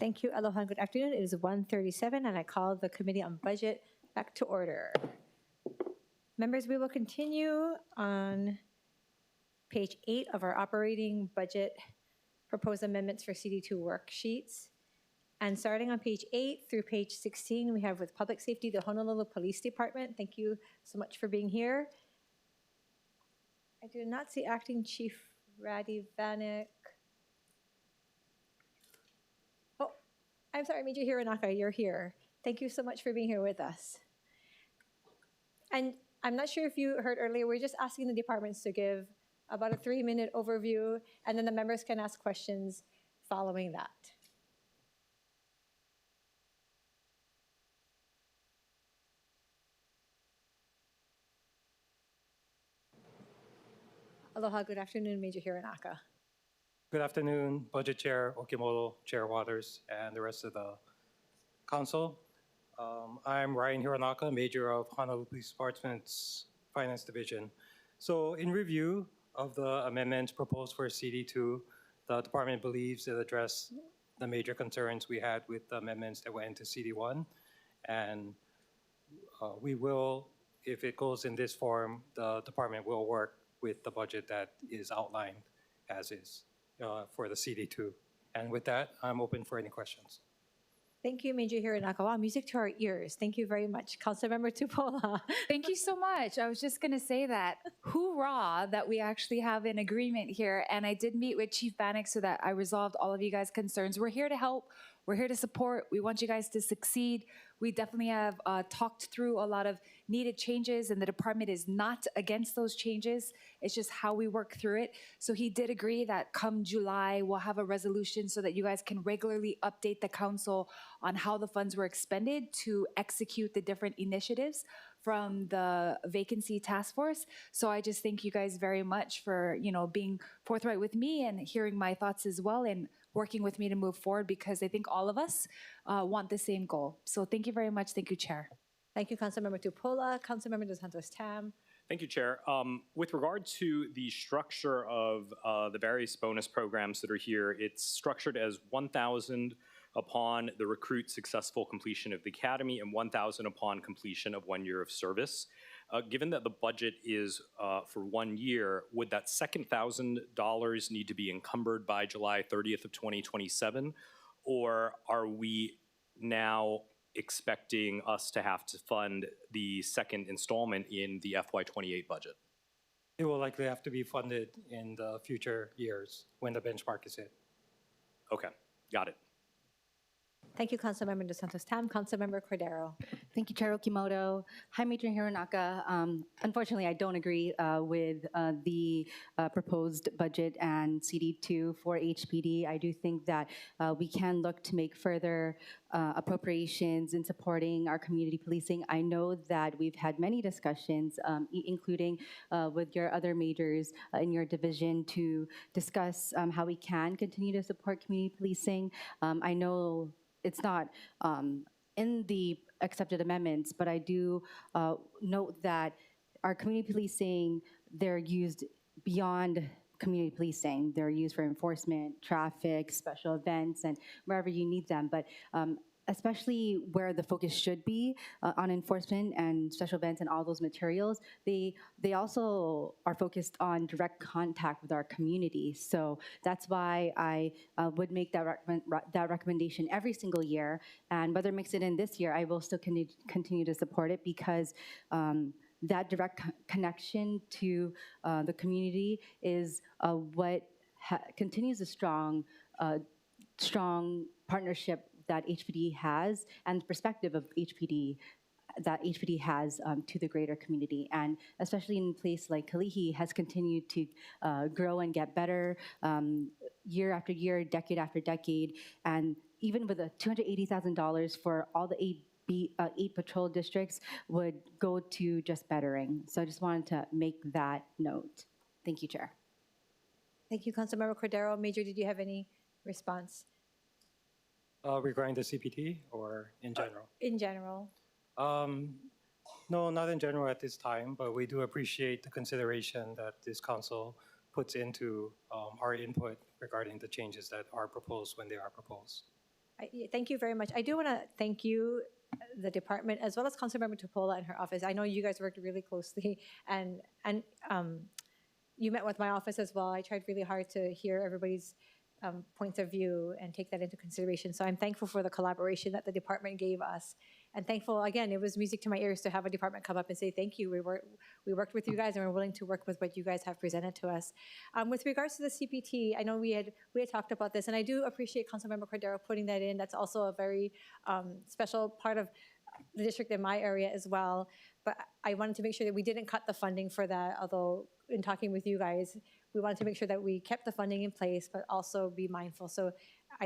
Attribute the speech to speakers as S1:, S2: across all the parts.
S1: Thank you. Aloha and good afternoon. It is 1:37 and I call the Committee on Budget back to order. Members, we will continue on page 8 of our operating budget proposed amendments for CD2 worksheets. And starting on page 8 through page 16, we have with Public Safety, the Honolulu Police Department. Thank you so much for being here. I do not see Acting Chief Radhi Vanek. Oh, I'm sorry, Major Hironaka, you're here. Thank you so much for being here with us. And I'm not sure if you heard earlier, we're just asking the departments to give about a 3-minute overview, and then the members can ask questions following that. Aloha, good afternoon, Major Hironaka.
S2: Good afternoon, Budget Chair Okimoto, Chair Waters, and the rest of the Council. I'm Ryan Hironaka, Major of Honolulu Police Department's Finance Division. So in review of the amendments proposed for CD2, the department believes it addressed the major concerns we had with the amendments that went into CD1. And we will, if it goes in this form, the department will work with the budget that is outlined as is for the CD2. And with that, I'm open for any questions.
S1: Thank you, Major Hironaka. Wow, music to our ears. Thank you very much. Councilmember Tupola.
S3: Thank you so much. I was just going to say that. Hoorah that we actually have an agreement here. And I did meet with Chief Bannock so that I resolved all of you guys' concerns. We're here to help. We're here to support. We want you guys to succeed. We definitely have talked through a lot of needed changes, and the department is not against those changes. It's just how we work through it. So he did agree that come July, we'll have a resolution so that you guys can regularly update the council on how the funds were expended to execute the different initiatives from the vacancy task force. So I just thank you guys very much for, being forthright with me and hearing my thoughts as well, and working with me to move forward, because I think all of us want the same goal. So thank you very much. Thank you, Chair.
S1: Thank you, Councilmember Tupola. Councilmember Dos Santos Tam.
S4: Thank you, Chair. With regard to the structure of the various bonus programs that are here, it's structured as $1,000 upon the recruit's successful completion of the academy and $1,000 upon completion of 1 year of service. Given that the budget is for 1 year, would that second $1,000 need to be encumbered by July 30th of 2027? Or are we now expecting us to have to fund the second installment in the FY28 budget?
S2: It will likely have to be funded in the future years when the benchmark is hit.
S4: Okay, got it.
S1: Thank you, Councilmember Dos Santos Tam. Councilmember Cordero.
S5: Thank you, Chair Okimoto. Hi, Major Hironaka. Unfortunately, I don't agree with the proposed budget and CD2 for HPD. I do think that we can look to make further appropriations in supporting our community policing. I know that we've had many discussions, including with your other majors in your division, to discuss how we can continue to support community policing. I know it's not in the accepted amendments, but I do note that our community policing, they're used beyond community policing. They're used for enforcement, traffic, special events, and wherever you need them. But especially where the focus should be on enforcement and special events and all those materials, they also are focused on direct contact with our community. So that's why I would make that recommendation every single year. And whether it makes it in this year, I will still continue to support it, because that direct connection to the community is what continues a strong partnership that HPD has, and the perspective of HPD that HPD has to the greater community. And especially in a place like Kalihi has continued to grow and get better year after year, decade after decade. And even with the $280,000 for all the eight patrol districts would go to just bettering. So I just wanted to make that note. Thank you, Chair.
S1: Thank you, Councilmember Cordero. Major, did you have any response?
S2: Regarding the CPT or in general?
S1: In general.
S2: No, not in general at this time, but we do appreciate the consideration that this council puts into our input regarding the changes that are proposed when they are proposed.
S1: Thank you very much. I do want to thank you, the department, as well as Councilmember Tupola and her office. I know you guys worked really closely, and you met with my office as well. I tried really hard to hear everybody's points of view and take that into consideration. So I'm thankful for the collaboration that the department gave us. And thankful, again, it was music to my ears to have a department come up and say, thank you, we worked with you guys and we're willing to work with what you guys have presented to us. With regards to the CPT, I know we had talked about this, and I do appreciate Councilmember Cordero putting that in. That's also a very special part of the district in my area as well. But I wanted to make sure that we didn't cut the funding for that, although in talking with you guys, we wanted to make sure that we kept the funding in place, but also be mindful. So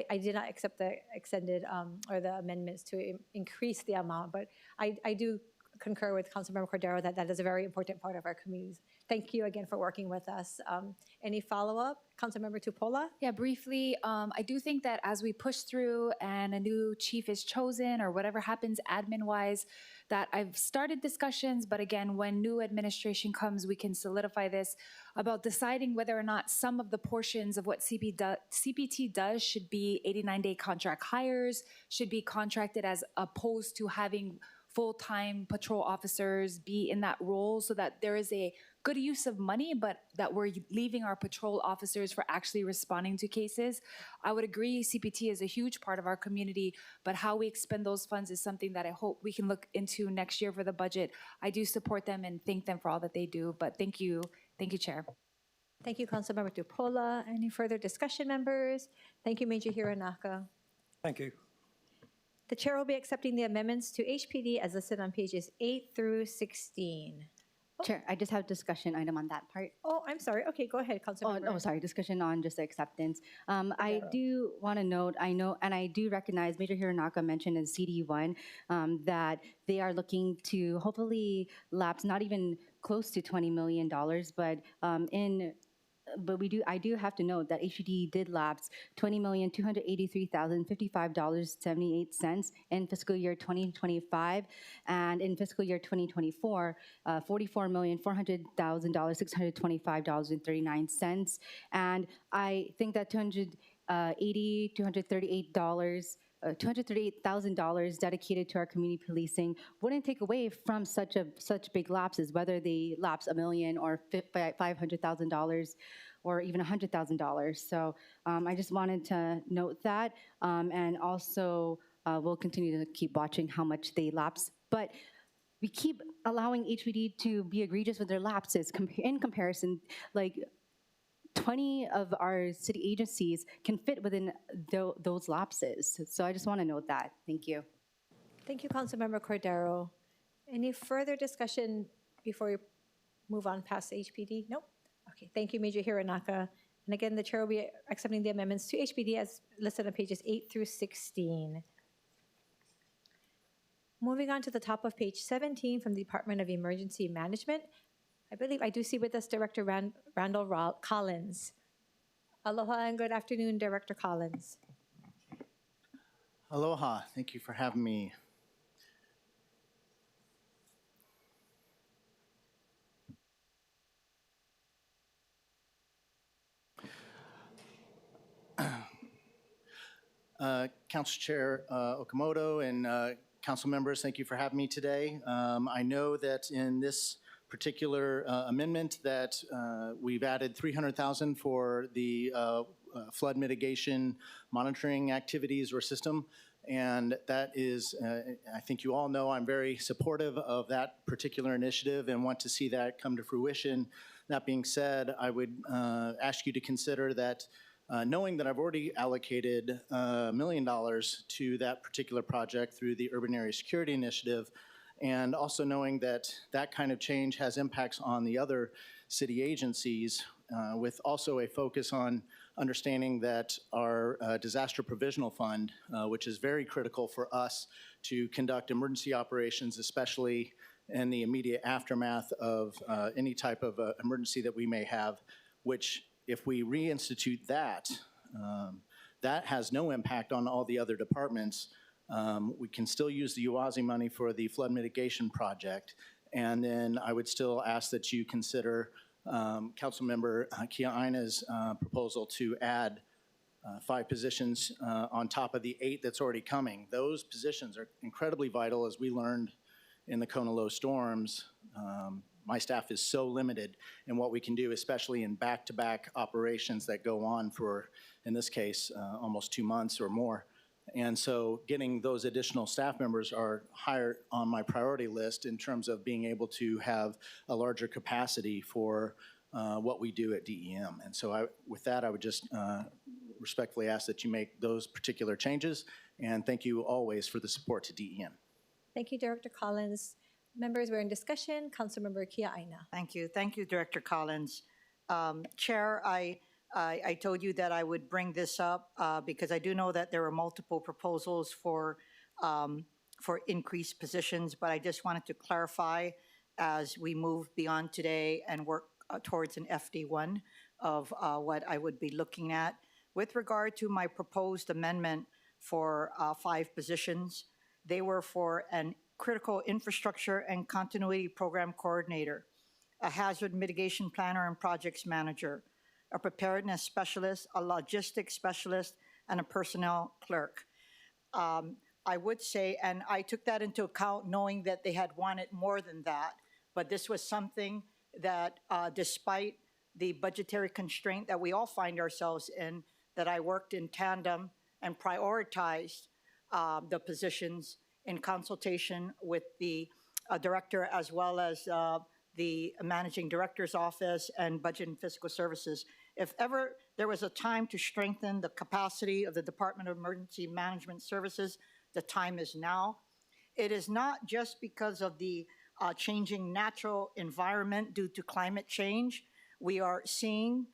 S1: I did not accept the extended or the amendments to increase the amount, but I do concur with Councilmember Cordero that that is a very important part of our communities. Thank you again for working with us. Any follow-up? Councilmember Tupola?
S3: Yeah, briefly, I do think that as we push through and a new chief is chosen or whatever happens admin-wise, that I've started discussions, but again, when new administration comes, we can solidify this about deciding whether or not some of the portions of what CPT does should be 89-day contract hires, should be contracted as opposed to having full-time patrol officers be in that role, so that there is a good use of money, but that we're leaving our patrol officers for actually responding to cases. I would agree CPT is a huge part of our community, but how we expend those funds is something that I hope we can look into next year for the budget. I do support them and thank them for all that they do, but thank you, Chair.
S1: Thank you, Councilmember Tupola. Any further discussion, members? Thank you, Major Hironaka.
S2: Thank you.
S1: The chair will be accepting the amendments to HPD as listed on pages 8 through 16.
S5: Chair, I just have a discussion item on that part.
S1: Oh, I'm sorry. Okay, go ahead, Councilmember.
S5: Sorry, discussion on just the acceptance. I do want to note, I know, and I do recognize Major Hironaka mentioned in CD1 that they are looking to hopefully lapse not even close to $20 million, but I do have to note that HPD did lapse $20,283,055.78 in fiscal year 2025, and in fiscal year 2024, $44,400,625.39. And I think that $238,000 dedicated to our community policing wouldn't take away from such big lapses, whether they lapse $1 million or $500,000 or even $100,000. So I just wanted to note that, and also we'll continue to keep watching how much they lapse. But we keep allowing HPD to be egregious with their lapses. In comparison, like 20 of our city agencies can fit within those lapses. So I just want to note that. Thank you.
S1: Thank you, Councilmember Cordero. Any further discussion before we move on past HPD? Nope. Okay, thank you, Major Hironaka. And again, the chair will be accepting the amendments to HPD as listed on pages 8 through 16. Moving on to the top of page 17 from the Department of Emergency Management. I believe I do see with us Director Randall Collins. Aloha and good afternoon, Director Collins.
S6: Aloha, thank you for having me. Council Chair Okamoto and council members, thank you for having me today. I know that in this particular amendment that we've added $300,000 for the flood mitigation monitoring activities or system, and that is, I think you all know, I'm very supportive of that particular initiative and want to see that come to fruition. That being said, I would ask you to consider that knowing that I've already allocated $1 million to that particular project through the Urban Area Security Initiative, and also knowing that that kind of change has impacts on the other city agencies, with also a focus on understanding that our disaster provisional fund, which is very critical for us to conduct emergency operations, especially in the immediate aftermath of any type of emergency that we may have, which if we reinstitute that, that has no impact on all the other departments. We can still use the UASI money for the flood mitigation project. And then I would still ask that you consider Councilmember Kia'aina's proposal to add 5 positions on top of the 8 that's already coming. Those positions are incredibly vital, as we learned in the Kona low storms. My staff is so limited in what we can do, especially in back-to-back operations that go on for, in this case, almost 2 months or more. And so getting those additional staff members are higher on my priority list in terms of being able to have a larger capacity for what we do at DEM. And so with that, I would just respectfully ask that you make those particular changes. And thank you always for the support to DEM.
S1: Thank you, Director Collins. Members, we're in discussion. Councilmember Kia Aina.
S7: Thank you. Thank you, Director Collins. Chair, I told you that I would bring this up because I do know that there are multiple proposals for increased positions, but I just wanted to clarify as we move beyond today and work towards an FD1 of what I would be looking at. With regard to my proposed amendment for 5 positions, they were for an critical infrastructure and continuity program coordinator, a hazard mitigation planner and projects manager, a preparedness specialist, a logistics specialist, and a personnel clerk. I would say, and I took that into account knowing that they had wanted more than that, but this was something that despite the budgetary constraint that we all find ourselves in, that I worked in tandem and prioritized the positions in consultation with the director as well as the managing director's office and budget and fiscal services. If ever there was a time to strengthen the capacity of the Department of Emergency Management Services, the time is now. It is not just because of the changing natural environment due to climate change. We are seeing,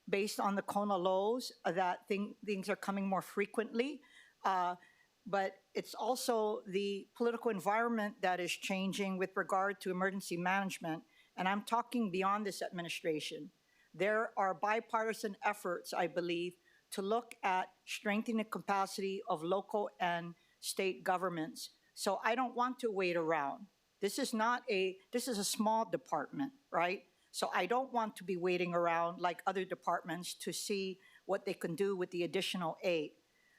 S7: based on the Kona lows, that things are coming more frequently. But it's also the political environment that is changing with regard to emergency management. And I'm talking beyond this administration. There are bipartisan efforts, I believe, to look at strengthening the capacity of local and state governments. So I don't want to wait around. This is a small department, right? So I don't want to be waiting around like other departments to see what they can do with the additional 8.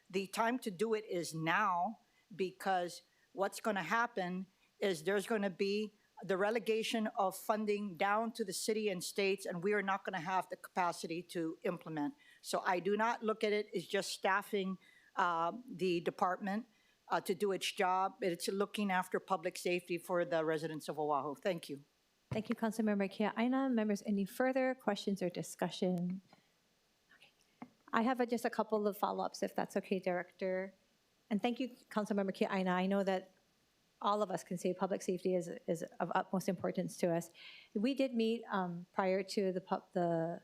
S7: The time to do it is now, because what's going to happen is there's going to be the relegation of funding down to the city and states, and we are not going to have the capacity to implement. So I do not look at it as just staffing the department to do its job. It's looking after public safety for the residents of Oahu. Thank you.
S1: Thank you, Councilmember Kia Aina. Members, any further questions or discussion? I have just a couple of follow-ups, if that's okay, Director. And thank you, Councilmember Kia Aina. I know that all of us can say public safety is of utmost importance to us. We did meet prior to the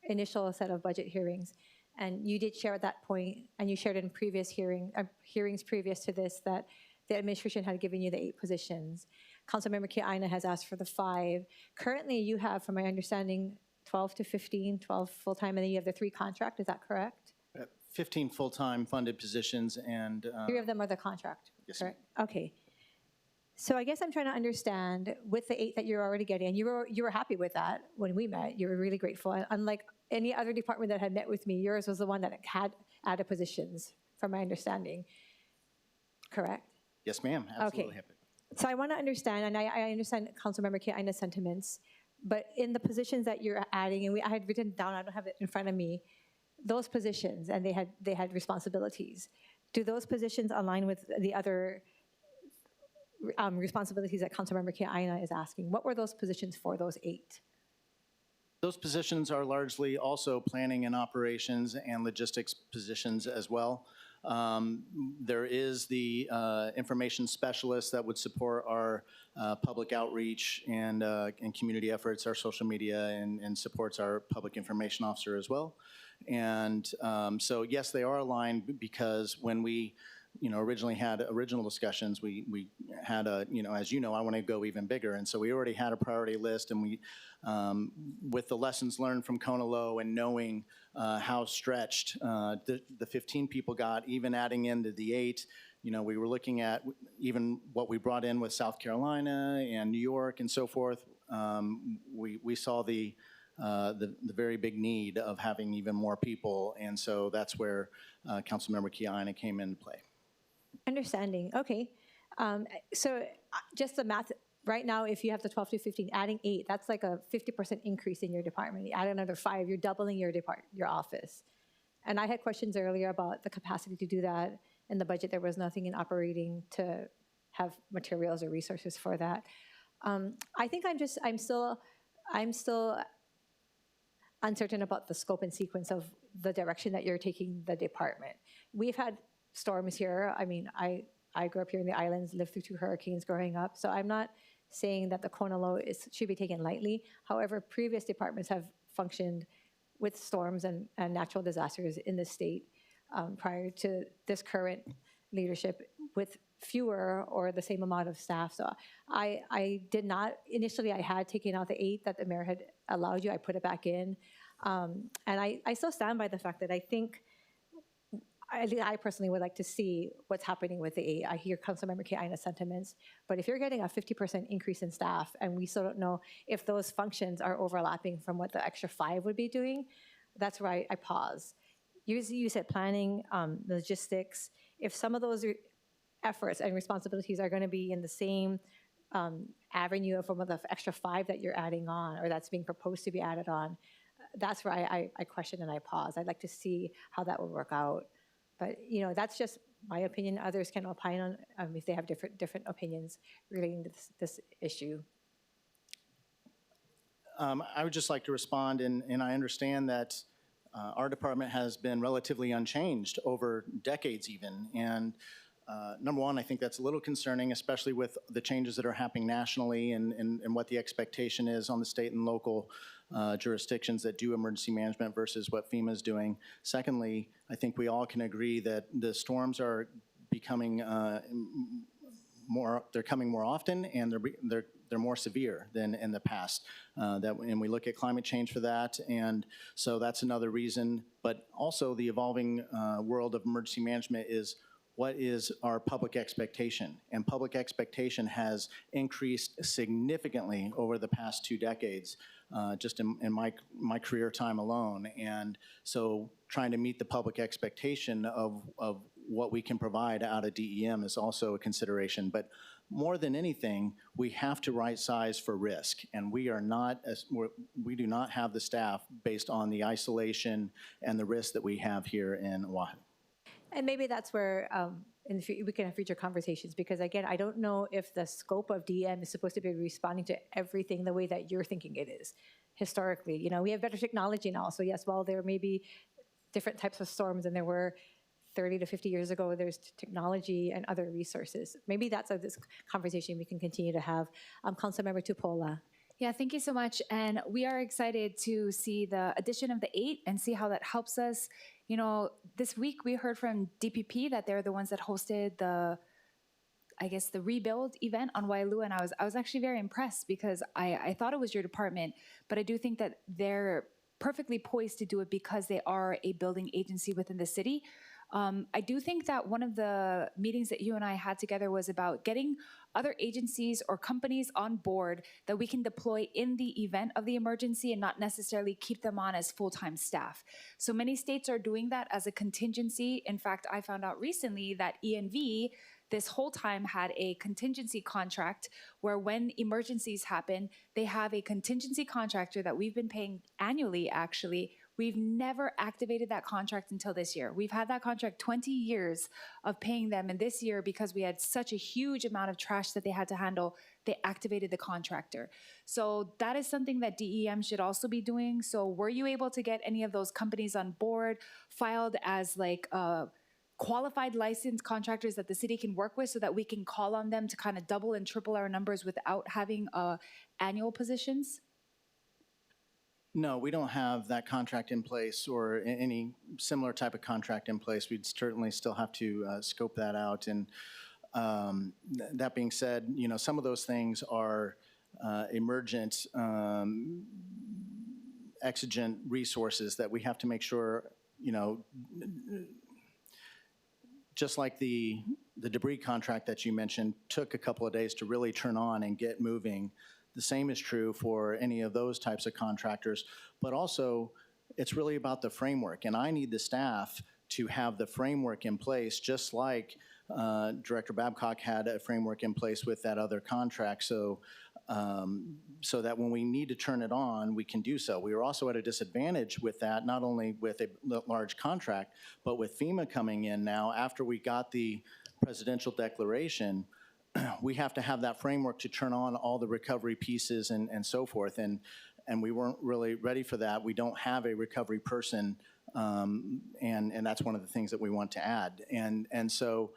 S1: initial set of budget hearings, and you did share at that point, and you shared in previous hearings previous to this, that the administration had given you the 8 positions. Councilmember Kia Aina has asked for the 5. Currently, you have, from my understanding, 12 to 15, 12 full-time, and then you have the 3 contract. Is that correct?
S6: 15 full-time funded positions and
S1: 3 of them are the contract,
S6: yes,
S1: correct? Okay. So I guess I'm trying to understand, with the 8 that you're already getting, and you were happy with that when we met. You were really grateful. And unlike any other department that had met with me, yours was the one that had added positions, from my understanding. Correct?
S6: Yes, ma'am. Absolutely.
S1: Okay. So I want to understand, and I understand Councilmember Kia Aina's sentiments, but in the positions that you're adding, and I had written down, I don't have it in front of me, those positions, and they had responsibilities. Do those positions align with the other responsibilities that Councilmember Kia Aina is asking? What were those positions for, those 8?
S6: Those positions are largely also planning and operations and logistics positions as well. There is the information specialist that would support our public outreach and community efforts, our social media, and supports our public information officer as well. And so yes, they are aligned, because when we originally had original discussions, we had as you know, I want to go even bigger. And so we already had a priority list, and we, with the lessons learned from Kona Low and knowing how stretched the 15 people got, even adding into the 8, we were looking at even what we brought in with South Carolina and New York and so forth. We saw the the very big need of having even more people. And so that's where Councilmember Kiana came into play.
S1: Understanding, okay. So just the math, right now, if you have the 12 to 15, adding 8, that's like a 50% increase in your department. You add another 5, you're doubling your office. And I had questions earlier about the capacity to do that. In the budget, there was nothing in operating to have materials or resources for that. I think I'm still uncertain about the scope and sequence of the direction that you're taking the department. We've had storms here. I mean, I grew up here in the islands, lived through 2 hurricanes growing up, so I'm not saying that the Kona low should be taken lightly. However, previous departments have functioned with storms and natural disasters in the state prior to this current leadership with fewer or the same amount of staff. So I did not, initially I had taken out the 8 that the mayor had allowed you, I put it back in. And I still stand by the fact that I think, I personally would like to see what's happening with the 8. I hear Councilmember Kiana's sentiments, but if you're getting a 50% increase in staff and we still don't know if those functions are overlapping from what the extra 5 would be doing, that's where I pause. You said planning, logistics. If some of those efforts and responsibilities are going to be in the same avenue of from the extra 5 that you're adding on or that's being proposed to be added on, that's where I question and I pause. I'd like to see how that would work out. But, you know, that's just my opinion. Others can opine on if they have different opinions relating to this issue.
S6: I would just like to respond, and I understand that our department has been relatively unchanged over decades even. And number one, I think that's a little concerning, especially with the changes that are happening nationally and what the expectation is on the state and local jurisdictions that do emergency management versus what FEMA is doing. Secondly, I think we all can agree that the storms are becoming they're coming more often, and they're more severe than in the past. And we look at climate change for that, and so that's another reason. But also the evolving world of emergency management is what is our public expectation? And public expectation has increased significantly over the past 2 decades, just in my career time alone. And so trying to meet the public expectation of what we can provide out of DEM is also a consideration. But more than anything, we have to right size for risk. And we do not have the staff based on the isolation and the risk that we have here in Oahu.
S1: And maybe that's where we can have future conversations, because again, I don't know if the scope of DM is supposed to be responding to everything the way that you're thinking it is historically. You know, we have better technology now. So yes, while there may be different types of storms than there were 30 to 50 years ago, there's technology and other resources. Maybe that's this conversation we can continue to have. Councilmember Tupola.
S3: Yeah, thank you so much. And we are excited to see the addition of the 8 and see how that helps us. You know, this week we heard from DPP that they're the ones that hosted the rebuild event on Waialua, and I was actually very impressed because I thought it was your department, but I do think that they're perfectly poised to do it because they are a building agency within the city. I do think that one of the meetings that you and I had together was about getting other agencies or companies on board that we can deploy in the event of the emergency and not necessarily keep them on as full-time staff. So many states are doing that as a contingency. In fact, I found out recently that ENV this whole time had a contingency contract where when emergencies happen, they have a contingency contractor that we've been paying annually, actually. We've never activated that contract until this year. We've had that contract 20 years of paying them, and this year, because we had such a huge amount of trash that they had to handle, they activated the contractor. So that is something that DEM should also be doing. So were you able to get any of those companies on board, filed as like qualified licensed contractors that the city can work with so that we can call on them to kind of double and triple our numbers without having annual positions?
S6: No, we don't have that contract in place or any similar type of contract in place. We'd certainly still have to scope that out. And that being said, you know, some of those things are emergent, exigent resources that we have to make sure, you know, just like the debris contract that you mentioned took a couple of days to really turn on and get moving. the same is true for any of those types of contractors. But also, it's really about the framework, and I need the staff to have the framework in place, just like Director Babcock had a framework in place with that other contract, so that when we need to turn it on, we can do so. We were also at a disadvantage with that, not only with a large contract, but with FEMA coming in now, after we got the presidential declaration, we have to have that framework to turn on all the recovery pieces and so forth, and we weren't really ready for that. We don't have a recovery person, and that's one of the things that we want to add. And so,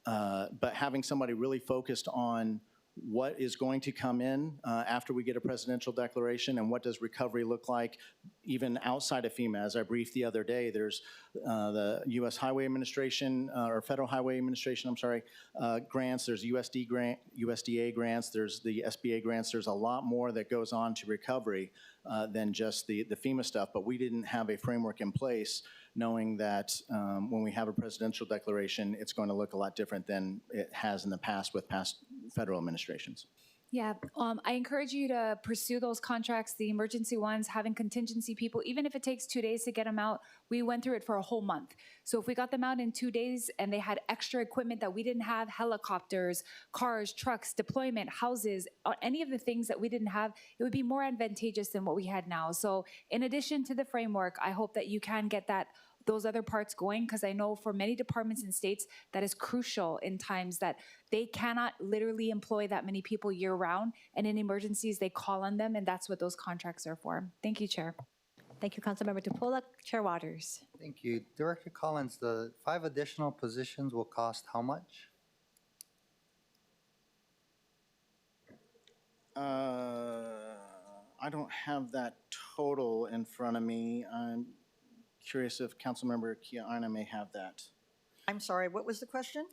S6: but having somebody really focused on what is going to come in after we get a presidential declaration, and what does recovery look like even outside of FEMA. As I briefed the other day, there's the U.S. Highway Administration, or Federal Highway Administration, I'm sorry, grants, there's USDA grants, there's the SBA grants, there's a lot more that goes on to recovery than just the FEMA stuff, but we didn't have a framework in place knowing that when we have a presidential declaration, it's going to look a lot different than it has in the past with past federal administrations.
S3: Yeah, I encourage you to pursue those contracts, the emergency ones, having contingency people, even if it takes 2 days to get them out. We went through it for a whole month. So if we got them out in 2 days and they had extra equipment that we didn't have, helicopters, cars, trucks, deployment, houses, any of the things that we didn't have, it would be more advantageous than what we had now. So in addition to the framework, I hope that you can get those other parts going, because I know for many departments and states that is crucial in times that they cannot literally employ that many people year round, and in emergencies they call on them, and that's what those contracts are for. Thank you, Chair.
S1: Thank you, Councilmember Tupola. Chair Waters.
S8: Thank you. Director Collins, the 5 additional positions will cost how much?
S6: I don't have that total in front of me. I'm curious if Councilmember Kiana may have that.
S7: I'm sorry, what was the question?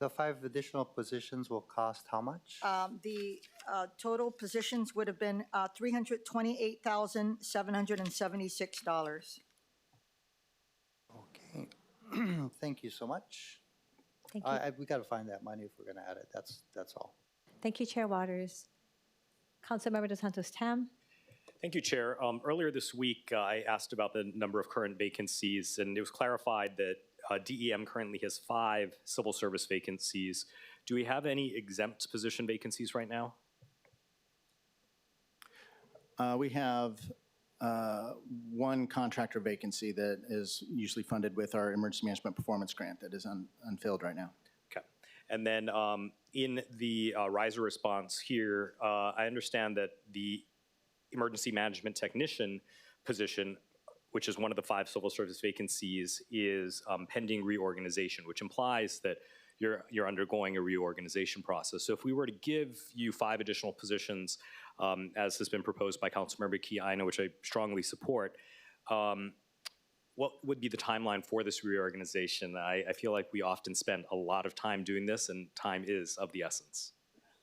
S8: The 5 additional positions will cost how much?
S7: The total positions would have been $328,776.
S8: Okay. Thank you so much.
S1: Thank you.
S8: We got to find that money if we're going to add it. That's all.
S1: Thank you, Chair Waters. Councilmember Dos Santos Tam.
S4: Thank you, Chair. Earlier this week, I asked about the number of current vacancies, and it was clarified that DEM currently has 5 civil service vacancies. Do we have any exempt position vacancies right now?
S6: We have 1 contractor vacancy that is usually funded with our Emergency Management Performance Grant that is unfilled right now.
S4: Okay. And then in the riser response here, I understand that the emergency management technician position, which is one of the 5 civil service vacancies, is pending reorganization, which implies that you're undergoing a reorganization process. So if we were to give you 5 additional positions, as has been proposed by Councilmember Kiana, which I strongly support, what would be the timeline for this reorganization? I feel like we often spend a lot of time doing this, and time is of the essence.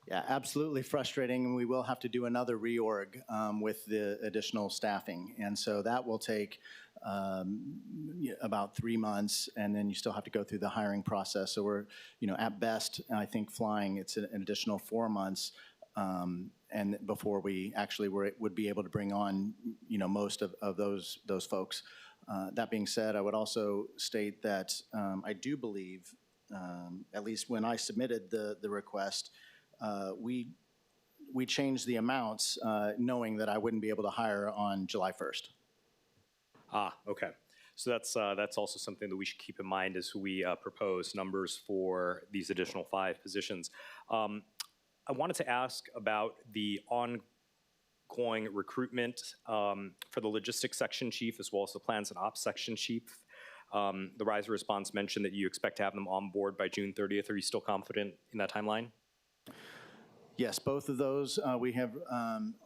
S6: Yeah, absolutely frustrating, and we will have to do another reorg with the additional staffing. And so that will take about 3 months, and then you still have to go through the hiring process. So we're, at best, I think flying, it's an additional 4 months, and before we actually would be able to bring on, most of those folks. That being said, I would also state that I do believe, at least when I submitted the request, we changed the amounts knowing that I wouldn't be able to hire on July 1st.
S4: Ah, okay. So that's also something that we should keep in mind as we propose numbers for these additional 5 positions. I wanted to ask about the ongoing recruitment for the logistics section chief as well as the plans and ops section chief. The riser response mentioned that you expect to have them on board by June 30th. Are you still confident in that timeline?
S6: Yes, both of those we have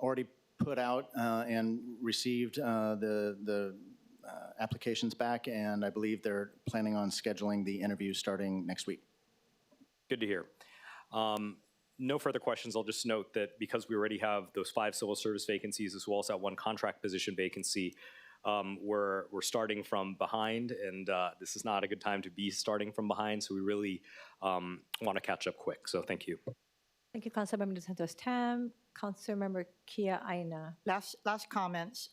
S6: already put out and received the applications back, and I believe they're planning on scheduling the interviews starting next week.
S4: Good to hear. No further questions. I'll just note that because we already have those 5 civil service vacancies as well as that 1 contract position vacancy, we're starting from behind, and this is not a good time to be starting from behind, so we really want to catch up quick. So thank you.
S1: Thank you, Councilmember Dos Santos Tam. Councilmember Kia Aina.
S7: Last comments.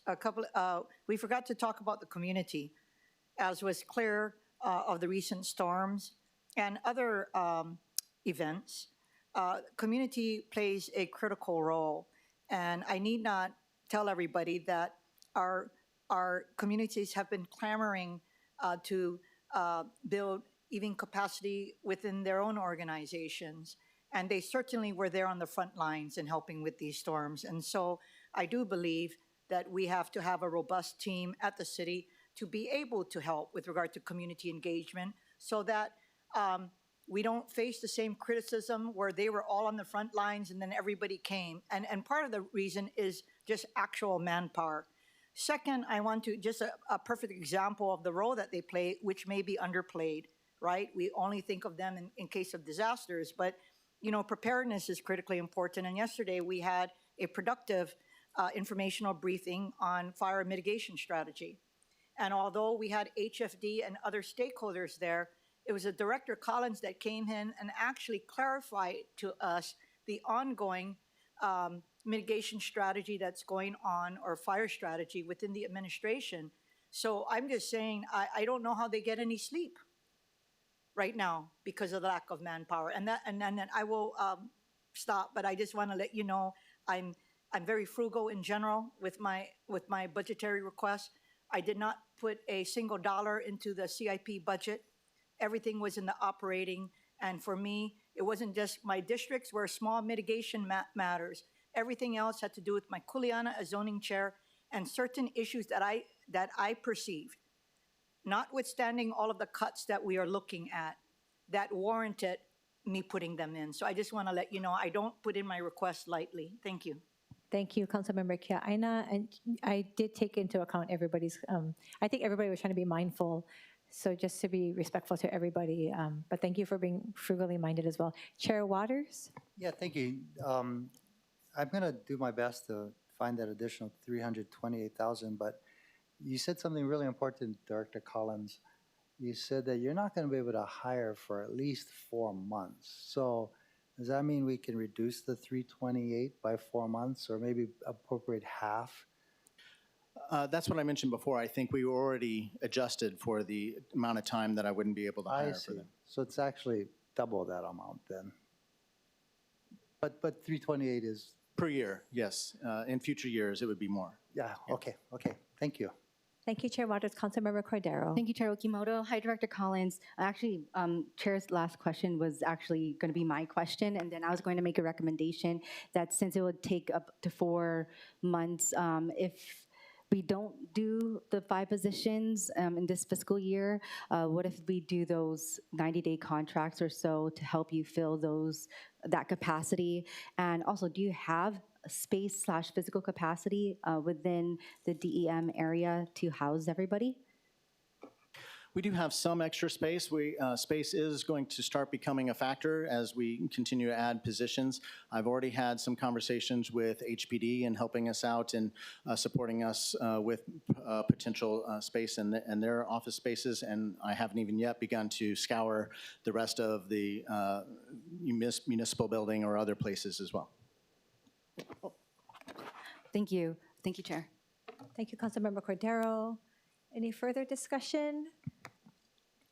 S7: We forgot to talk about the community, as was clear of the recent storms and other events. Community plays a critical role, and I need not tell everybody that our communities have been clamoring to build even capacity within their own organizations. And they certainly were there on the front lines in helping with these storms. And so I do believe that we have to have a robust team at the city to be able to help with regard to community engagement so that we don't face the same criticism where they were all on the front lines and then everybody came. And part of the reason is just actual manpower. Second, I want to just a perfect example of the role that they play, which may be underplayed, right? We only think of them in case of disasters, but preparedness is critically important. And yesterday we had a productive informational briefing on fire mitigation strategy. And although we had HFD and other stakeholders there, it was Director Collins that came in and actually clarified to us the ongoing mitigation strategy that's going on, or fire strategy within the administration. So I'm just saying, I don't know how they get any sleep right now because of the lack of manpower. And then I will stop, but I just want to let you know I'm very frugal in general with my budgetary requests. I did not put a single dollar into the CIP budget. Everything was in the operating, and for me, it wasn't just my districts where small mitigation matters. Everything else had to do with my kuleana as zoning chair and certain issues that I perceived, notwithstanding all of the cuts that we are looking at, that warranted me putting them in. So I just want to let you know I don't put in my request lightly. Thank you.
S1: Thank you, Councilmember Kia Aina. And I did take into account everybody's, I think everybody was trying to be mindful. So just to be respectful to everybody, but thank you for being frugally minded as well. Chair Waters?
S8: Yeah, thank you. I'm going to do my best to find that additional 328,000, but you said something really important, Director Collins. You said that you're not going to be able to hire for at least 4 months. So does that mean we can reduce the 328 by 4 months, or maybe appropriate half?
S6: That's what I mentioned before. I think we were already adjusted for the amount of time that I wouldn't be able to hire for them.
S8: So it's actually double that amount then. But 328 is...
S6: Per year, yes. In future years, it would be more.
S8: Yeah, okay. Thank you.
S1: Thank you, Chair Waters. Councilmember Cordero?
S5: Thank you, Chair Okimoto. Hi, Director Collins. Actually, Chair's last question was actually going to be my question, and then I was going to make a recommendation that since it would take up to 4 months, if we don't do the 5 positions in this fiscal year, what if we do those 90-day contracts or so to help you fill that capacity? And also, do you have space/physical capacity within the DEM area to house everybody?
S6: We do have some extra space. Space is going to start becoming a factor as we continue to add positions. I've already had some conversations with HPD and helping us out and supporting us with potential space in their office spaces, and I haven't even yet begun to scour the rest of the municipal building or other places as well.
S5: Thank you. Thank you, Chair.
S1: Thank you, Councilmember Cordero. Any further discussion?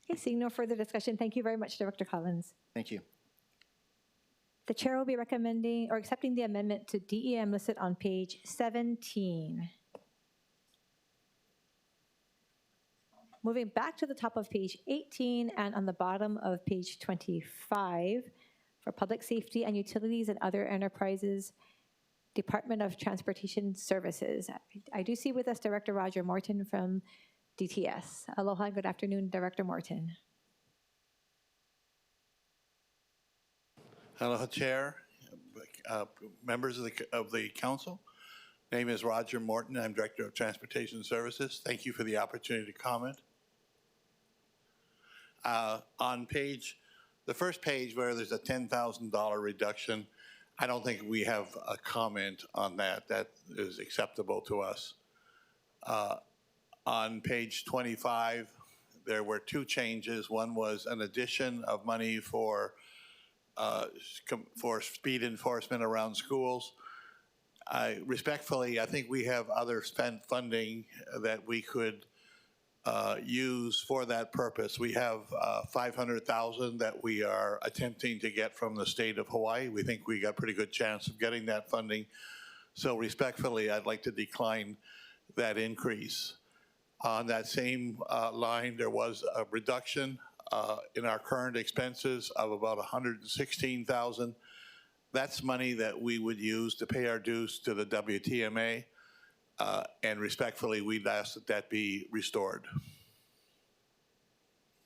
S1: Okay, seeing no further discussion, thank you very much, Director Collins.
S6: Thank you.
S1: The chair will be recommending or accepting the amendment to DEM listed on page 17. Moving back to the top of page 18 and on the bottom of page 25 for Public Safety and Utilities and Other Enterprises, Department of Transportation Services. I do see with us Director Roger Morton from DTS. Aloha and good afternoon, Director Morton.
S9: Aloha, Chair, members of the council. Name is Roger Morton. I'm Director of Transportation Services. Thank you for the opportunity to comment. On the first page where there's a $10,000 reduction, I don't think we have a comment on that. That is acceptable to us. On page 25, there were 2 changes. One was an addition of money for for speed enforcement around schools. Respectfully, I think we have other spent funding that we could use for that purpose. We have $500,000 that we are attempting to get from the state of Hawaii. We think we got a pretty good chance of getting that funding. So respectfully, I'd like to decline that increase. On that same line, there was a reduction in our current expenses of about $116,000. That's money that we would use to pay our dues to the WTMA, and respectfully, we'd ask that that be restored.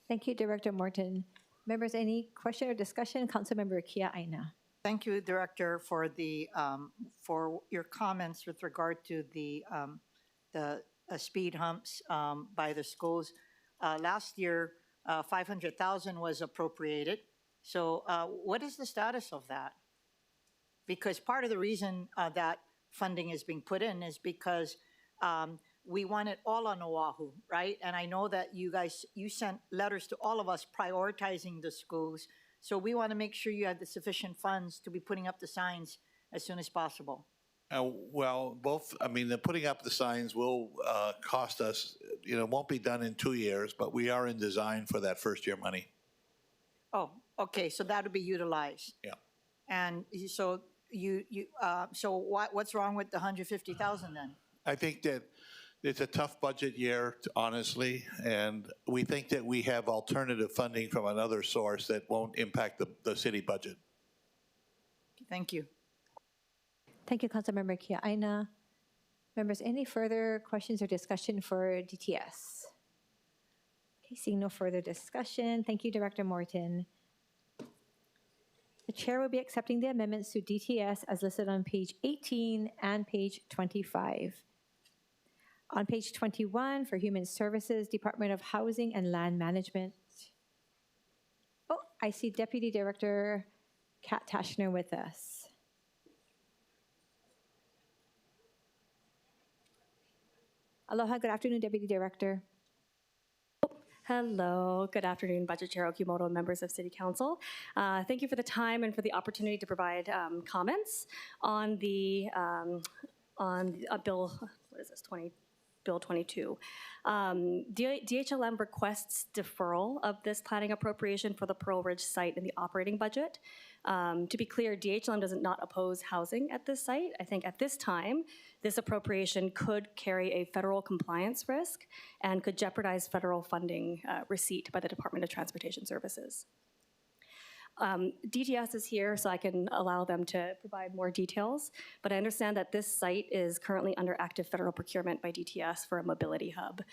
S1: Thank you, Director Morton. Members, any question or discussion? Councilmember Kia Aina.
S7: Thank you, Director, for the for your comments with regard to the speed humps by the schools. Last year, 500,000 was appropriated. So, what is the status of that? Because part of the reason that funding is being put in is because we want it all on Oahu, right? And I know that you sent letters to all of us prioritizing the schools. So we want to make sure you have the sufficient funds to be putting up the signs as soon as possible.
S9: Well, the putting up the signs will cost us, won't be done in 2 years, but we are in design for that first year money.
S7: Oh, okay, so that'll be utilized.
S9: Yeah.
S7: And so so what's wrong with the 150,000 then?
S9: I think that it's a tough budget year, honestly, and we think that we have alternative funding from another source that won't impact the city budget.
S7: Thank you.
S1: Thank you, Councilmember Kia Aina. Members, any further questions or discussion for DTS? Okay, seeing no further discussion. Thank you, Director Morton. The chair will be accepting the amendments to DTS as listed on page 18 and page 25. On page 21 for Human Services, Department of Housing and Land Management. Oh, I see Deputy Director Kat Tashner with us. Aloha, good afternoon, Deputy Director.
S10: Hello, good afternoon, Budget Chair Okimoto and members of City Council. Thank you for the time and for the opportunity to provide comments on the bill. What is this? Bill 22. DHLM requests deferral of this planning appropriation for the Pearl Ridge site in the operating budget. To be clear, DHLM does not oppose housing at this site. I think at this time, this appropriation could carry a federal compliance risk and could jeopardize federal funding receipt by the Department of Transportation Services. DTS is here, so I can allow them to provide more details, but I understand that this site is currently under active federal procurement by DTS for a mobility hub.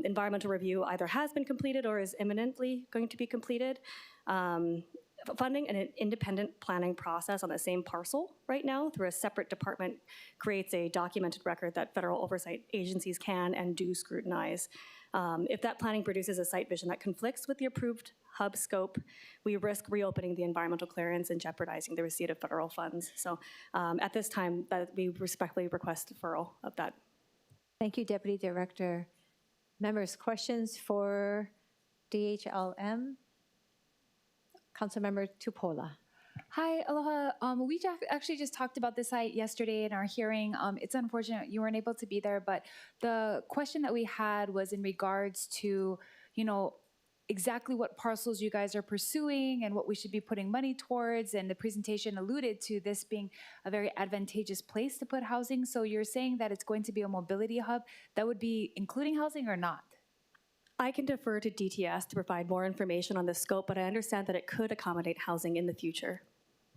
S10: Environmental review either has been completed or is imminently going to be completed. Funding an independent planning process on the same parcel right now through a separate department creates a documented record that federal oversight agencies can and do scrutinize. If that planning produces a site vision that conflicts with the approved hub scope, we risk reopening the environmental clearance and jeopardizing the receipt of federal funds. So at this time, we respectfully request deferral of that.
S1: Thank you, Deputy Director. Members, questions for DHLM? Councilmember Tupola.
S3: Hi, aloha. We actually just talked about this site yesterday in our hearing. It's unfortunate you weren't able to be there, but the question that we had was in regards to, exactly what parcels you guys are pursuing and what we should be putting money towards. And the presentation alluded to this being a very advantageous place to put housing. So you're saying that it's going to be a mobility hub that would be including housing or not?
S10: I can defer to DTS to provide more information on the scope, but I understand that it could accommodate housing in the future.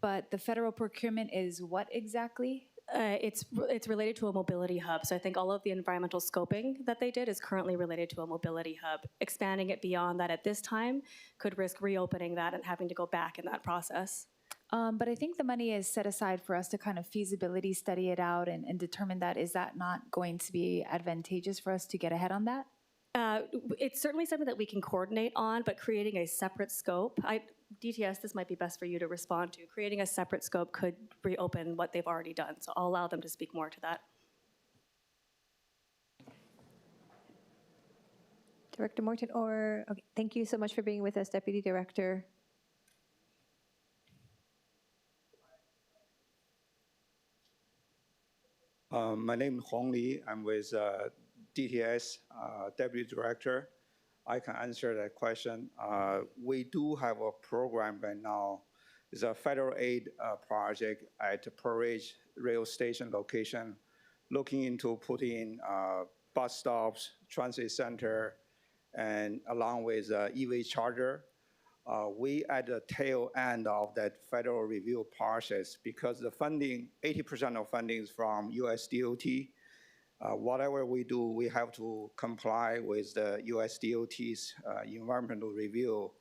S3: But the federal procurement is what exactly?
S10: It's related to a mobility hub. So I think all of the environmental scoping that they did is currently related to a mobility hub. Expanding it beyond that at this time could risk reopening that and having to go back in that process.
S3: But I think the money is set aside for us to kind of feasibility study it out and determine that. Is that not going to be advantageous for us to get ahead on that?
S10: It's certainly something that we can coordinate on, but creating a separate scope, DTS, this might be best for you to respond to. Creating a separate scope could reopen what they've already done, so I'll allow them to speak more to that.
S1: Director Morton, okay, thank you so much for being with us, Deputy Director.
S11: My name is Hong Li. I'm with DTS, Deputy Director. I can answer that question. We do have a program right now. It's a federal aid project at Pearl Ridge Rail Station location, looking into putting bus stops, transit center, and along with EV charger. We at the tail end of that federal review process because the funding, 80% of funding is from US DOT. Whatever we do, we have to comply with the US DOT's environmental review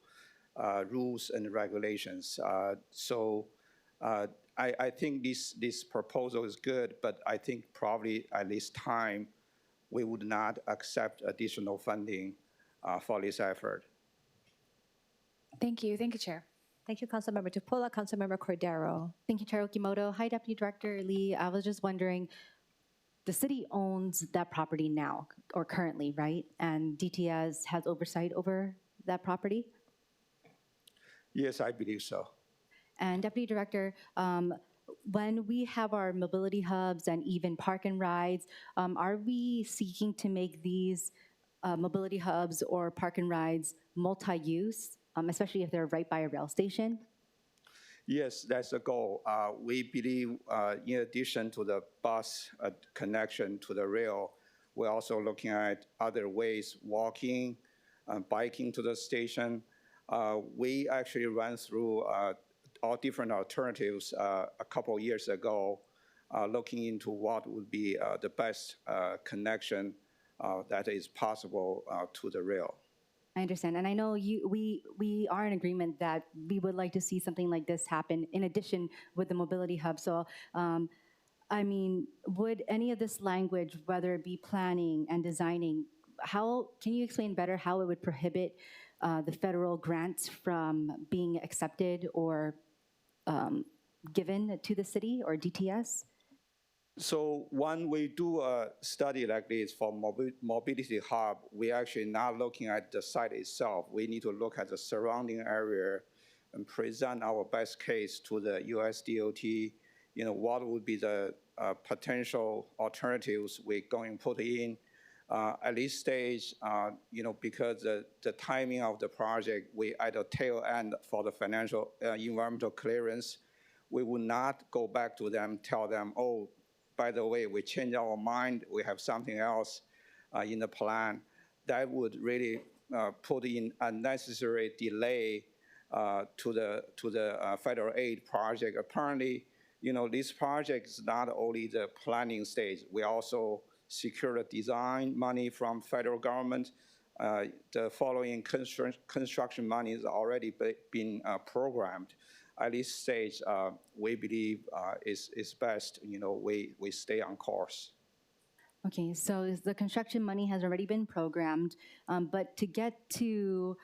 S11: rules and regulations. I think this proposal is good, but I think probably at this time, we would not accept additional funding for this effort.
S3: Thank you, Chair.
S1: Thank you, Councilmember Tupola. Councilmember Cordero.
S5: Thank you, Chair Okimoto. Hi, Deputy Director Lee. I was just wondering, the city owns that property now, or currently, right? And DTS has oversight over that property?
S11: Yes, I believe so.
S5: And Deputy Director, when we have our mobility hubs and even park and rides, are we seeking to make these mobility hubs or park and rides multi-use, especially if they're right by a rail station?
S11: Yes, that's the goal. We believe in addition to the bus connection to the rail, we're also looking at other ways, walking, biking to the station. We actually ran through all different alternatives a couple of years ago, looking into what would be the best connection that is possible to the rail.
S5: I understand, and I know we are in agreement that we would like to see something like this happen in addition with the mobility hub. So, I mean, would any of this language, whether it be planning and designing, can you explain better how it would prohibit the federal grants from being accepted or given to the city or DTS?
S11: So when we do a study like this for mobility hub, we actually not looking at the site itself. We need to look at the surrounding area and present our best case to the US DOT. You know, what would be the potential alternatives we're going to put in. At this stage, you know, because the timing of the project, we at the tail end for the financial environmental clearance, we will not go back to them, tell them, oh, by the way, we changed our mind, we have something else in the plan. That would really put in unnecessary delay to the federal aid project. Apparently, you know, this project is not only the planning stage, we also secure the design money from federal government. The following construction money has already been programmed. At this stage, we believe is best, you know, we stay on course.
S5: Okay, so the construction money has already been programmed, but to get to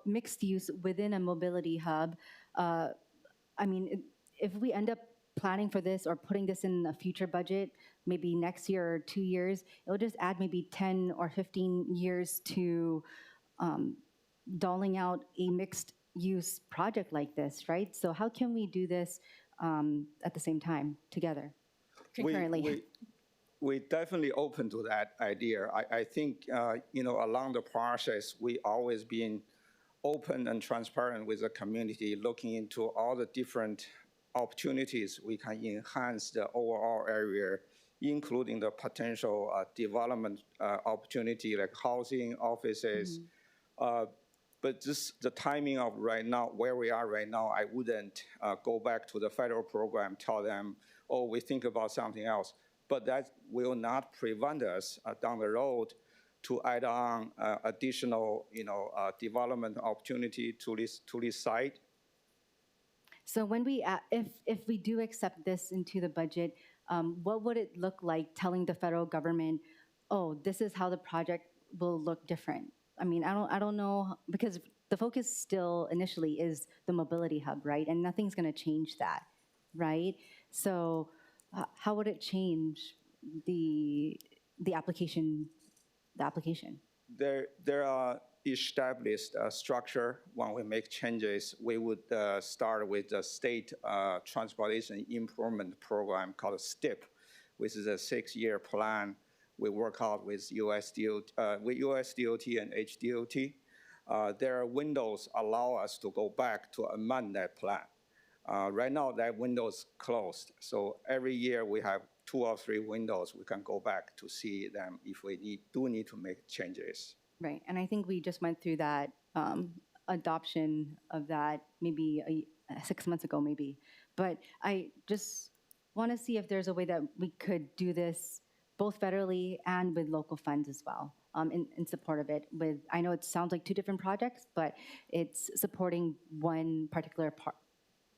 S5: mixed use within a mobility hub, I mean, if we end up planning for this or putting this in a future budget, maybe next year or 2 years, it'll just add maybe 10 or 15 years to doling out a mixed use project like this, right? So how can we do this at the same time together, concurrently?
S11: We definitely open to that idea. I think, you know, along the process, we always been open and transparent with the community, looking into all the different opportunities we can enhance the overall area, including the potential development opportunity like housing, offices. But just the timing of right now, where we are right now, I wouldn't go back to the federal program, tell them, oh, we think about something else. But that will not prevent us down the road to add on additional, you know, development opportunity to this site.
S5: So when we, if we do accept this into the budget, what would it look like telling the federal government, oh, this is how the project will look different? I mean, I don't know, because the focus still initially is the mobility hub, right? And nothing's going to change that, right? So how would it change the application?
S11: There are established structure. When we make changes, we would start with the state transportation improvement program called STIP, which is a 6-year plan. We work out with USDOT and HDOT. Their windows allow us to go back to amend that plan. Right now, that window is closed. So every year we have 2 or 3 windows. We can go back to see them if we do need to make changes.
S5: Right, and I think we just went through that adoption of that maybe 6 months ago, maybe. But I just want to see if there's a way that we could do this both federally and with local funds as well, in support of it. I know it sounds like 2 different projects, but it's supporting one particular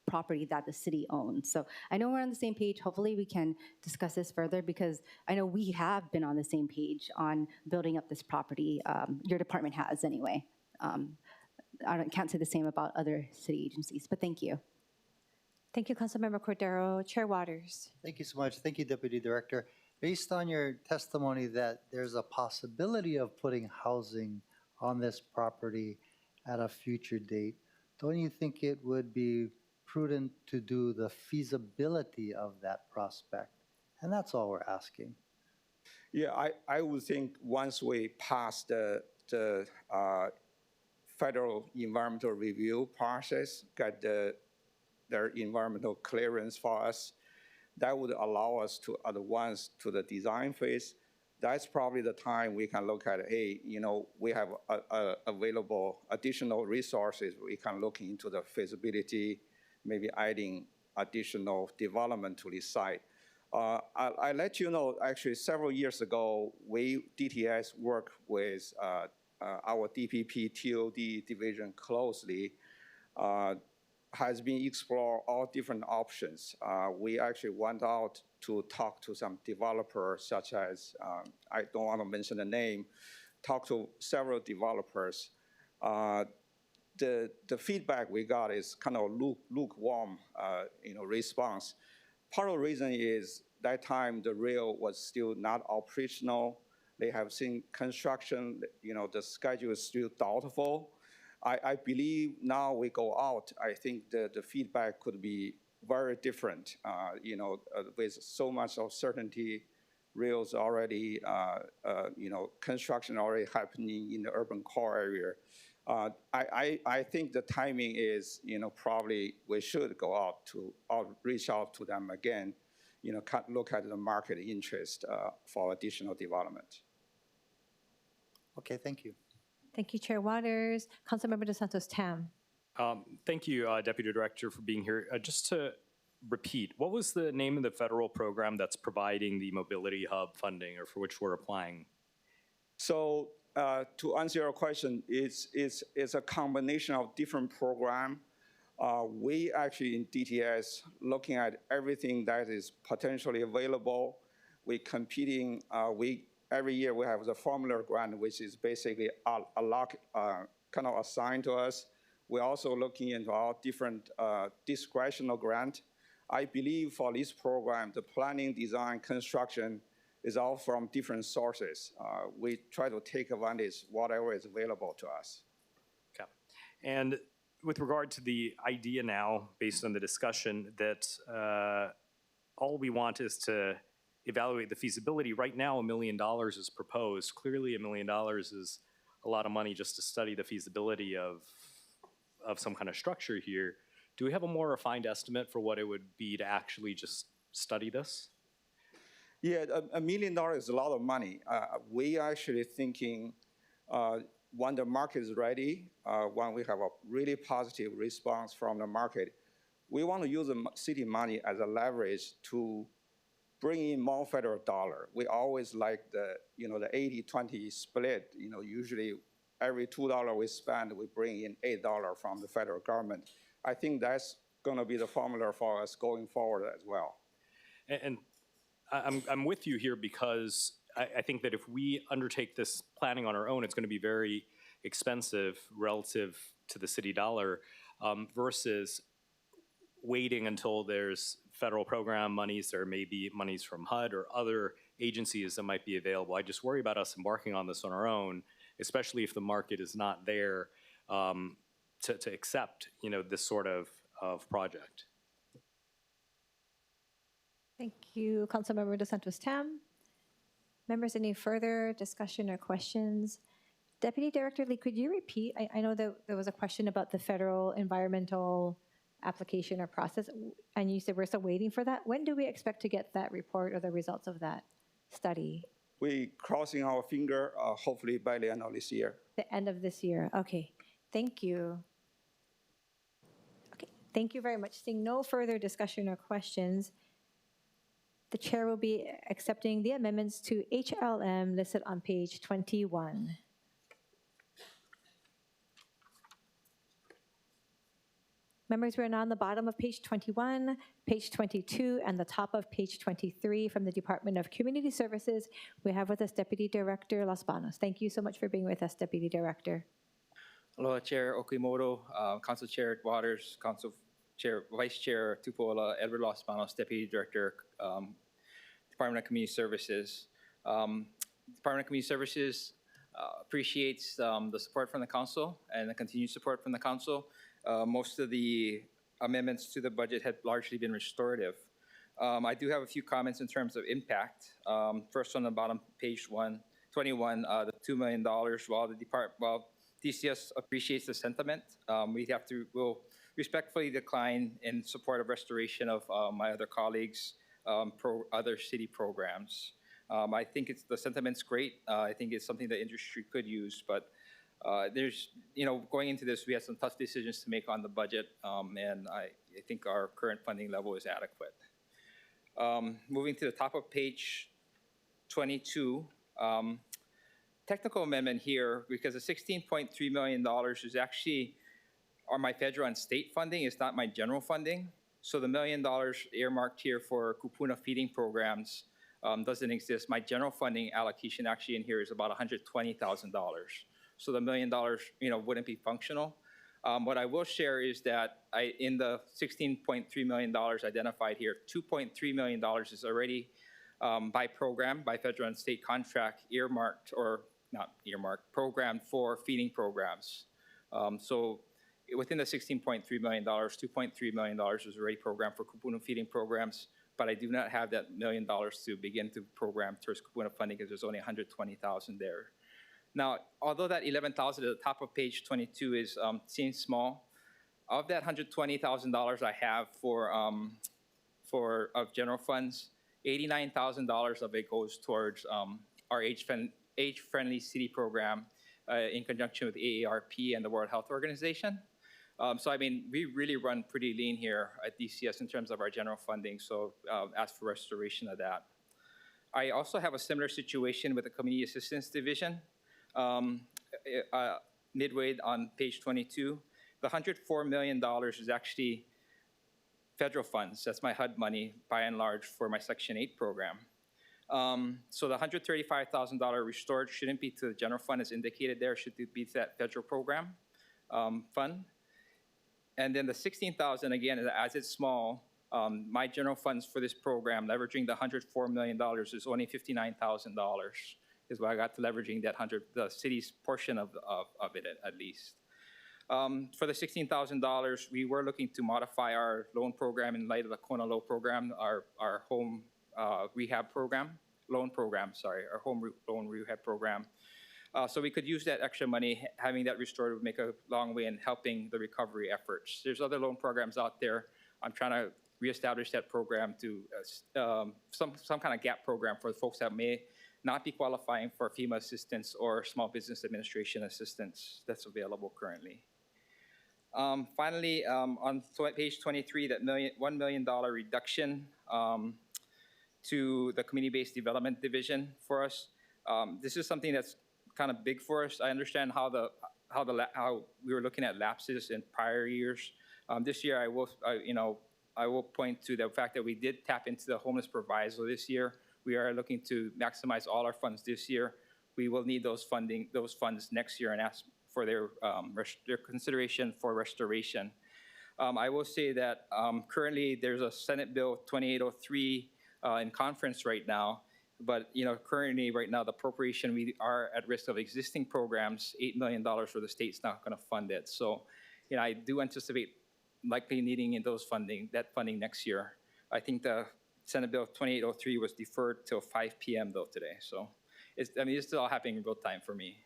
S5: property that the city owns. So I know we're on the same page. Hopefully we can discuss this further, because I know we have been on the same page on building up this property. Your department has anyway. Can't say the same about other city agencies, but thank you.
S1: Thank you, Councilmember Cordero. Chair Waters.
S8: Thank you so much. Thank you, Deputy Director. Based on your testimony that there's a possibility of putting housing on this property at a future date, don't you think it would be prudent to do the feasibility of that prospect? And that's all we're asking.
S11: Yeah, I would think once we pass the federal environmental review process, get their environmental clearance for us, that would allow us to advance to the design phase. That's probably the time we can look at, hey, we have available additional resources. We can look into the feasibility, maybe adding additional development to this site. I let you know, actually, several years ago, DTS worked with our DPP TOD division closely, has been explore all different options. We actually went out to talk to some developers, such as, I don't want to mention the name, talk to several developers. The feedback we got is kind of lukewarm, response. Part of the reason is that time the rail was still not operational. They have seen construction, the schedule is still doubtful. I believe now we go out, I think the feedback could be very different, with so much of certainty, rails already, construction already happening in the urban core area. I think the timing is, probably we should go out reach out to them again, look at the market interest for additional development.
S8: Okay, thank you.
S1: Thank you, Chair Waters. Councilmember De Santos Tam.
S4: Thank you, Deputy Director, for being here. Just to repeat, what was the name of the federal program that's providing the Mobility Hub funding, or for which we're applying?
S11: So to answer your question, it's a combination of different programs. We actually in DTS looking at everything that is potentially available. We competing. Every year we have the formula grant, which is basically kind of assigned to us. We're also looking into all different discretional grant. I believe for this program, the planning, design, construction is all from different sources. We try to take advantage whatever is available to us.
S4: Okay. And with regard to the idea now, based on the discussion, that all we want is to evaluate the feasibility. Right now, $1 million is proposed. Clearly, $1 million is a lot of money just to study the feasibility of some kind of structure here. Do we have a more refined estimate for what it would be to actually just study this?
S11: Yeah, $1 million is a lot of money. We actually thinking when the market is ready, when we have a really positive response from the market, we want to use the city money as a leverage to bring in more federal dollar. We always like the 80-20 split. Usually every $2 we spend, we bring in $8 from the federal government. I think that's going to be the formula for us going forward as well.
S4: And I'm with you here because I think that if we undertake this planning on our own, it's going to be very expensive relative to the city dollar versus waiting until there's federal program monies, there may be monies from HUD or other agencies that might be available. I just worry about us embarking on this on our own, especially if the market is not there to accept, this sort of project.
S1: Thank you, Councilmember Dos Santos Tam. Members, any further discussion or questions? Deputy Director Lee, could you repeat? I know that there was a question about the federal environmental application or process, and you said we're still waiting for that. When do we expect to get that report or the results of that study?
S11: We crossing our finger, hopefully by the end of this year.
S1: The end of this year. Okay. Thank you. Okay. Thank you very much. Seeing no further discussion or questions, the chair will be accepting the amendments to HLM listed on page 21. Members, we're now on the bottom of page 21, page 22, and the top of page 23 from the Department of Community Services. We have with us Deputy Director Los Banos. Thank you so much for being with us, Deputy Director.
S12: Aloha, Chair Okimoto, Council Chair Waters, Council Chair, Vice Chair Tupola, Edward Los Banos, Deputy Director, Department of Community Services. Department of Community Services appreciates the support from the Council and the continued support from the Council. Most of the amendments to the budget had largely been restorative. I do have a few comments in terms of impact. First on the bottom, page 21, the $2 million, while DCS appreciates the sentiment, we'll respectfully decline in support of restoration of my other colleagues' other city programs. I think the sentiment's great. I think it's something the industry could use, but there's, going into this, we had some tough decisions to make on the budget, and I think our current funding level is adequate. Moving to the top of page 22, technical amendment here, because the $16.3 million is actually my federal and state funding, it's not my general funding. So the $1 million earmarked here for kupuna feeding programs doesn't exist. My general funding allocation actually in here is about $120,000. So the $1 million, wouldn't be functional. What I will share is that in the $16.3 million identified here, $2.3 million is already by program, by federal and state contract, earmarked, or not earmarked, programmed for feeding programs. So within the $16.3 million, $2.3 million is already programmed for kupuna feeding programs, but I do not have that $1 million to begin to program towards kupuna funding because there's only $120,000 there. Now, although that $11,000 at the top of page 22 seems small, of that $120,000 I have of general funds, $89,000 of it goes towards our age-friendly city program in conjunction with AARP and the World Health Organization. So I mean, we really run pretty lean here at DCS in terms of our general funding, so ask for restoration of that. I also have a similar situation with the Community Assistance Division. Midway on page 22, the $104 million is actually federal funds. That's my HUD money, by and large, for my Section 8 program. So the $135,000 restored shouldn't be to the general fund as indicated there, should be to that federal program fund. And then the $16,000, again, as it's small, my general funds for this program, leveraging the $104 million, is only $59,000. Is what I got to leveraging the city's portion of it at least. For the $16,000, we were looking to modify our loan program in light of the Kona Low program, our home rehab program, our home loan rehab program. So we could use that extra money, having that restored would make a long way in helping the recovery efforts. There's other loan programs out there. I'm trying to reestablish that program to some kind of gap program for the folks that may not be qualifying for FEMA assistance or Small Business Administration assistance that's available currently. Finally, on page 23, that $1 million reduction to the Community-Based Development Division for us. This is something that's kind of big for us. I understand how we were looking at lapses in prior years. This year, I will point to the fact that we did tap into the homeless proviso this year. We are looking to maximize all our funds this year. We will need those funds next year and ask for their consideration for restoration. I will say that currently there's a Senate Bill 2803 in conference right now, but currently right now the appropriation, we are at risk of existing programs, $8 million where the state's not going to fund it. So I do anticipate likely needing that funding next year. I think the Senate Bill 2803 was deferred till 5 p.m. though today. So it's still all happening in real time for me.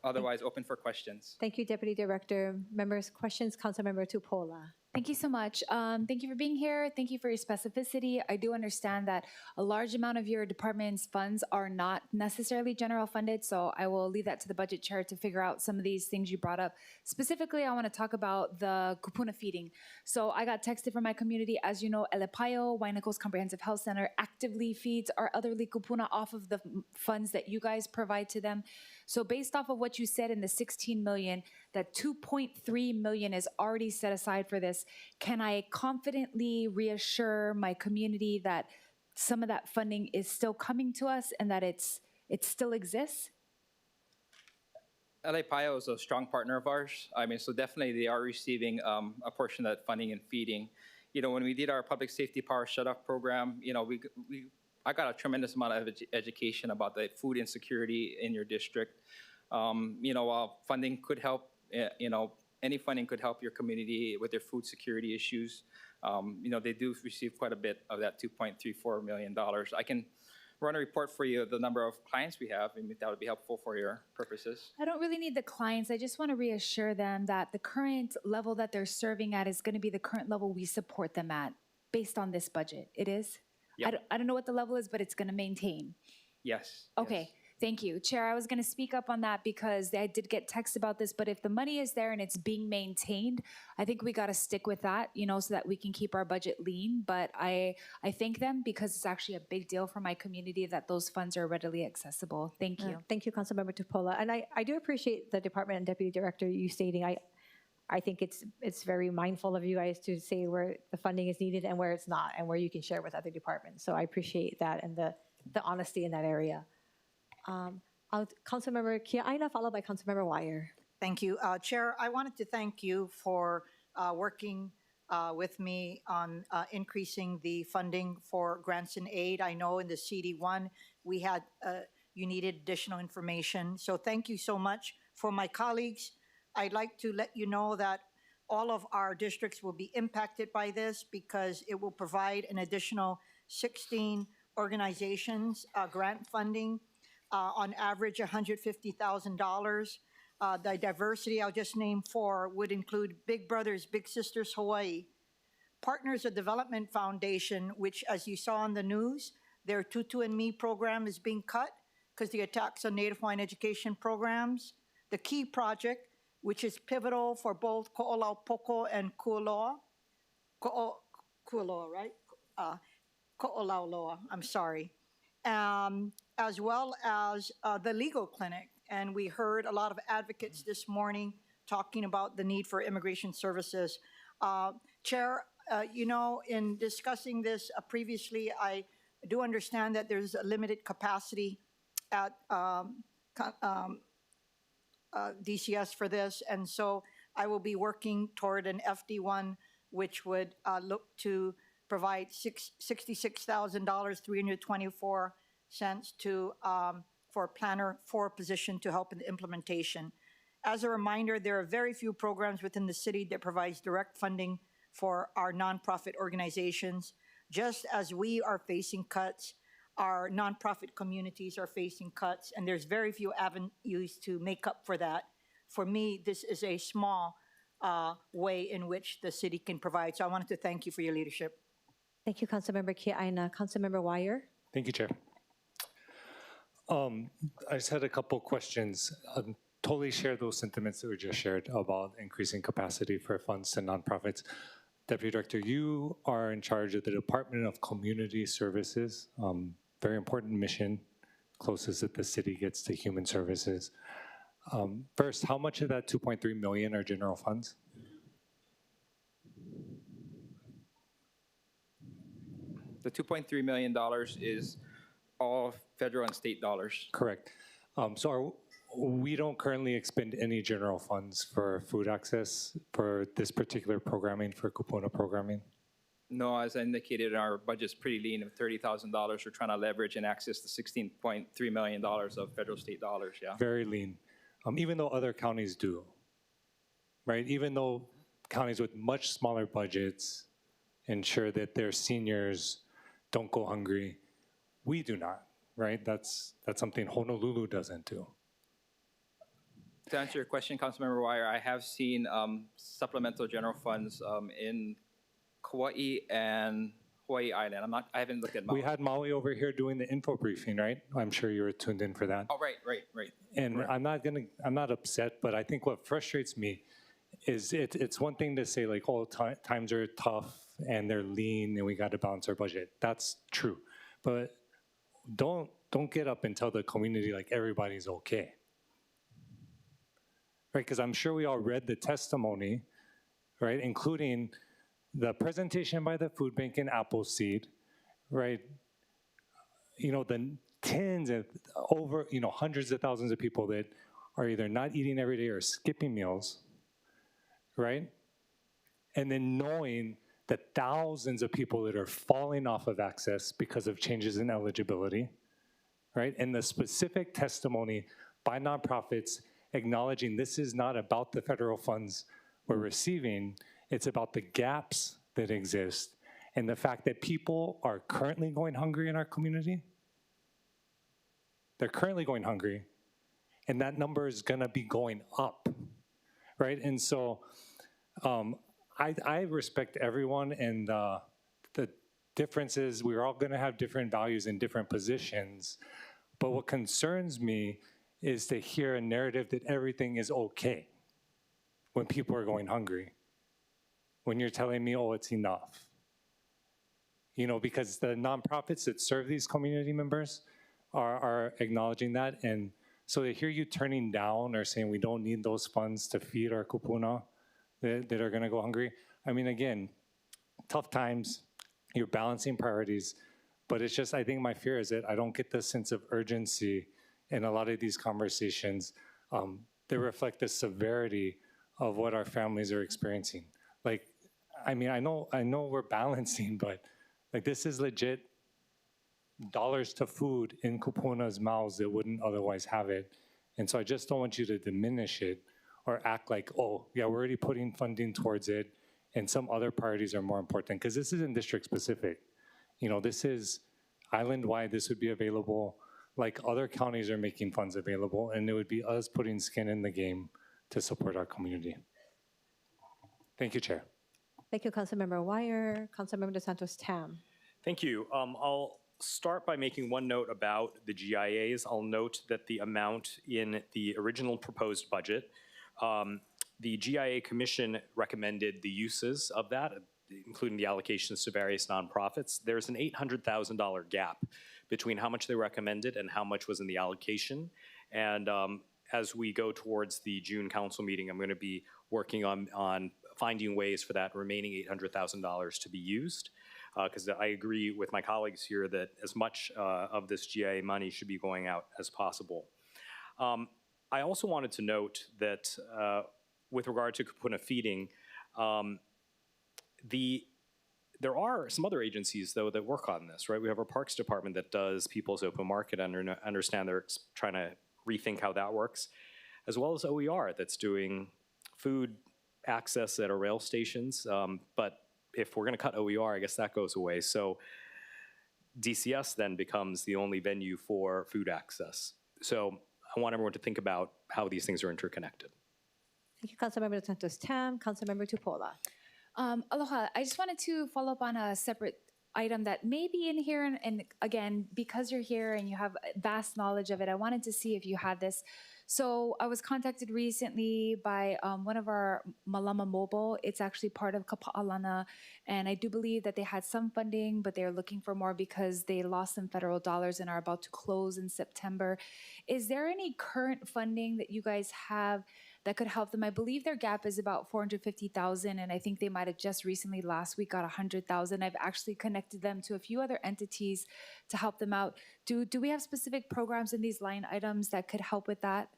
S12: Otherwise, open for questions.
S1: Thank you, Deputy Director. Members, questions? Councilmember Tupola.
S3: Thank you so much. Thank you for being here. Thank you for your specificity. I do understand that a large amount of your department's funds are not necessarily general funded, so I will leave that to the budget chair to figure out some of these things you brought up. Specifically, I want to talk about the kupuna feeding. So I got texted from my community. As you know, Elepayo, Wainakos Comprehensive Health Center actively feeds our elderly kupuna off of the funds that you guys provide to them. So based off of what you said in the 16 million, that 2.3 million is already set aside for this. Can I confidently reassure my community that some of that funding is still coming to us and that it still exists?
S12: LA PIO is a strong partner of ours. So definitely they are receiving a portion of that funding and feeding. When we did our public safety power shutoff program, I got a tremendous amount of education about the food insecurity in your district. While funding could help, any funding could help your community with their food security issues. They do receive quite a bit of that $2.34 million. I can run a report for you of the number of clients we have, and that would be helpful for your purposes.
S3: I don't really need the clients. I just want to reassure them that the current level that they're serving at is going to be the current level we support them at based on this budget. It is?
S12: Yep.
S3: I don't know what the level is, but it's going to maintain.
S12: Yes.
S3: Okay.
S12: Yes.
S3: Thank you. Chair, I was going to speak up on that because I did get text about this, but if the money is there and it's being maintained, I think we got to stick with that, so that we can keep our budget lean. But I thank them because it's actually a big deal for my community that those funds are readily accessible. Thank you.
S1: Thank you, Councilmember Tupola. And I do appreciate the Department and Deputy Director you stating. I think it's very mindful of you guys to say where the funding is needed and where it's not, and where you can share with other departments. So I appreciate that and the honesty in that area. Councilmember Kiaina, followed by Councilmember Wire.
S7: Thank you. Chair, I wanted to thank you for working with me on increasing the funding for grants and aid. I know in the CD1 we had, you needed additional information. So thank you so much. For my colleagues, I'd like to let you know that all of our districts will be impacted by this because it will provide an additional 16 organizations grant funding. On average, $150,000. The diversity, I'll just name 4, would include Big Brothers Big Sisters Hawaii, Partners of Development Foundation, which, as you saw on the news, their Tutu and Me program is being cut because the attacks on Native Hawaiian education programs. The Key Project, which is pivotal for both Ko'olaupoko and Kualoa. Kualoa, right? Ko'olauloa, I'm sorry. As well as the legal clinic. And we heard a lot of advocates this morning talking about the need for immigration services. Chair, in discussing this previously, I do understand that there's a limited capacity at DCS for this. And so I will be working toward an FD1, which would look to provide $66,000, 324 cents to for planner 4 position to help in the implementation. As a reminder, there are very few programs within the city that provides direct funding for our nonprofit organizations. Just as we are facing cuts, our nonprofit communities are facing cuts, and there's very few avenues to make up for that. For me, this is a small way in which the city can provide. So I wanted to thank you for your leadership.
S1: Thank you, Councilmember Kiaina. Councilmember Wire.
S2: Thank you, Chair. I just had a couple questions. Totally share those sentiments that were just shared about increasing capacity for funds to nonprofits. Deputy Director, you are in charge of the Department of Community Services, very important mission, closest that the city gets to human services. First, how much of that 2.3 million are general funds?
S12: The $2.3 million is all federal and state dollars.
S2: Correct. We don't currently expend any general funds for food access for this particular programming, for kupuna programming?
S12: No, as I indicated, our budget's pretty lean of $30,000. We're trying to leverage and access the $16.3 million of federal state dollars, yeah.
S2: Very lean, even though other counties do, right? Even though counties with much smaller budgets
S13: ensure that their seniors don't go hungry. We do not, right? That's something Honolulu doesn't do.
S12: To answer your question, Councilmember Wire, I have seen supplemental general funds in Kauai and Hawaii Island. I haven't looked at Maui.
S13: We had Maui over here doing the info briefing, right? I'm sure you were tuned in for that.
S12: Oh, right.
S13: And
S12: Correct.
S13: I'm not upset, but I think what frustrates me is it's one thing to say like, oh, times are tough and they're lean and we got to balance our budget. That's true, but don't get up and tell the community like everybody's okay, right? Because I'm sure we all read the testimony, right, including the presentation by the food bank in Appleseed, right? You know, the tens of over, you know, hundreds of thousands of people that are either not eating every day or skipping meals, right? And then knowing the thousands of people that are falling off of access because of changes in eligibility, right? And the specific testimony by nonprofits acknowledging this is not about the federal funds we're receiving, it's about the gaps that exist and the fact that people are currently going hungry in our community. They're currently going hungry, and that number is gonna be going up, right? And so I respect everyone and the differences. We're all gonna have different values and different positions, but what concerns me is to hear a narrative that everything is okay when people are going hungry. When you're telling me, oh, it's enough. You know, because the nonprofits that serve these community members are acknowledging that. And so to hear you turning down or saying we don't need those funds to feed our kupuna that are gonna go hungry. I mean, again, tough times, you're balancing priorities, but it's just, I think my fear is that I don't get the sense of urgency in a lot of these conversations that reflect the severity of what our families are experiencing. Like, I mean, I know we're balancing, but like this is legit dollars to food in kupuna's mouths that wouldn't otherwise have it. And so I just don't want you to diminish it or act like, oh, yeah, we're already putting funding towards it and some other priorities are more important, because this isn't district specific. You know, this is island-wide, this would be available like other counties are making funds available, and it would be us putting skin in the game to support our community. Thank you, Chair.
S1: Thank you, Councilmember Wire. Councilmember DeSantos Tam.
S4: Thank you. I'll start by making one note about the GIAs. I'll note that the amount in the original proposed budget, the GIA Commission recommended the uses of that, including the allocations to various nonprofits. There's an $800,000 gap between how much they recommended and how much was in the allocation. And as we go towards the June council meeting, I'm going to be working on finding ways for that remaining $800,000 to be used. Because I agree with my colleagues here that as much of this GIA money should be going out as possible. I also wanted to note that with regard to kupuna feeding, there are some other agencies, though, that work on this, right? We have our Parks Department that does People's Open Market, and understand they're trying to rethink how that works, as well as OER that's doing food access at our rail stations. But if we're going to cut OER, I guess that goes away. So DCS then becomes the only venue for food access. So I want everyone to think about how these things are interconnected.
S1: Thank you, Councilmember DeSantos Tam. Councilmember Tupola.
S3: Aloha. I just wanted to follow up on a separate item that may be in here. And again, because you're here and you have vast knowledge of it, I wanted to see if you had this. So I was contacted recently by one of our Malama Mobile. It's actually part of Kapa'alana, and I do believe that they had some funding, but they're looking for more because they lost some federal dollars and are about to close in September. Is there any current funding that you guys have that could help them? I believe their gap is about $450,000, and I think they might have just recently last week got $100,000. I've actually connected them to a few other entities to help them out. Do we have specific programs in these line items that could help with that?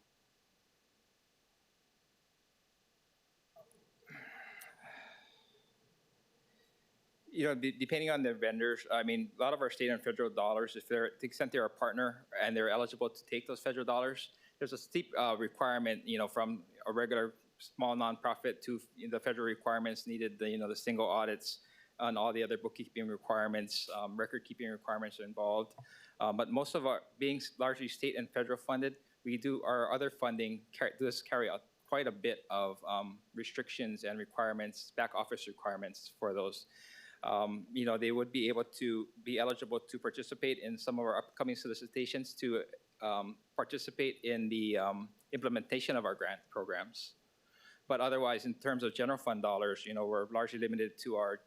S12: You know, depending on the vendors, I mean, a lot of our state and federal dollars, if they're, to the extent they're a partner and they're eligible to take those federal dollars, there's a steep requirement, you know, from a regular small nonprofit to the federal requirements needed, the, you know, the single audits, and all the other bookkeeping requirements, record-keeping requirements are involved. But most of our, being largely state and federal funded, we do, our other funding does carry out quite a bit of restrictions and requirements, back office requirements for those. You know, they would be able to be eligible to participate in some of our upcoming solicitations to participate in the implementation of our grant programs. But otherwise, in terms of general fund dollars, you know, we're largely limited to our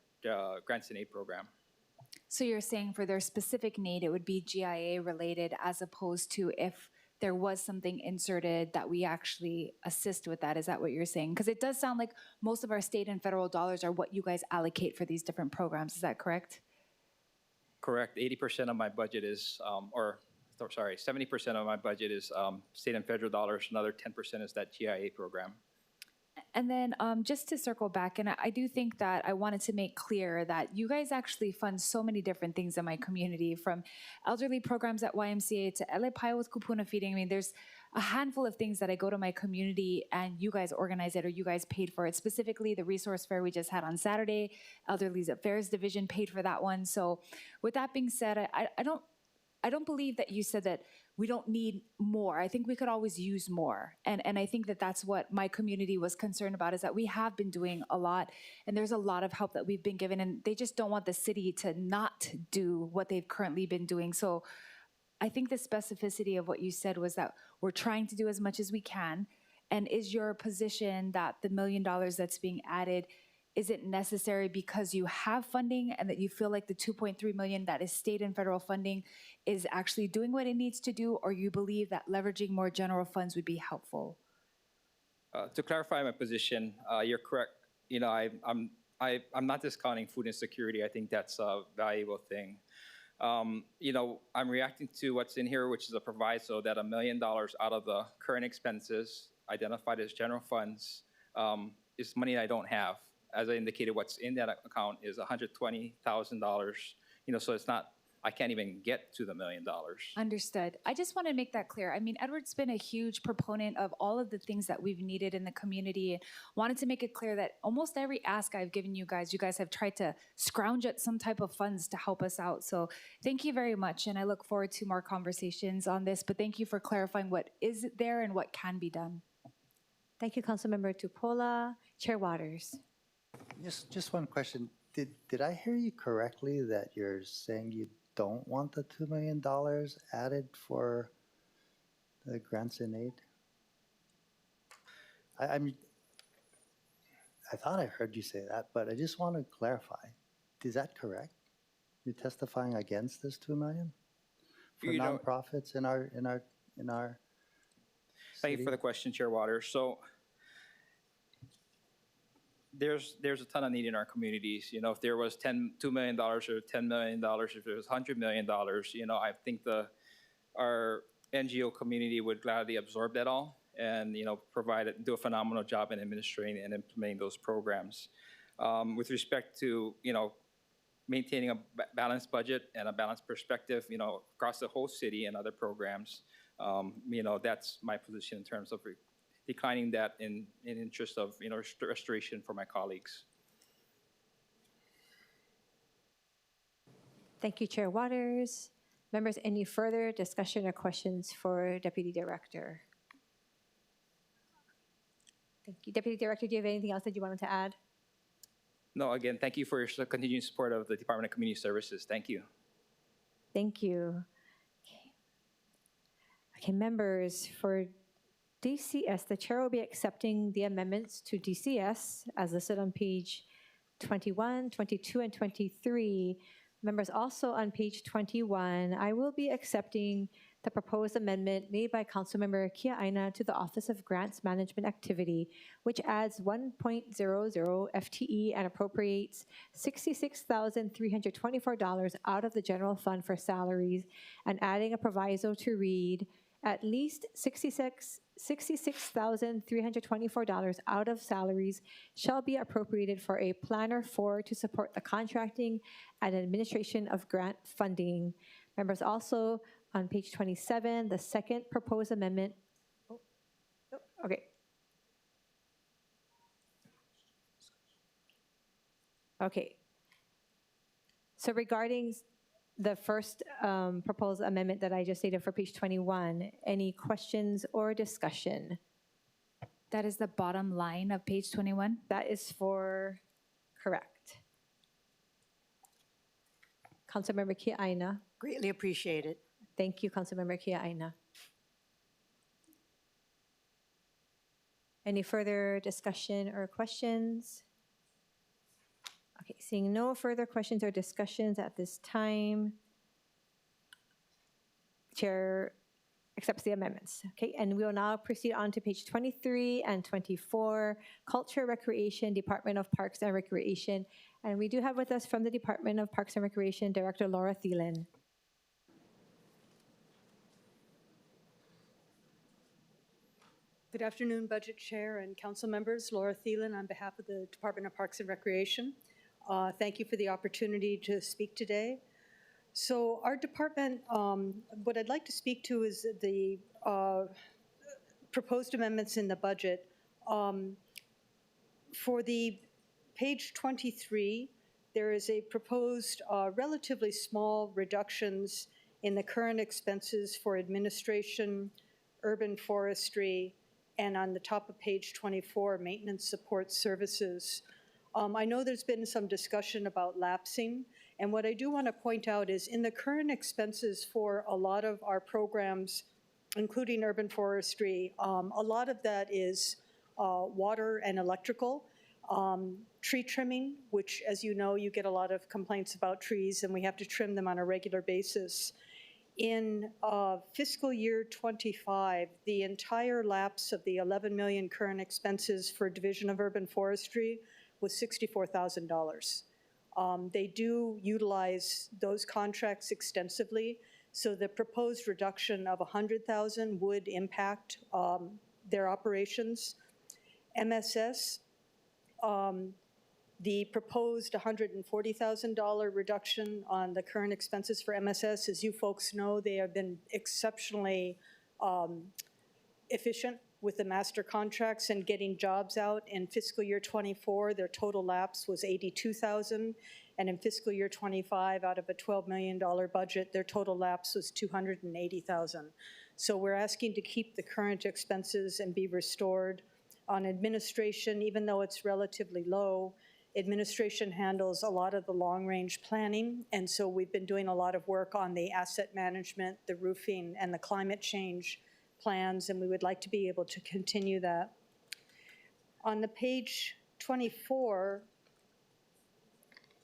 S12: grants and aid program.
S3: So you're saying for their specific need, it would be GIA related as opposed to if there was something inserted that we actually assist with that. Is that what you're saying? Because it does sound like most of our state and federal dollars are what you guys allocate for these different programs. Is that correct?
S12: Correct. 80% of my budget is, 70% of my budget is state and federal dollars. Another 10% is that GIA program.
S3: And then just to circle back, and I do think that I wanted to make clear that you guys actually fund so many different things in my community, from elderly programs at YMCA to LA Pio with kupuna feeding. I mean, there's a handful of things that I go to my community and you guys organize it or you guys paid for it. Specifically, the resource fair we just had on Saturday, Elderly's Affairs Division paid for that one. So with that being said, I don't believe that you said that we don't need more. I think we could always use more. And I think that that's what my community was concerned about, is that we have been doing a lot and there's a lot of help that we've been given, and they just don't want the city to not do what they've currently been doing. So I think the specificity of what you said was that we're trying to do as much as we can. And is your position that the $1 million that's being added, is it necessary because you have funding and that you feel like the $2.3 million that is state and federal funding is actually doing what it needs to do, or you believe that leveraging more general funds would be helpful?
S12: To clarify my position, you're correct. You know, I'm not discounting food insecurity. I think that's a valuable thing. You know, I'm reacting to what's in here, which is a proviso that $1 million out of the current expenses identified as general funds is money I don't have. As I indicated, what's in that account is $120,000. You know, so it's not, I can't even get to the $1 million.
S3: Understood. I just want to make that clear. I mean, Edward's been a huge proponent of all of the things that we've needed in the community, and wanted to make it clear that almost every ask I've given you guys have tried to scrounge at some type of funds to help us out. So thank you very much, and I look forward to more conversations on this, but thank you for clarifying what is there and what can be done.
S1: Thank you, Councilmember Tupola. Chair Waters.
S8: Just one question. Did I hear you correctly that you're saying you don't want the $2 million added for the grants and aid? I thought I heard you say that, but I just want to clarify. Is that correct? You're testifying against this $2 million for nonprofits in our
S12: Thank you for the question, Chair Waters. So there's a ton of need in our communities. You know, if there was $2 million or $10 million, if there was $100 million, you know, I think our NGO community would gladly absorb that all and, you know, do a phenomenal job in administering and implementing those programs. With respect to, you know, maintaining a balanced budget and a balanced perspective, you know, across the whole city and other programs, you know, that's my position in terms of declining that in interest of, you know, restoration for my colleagues.
S1: Thank you, Chair Waters. Members, any further discussion or questions for Deputy Director? Thank you. Deputy Director, do you have anything else that you wanted to add?
S12: No, again, thank you for your continued support of the Department of Community Services. Thank you.
S1: Thank you. Okay, members, for DCS, the chair will be accepting the amendments to DCS as listed on page 21, 22, and 23. Members, also on page 21, I will be accepting the proposed amendment made by Councilmember Kia Aina to the Office of Grants Management Activity, which adds 1.00 FTE and appropriates $66,324 out of the general fund for salaries, and adding a proviso to read at least $66,324 out of salaries shall be appropriated for a planner to support the contracting and administration of grant funding. Members, also on page 27, the second proposed amendment. Okay. Okay. So regarding the first proposed amendment that I just stated for page 21, any questions or discussion?
S3: That is the bottom line of page 21.
S1: That is for, correct. Councilmember Kia Aina.
S7: Greatly appreciated.
S1: Thank you, Councilmember Kia Aina. Any further discussion or questions? Okay, seeing no further questions or discussions at this time, Chair accepts the amendments. Okay, and we will now proceed on to page 23 and 24, Culture, Recreation, Department of Parks and Recreation. And we do have with us from the Department of Parks and Recreation, Director Laura Thielen.
S14: Good afternoon, Budget Chair and Council members. Laura Thielen on behalf of the Department of Parks and Recreation. Thank you for the opportunity to speak today. So our department, what I'd like to speak to is the proposed amendments in the budget. For the page 23, there is a proposed relatively small reductions in the current expenses for administration, urban forestry, and on the top of page 24, maintenance support services. I know there's been some discussion about lapsing, and what I do want to point out is in the current expenses for a lot of our programs, including urban forestry, a lot of that is water and electrical, tree trimming, which, as you know, you get a lot of complaints about trees, and we have to trim them on a regular basis. In fiscal year 25, the entire lapse of the 11 million current expenses for Division of Urban Forestry was $64,000. They do utilize those contracts extensively, so the proposed reduction of 100,000 would impact their operations. MSS, the proposed $140,000 reduction on the current expenses for MSS, as you folks know, they have been exceptionally efficient with the master contracts and getting jobs out. In fiscal year 24, their total lapse was $82,000, and in fiscal year 25, out of a $12 million budget, their total lapse was $280,000. So we're asking to keep the current expenses and be restored. On administration, even though it's relatively low, administration handles a lot of the long-range planning, and so we've been doing a lot of work on the asset management, the roofing, and the climate change plans, and we would like to be able to continue that. On the page 24,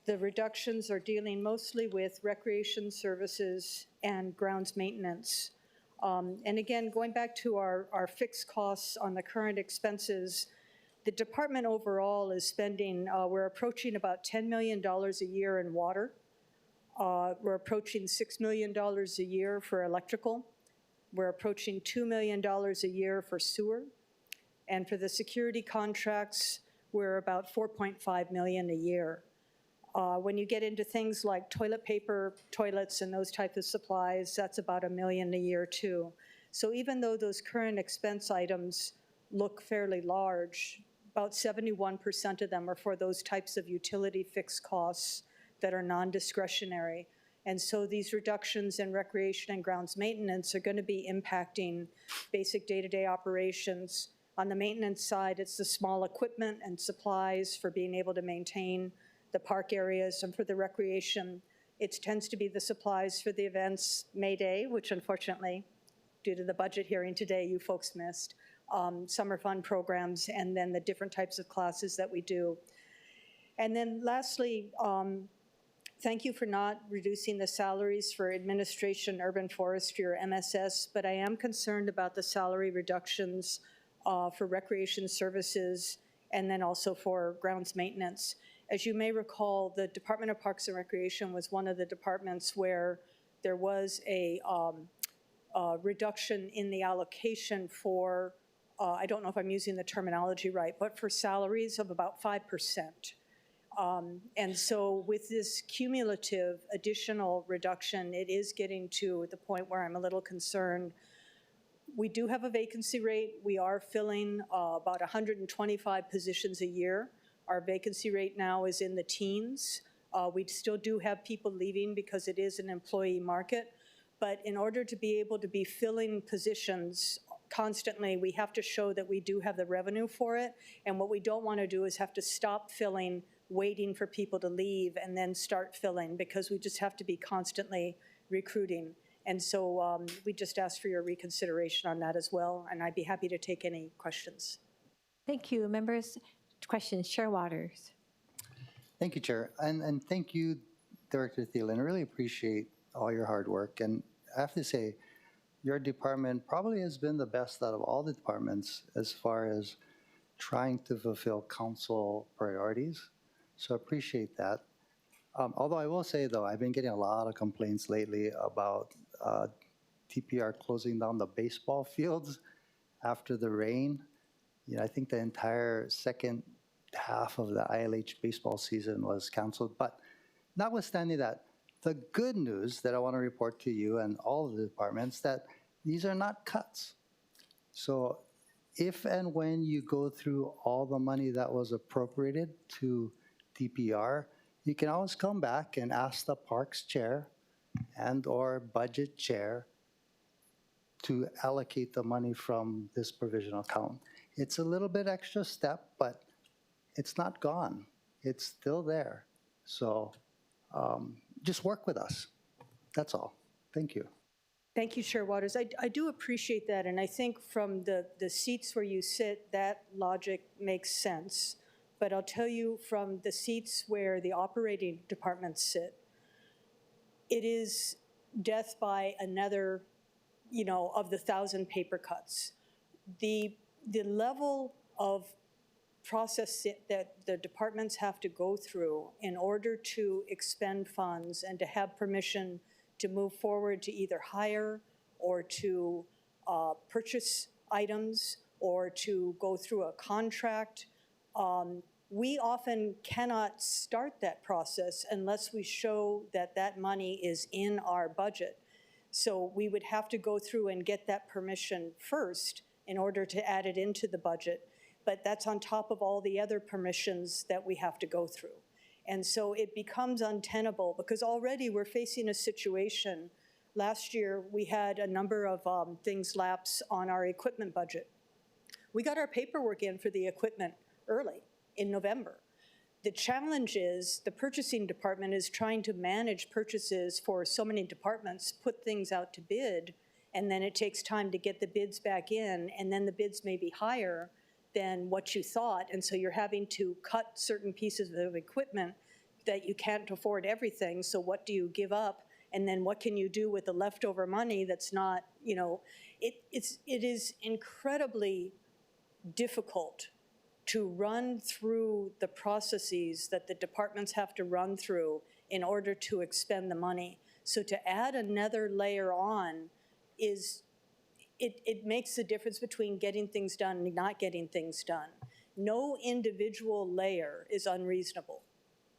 S14: the reductions are dealing mostly with recreation services and grounds maintenance. And again, going back to our fixed costs on the current expenses, the department overall is spending, we're approaching about $10 million a year in water. We're approaching $6 million a year for electrical. We're approaching $2 million a year for sewer. And for the security contracts, we're about $4.5 million a year. When you get into things like toilet paper, toilets, and those types of supplies, that's about $1 million a year too. So even though those current expense items look fairly large, about 71% of them are for those types of utility fixed costs that are non-discretionary. And so these reductions in recreation and grounds maintenance are going to be impacting basic day-to-day operations. On the maintenance side, it's the small equipment and supplies for being able to maintain the park areas, and for the recreation, it tends to be the supplies for the events, May Day, which unfortunately, due to the budget hearing today, you folks missed, summer fun programs, and then the different types of classes that we do. And then lastly, thank you for not reducing the salaries for administration, urban forestry, or MSS, but I am concerned about the salary reductions for recreation services and then also for grounds maintenance. As you may recall, the Department of Parks and Recreation was one of the departments where there was a reduction in the allocation for, I don't know if I'm using the terminology right, but for salaries of about 5%. And so with this cumulative additional reduction, it is getting to the point where I'm a little concerned. We do have a vacancy rate. We are filling about 125 positions a year. Our vacancy rate now is in the teens. We still do have people leaving because it is an employee market. But in order to be able to be filling positions constantly, we have to show that we do have the revenue for it. And what we don't want to do is have to stop filling, waiting for people to leave, and then start filling, because we just have to be constantly recruiting. And so we just ask for your reconsideration on that as well, and I'd be happy to take any questions.
S1: Thank you. Members, questions? Chair Waters.
S8: Thank you, Chair. And thank you, Director Thielen. I really appreciate all your hard work. And I have to say, your department probably has been the best out of all the departments as far as trying to fulfill council priorities. So I appreciate that. Although I will say, though, I've been getting a lot of complaints lately about TPR closing down the baseball fields after the rain. You know, I think the entire second half of the ILH baseball season was canceled. But notwithstanding that, the good news that I want to report to you and all of the departments that these are not cuts. So if and when you go through all the money that was appropriated to TPR, you can always come back and ask the Parks Chair and or Budget Chair to allocate the money from this provisional account. It's a little bit extra step, but it's not gone. It's still there. So just work with us. That's all. Thank you.
S14: Thank you, Chair Waters. I do appreciate that, and I think from the seats where you sit, that logic makes sense. But I'll tell you, from the seats where the operating departments sit, it is death by another, you know, of the 1,000 paper cuts. The level of process that the departments have to go through in order to expend funds and to have permission to move forward to either hire or to purchase items or to go through a contract, we often cannot start that process unless we show that that money is in our budget. So we would have to go through and get that permission first in order to add it into the budget. But that's on top of all the other permissions that we have to go through. And so it becomes untenable because already we're facing a situation. Last year, we had a number of things lapse on our equipment budget. We got our paperwork in for the equipment early in November. The challenge is the purchasing department is trying to manage purchases for so many departments, put things out to bid, and then it takes time to get the bids back in, and then the bids may be higher than what you thought, and so you're having to cut certain pieces of equipment that you can't afford everything, so what do you give up? And then what can you do with the leftover money that's not, you know, it is incredibly difficult to run through the processes that the departments have to run through in order to expend the money. So to add another layer on is, it makes the difference between getting things done and not getting things done. No individual layer is unreasonable.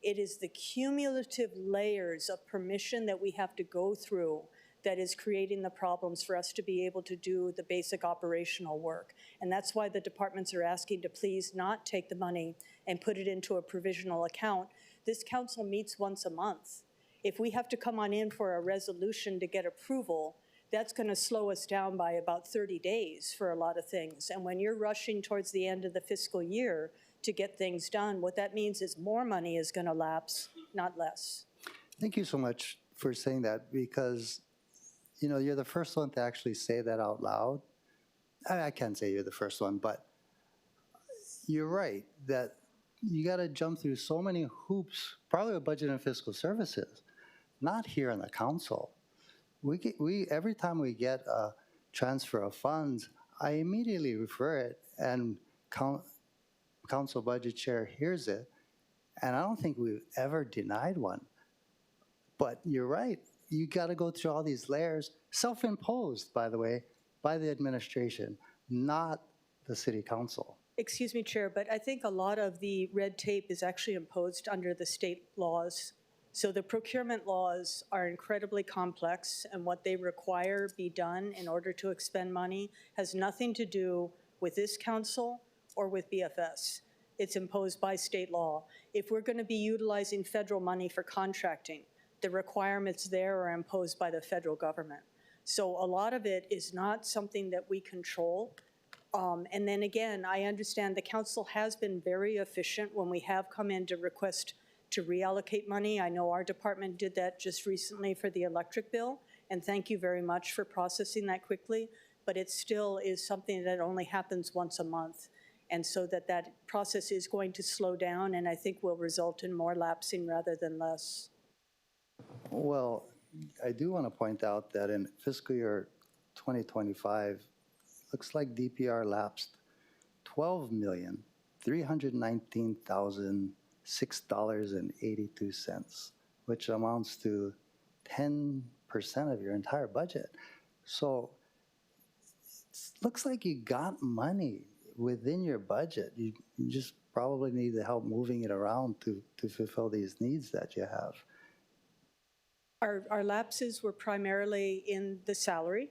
S14: It is the cumulative layers of permission that we have to go through that is creating the problems for us to be able to do the basic operational work. And that's why the departments are asking to please not take the money and put it into a provisional account. This council meets once a month. If we have to come on in for a resolution to get approval, that's going to slow us down by about 30 days for a lot of things. And when you're rushing towards the end of the fiscal year to get things done, what that means is more money is going to lapse, not less.
S8: Thank you so much for saying that, because you know, you're the first one to actually say that out loud. I can't say you're the first one, but you're right that you got to jump through so many hoops, probably with budget and fiscal services, not here in the council. We every time we get a transfer of funds, I immediately refer it, and council budget chair hears it, and I don't think we've ever denied one. But you're right. You got to go through all these layers, self-imposed, by the way, by the administration, not the city council.
S14: Excuse me, Chair, but I think a lot of the red tape is actually imposed under the state laws. So the procurement laws are incredibly complex, and what they require be done in order to expend money has nothing to do with this council or with BFS. It's imposed by state law. If we're going to be utilizing federal money for contracting, the requirements there are imposed by the federal government. So a lot of it is not something that we control. And then again, I understand the council has been very efficient when we have come in to request to reallocate money. I know our department did that just recently for the electric bill, and thank you very much for processing that quickly, but it still is something that only happens once a month. And so that process is going to slow down, and I think will result in more lapsing rather than less.
S8: Well, I do want to point out that in fiscal year 2025, looks like DPR lapsed $12,319,006.82, which amounts to 10% of your entire budget. So it looks like you got money within your budget. You just probably need the help moving it around to fulfill these needs that you have.
S14: Our lapses were primarily in the salary.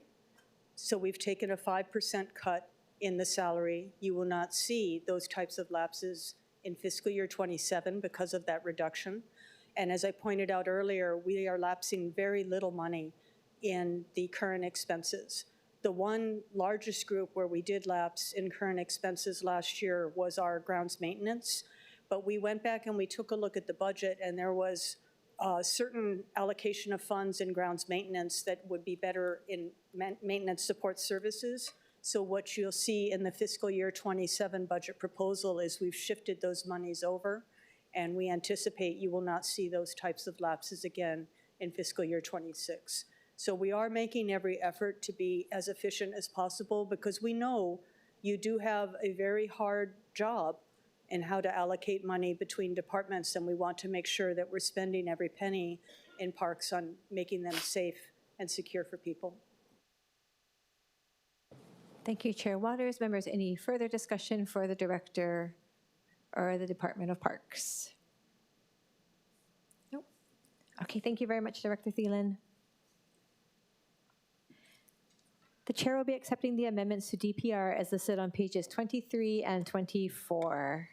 S14: So we've taken a 5% cut in the salary. You will not see those types of lapses in fiscal year 27 because of that reduction. And as I pointed out earlier, we are lapsing very little money in the current expenses. The one largest group where we did lapse in current expenses last year was our grounds maintenance. But we went back and we took a look at the budget, and there was certain allocation of funds in grounds maintenance that would be better in maintenance support services. So what you'll see in the fiscal year 27 budget proposal is we've shifted those monies over, and we anticipate you will not see those types of lapses again in fiscal year 26. So we are making every effort to be as efficient as possible, because we know you do have a very hard job in how to allocate money between departments, and we want to make sure that we're spending every penny in parks on making them safe and secure for people.
S1: Thank you, Chair Waters. Members, any further discussion for the Director or the Department of Parks? Nope. Okay, thank you very much, Director Thielen. The Chair will be accepting the amendments to DPR as listed on pages 23 and 24.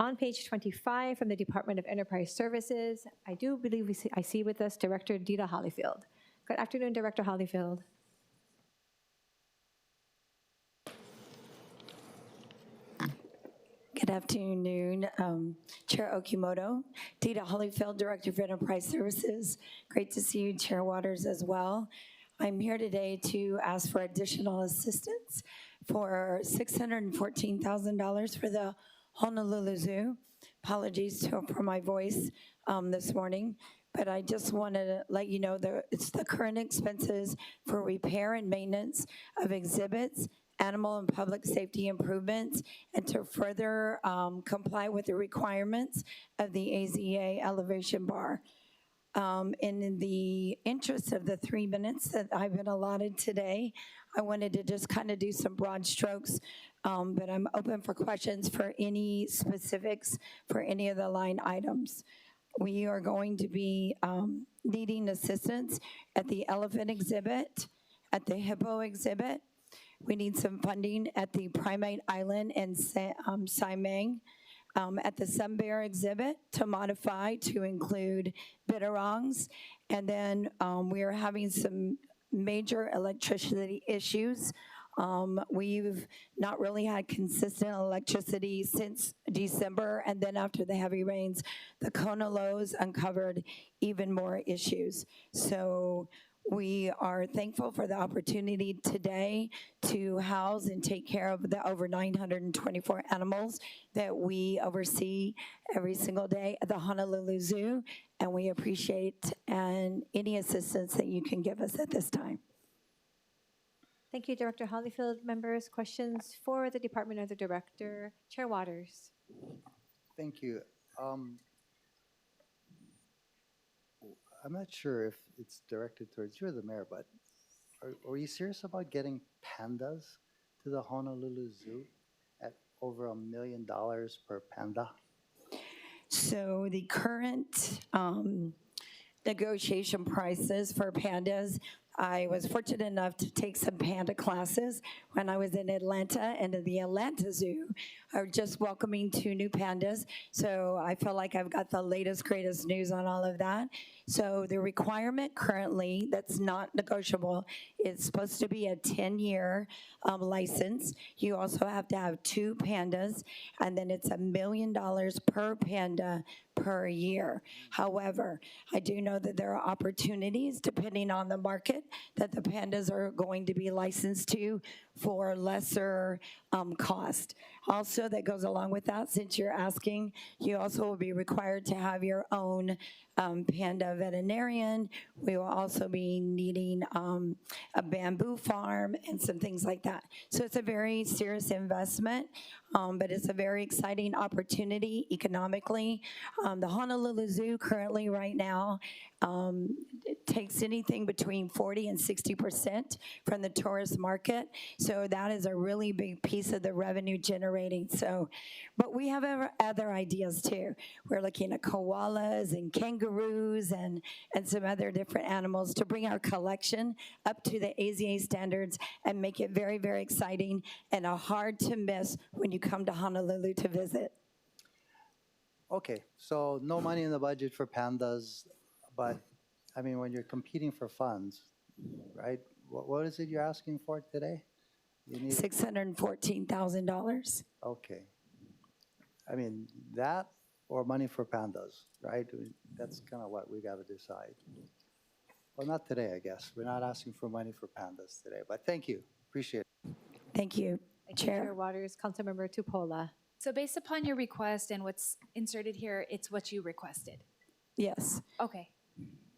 S1: On page 25 from the Department of Enterprise Services, I do believe I see with us Director Dita Hollyfield. Good afternoon, Director Hollyfield.
S15: Good afternoon, Chair Okimoto, Dita Hollyfield, Director of Enterprise Services. Great to see you, Chair Waters, as well. I'm here today to ask for additional assistance for $614,000 for the Honolulu Zoo. Apologies for my voice this morning, but I just wanted to let you know that it's the current expenses for repair and maintenance of exhibits, animal and public safety improvements, and to further comply with the requirements of the AZA elevation bar. In the interest of the 3 minutes that I've been allotted today, I wanted to just kind of do some broad strokes, but I'm open for questions for any specifics for any of the line items. We are going to be needing assistance at the elephant exhibit, at the hippo exhibit. We need some funding at the Primate Island and Saimang. At the Sun Bear exhibit to modify to include bitterongs. And then we are having some major electricity issues. We've not really had consistent electricity since December, and then after the heavy rains, the Kona lows uncovered even more issues. So we are thankful for the opportunity today to house and take care of the over 924 animals that we oversee every single day at the Honolulu Zoo, and we appreciate any assistance that you can give us at this time.
S1: Thank you, Director Hollyfield. Members, questions for the Department or the Director? Chair Waters.
S8: Thank you. I'm not sure if it's directed towards you or the mayor, but are you serious about getting pandas to the Honolulu Zoo at over $1 million per panda?
S15: So the current negotiation prices for pandas. I was fortunate enough to take some panda classes when I was in Atlanta, and in the Atlanta Zoo are just welcoming 2 new pandas. So I feel like I've got the latest, greatest news on all of that. So the requirement currently that's not negotiable, it's supposed to be a 10-year license. You also have to have 2 pandas, and then it's $1 million per panda per year. However, I do know that there are opportunities, depending on the market, that the pandas are going to be licensed to for lesser cost. Also, that goes along with that, since you're asking, you also will be required to have your own panda veterinarian. We will also be needing a bamboo farm and some things like that. So it's a very serious investment, but it's a very exciting opportunity economically. The Honolulu Zoo currently right now it takes anything between 40 and 60% from the tourist market. So that is a really big piece of the revenue generating. So, but we have other ideas too. We're looking at koalas and kangaroos and some other different animals to bring our collection up to the AZA standards and make it very, very exciting and a hard to miss when you come to Honolulu to visit.
S8: Okay, so no money in the budget for pandas, but I mean, when you're competing for funds, right? What is it you're asking for today? You need
S15: $614,000.
S8: Okay. I mean, that or money for pandas, right? That's kind of what we got to decide. Well, not today, I guess. We're not asking for money for pandas today, but thank you. Appreciate it.
S15: Thank you,
S1: Chair Waters. Councilmember Tupola.
S3: So based upon your request and what's inserted here, it's what you requested?
S15: Yes.
S3: Okay.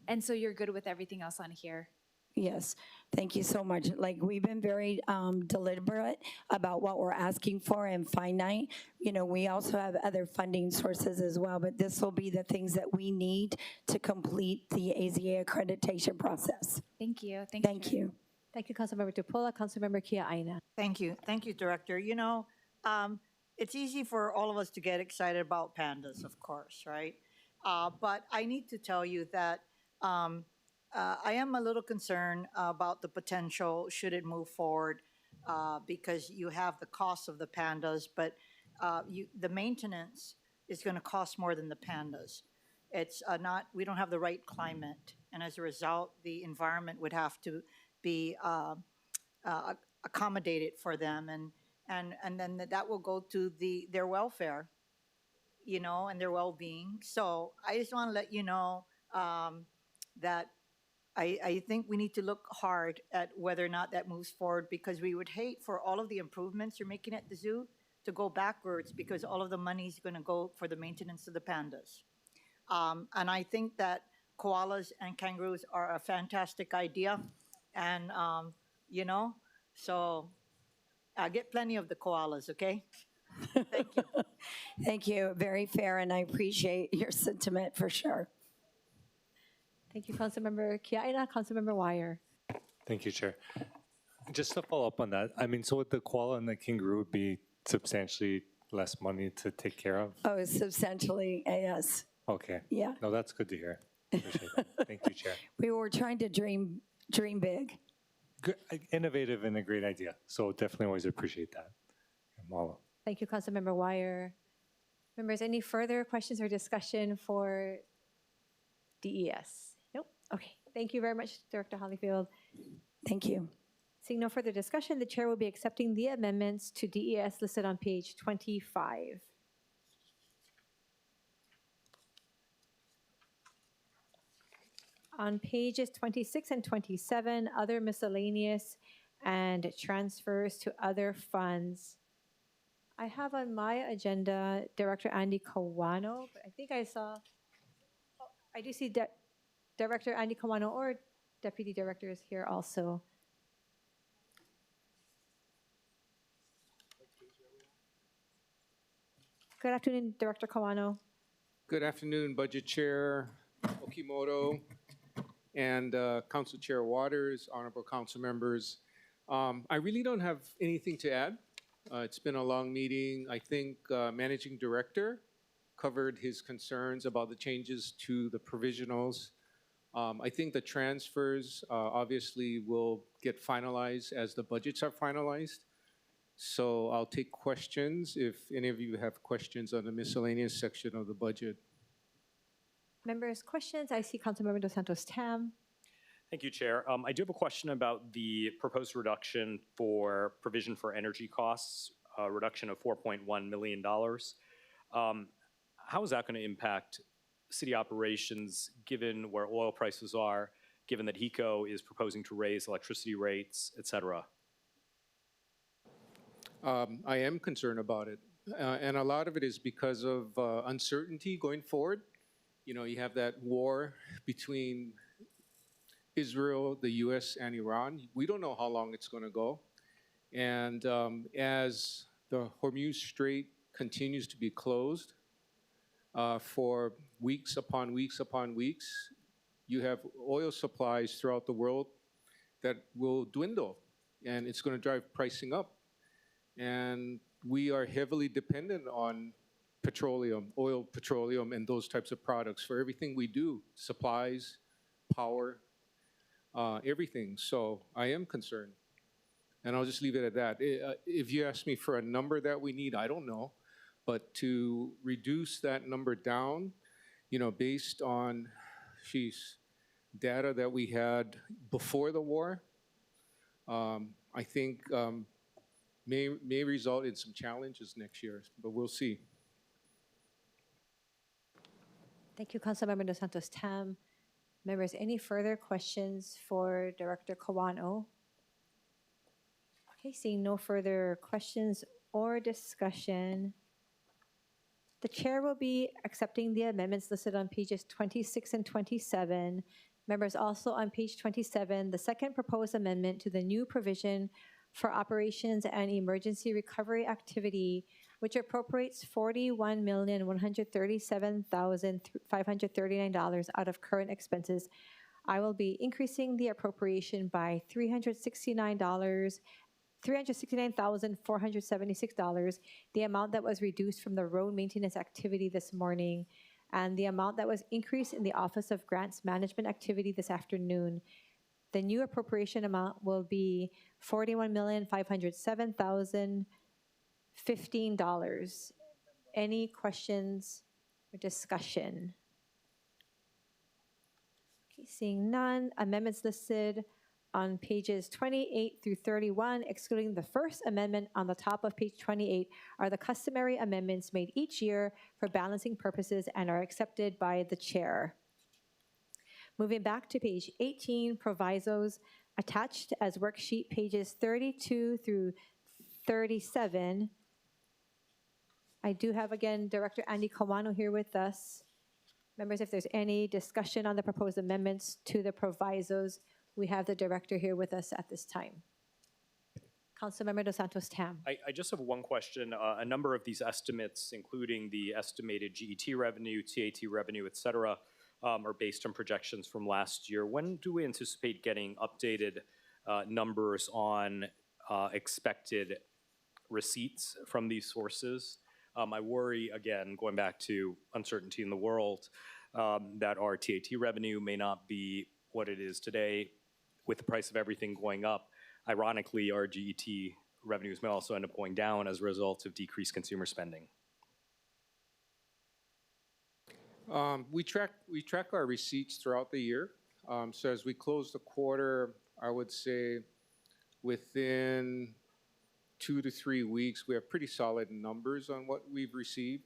S3: And so you're good with everything else on here?
S15: Yes, thank you so much. Like, we've been very deliberate about what we're asking for and finite. You know, we also have other funding sources as well, but this will be the things that we need to complete the AZA accreditation process.
S3: Thank you.
S15: Thank you.
S1: Thank you, Councilmember Tupola. Councilmember Kia-Aina.
S7: Thank you. Thank you, Director. You know, it's easy for all of us to get excited about pandas, of course, right? But I need to tell you that I am a little concerned about the potential should it move forward because you have the cost of the pandas, but the maintenance is going to cost more than the pandas. It's not, we don't have the right climate, and as a result, the environment would have to be accommodated for them, and then that will go to their welfare, you know, and their well-being. So I just want to let you know that I think we need to look hard at whether or not that moves forward, because we would hate for all of the improvements you're making at the zoo to go backwards because all of the money is going to go for the maintenance of the pandas. And I think that koalas and kangaroos are a fantastic idea. And, you know, so I get plenty of the koalas, okay? Thank you.
S15: Thank you. Very fair, and I appreciate your sentiment for sure.
S1: Thank you, Councilmember Kia-Aina. Councilmember Wire.
S13: Thank you, Chair. Just to follow up on that, I mean, so would the koala and the kangaroo would be substantially less money to take care of?
S15: Oh, substantially, yes.
S13: Okay.
S15: Yeah.
S13: No, that's good to hear. Appreciate that. Thank you, Chair.
S15: We were trying to dream big.
S13: Good, innovative and a great idea. So definitely always appreciate that. Mahalo.
S1: Thank you, Councilmember Wire. Members, any further questions or discussion for DES? Nope. Okay. Thank you very much, Director Hollyfield.
S15: Thank you.
S1: Seeing no further discussion, the chair will be accepting the amendments to DES listed on page 25. On pages 26 and 27, other miscellaneous and transfers to other funds. I have on my agenda Director Andy Kawano, but I think I saw, I do see Director Andy Kawano or Deputy Director is here also. Good afternoon, Director Kawano.
S16: Good afternoon, Budget Chair Okimoto and Council Chair Waters, honorable council members. I really don't have anything to add. It's been a long meeting. I think Managing Director covered his concerns about the changes to the provisionals I think the transfers obviously will get finalized as the budgets are finalized. So I'll take questions if any of you have questions on the miscellaneous section of the budget.
S1: Members, questions? I see Councilmember Dos Santos Tam.
S4: Thank you, Chair. I do have a question about the proposed reduction for provision for energy costs, a reduction of $4.1 million. How is that going to impact city operations given where oil prices are, given that HECO is proposing to raise electricity rates, et cetera?
S16: I am concerned about it. And a lot of it is because of uncertainty going forward. You know, you have that war between Israel, the US, and Iran. We don't know how long it's going to go. And as the Hormuz Strait continues to be closed for weeks upon weeks upon weeks, you have oil supplies throughout the world that will dwindle, and it's going to drive pricing up. And we are heavily dependent on petroleum, oil, petroleum, and those types of products for everything we do, supplies, power, everything. So I am concerned. And I'll just leave it at that. If you ask me for a number that we need, I don't know. But to reduce that number down, you know, based on, data that we had before the war, I think may result in some challenges next year, but we'll see.
S1: Thank you, Councilmember Dos Santos Tam. Members, any further questions for Director Kawano? Okay, seeing no further questions or discussion, the chair will be accepting the amendments listed on pages 26 and 27. Members, also on page 27, the second proposed amendment to the new provision for operations and emergency recovery activity, which appropriates $41,137,539 out of current expenses. I will be increasing the appropriation by $369,476, the amount that was reduced from the road maintenance activity this morning, and the amount that was increased in the Office of Grants Management activity this afternoon. The new appropriation amount will be $41,507,015. Any questions or discussion? Okay, seeing none, amendments listed on pages 28 through 31, excluding the first amendment on the top of page 28, are the customary amendments made each year for balancing purposes and are accepted by the chair. Moving back to page 18, provisos attached as worksheet pages 32 through 37. I do have, again, Director Andy Kawano here with us. Members, if there's any discussion on the proposed amendments to the provisos, we have the director here with us at this time. Councilmember Dos Santos Tam.
S4: I just have one question. A number of these estimates, including the estimated GET revenue, TAT revenue, et cetera, are based on projections from last year. When do we anticipate getting updated numbers on expected receipts from these sources? I worry, again, going back to uncertainty in the world, that our TAT revenue may not be what it is today with the price of everything going up. Ironically, our GET revenues may also end up going down as a result of decreased consumer spending.
S16: We track our receipts throughout the year. So as we close the quarter, I would say within 2 to 3 weeks, we have pretty solid numbers on what we've received.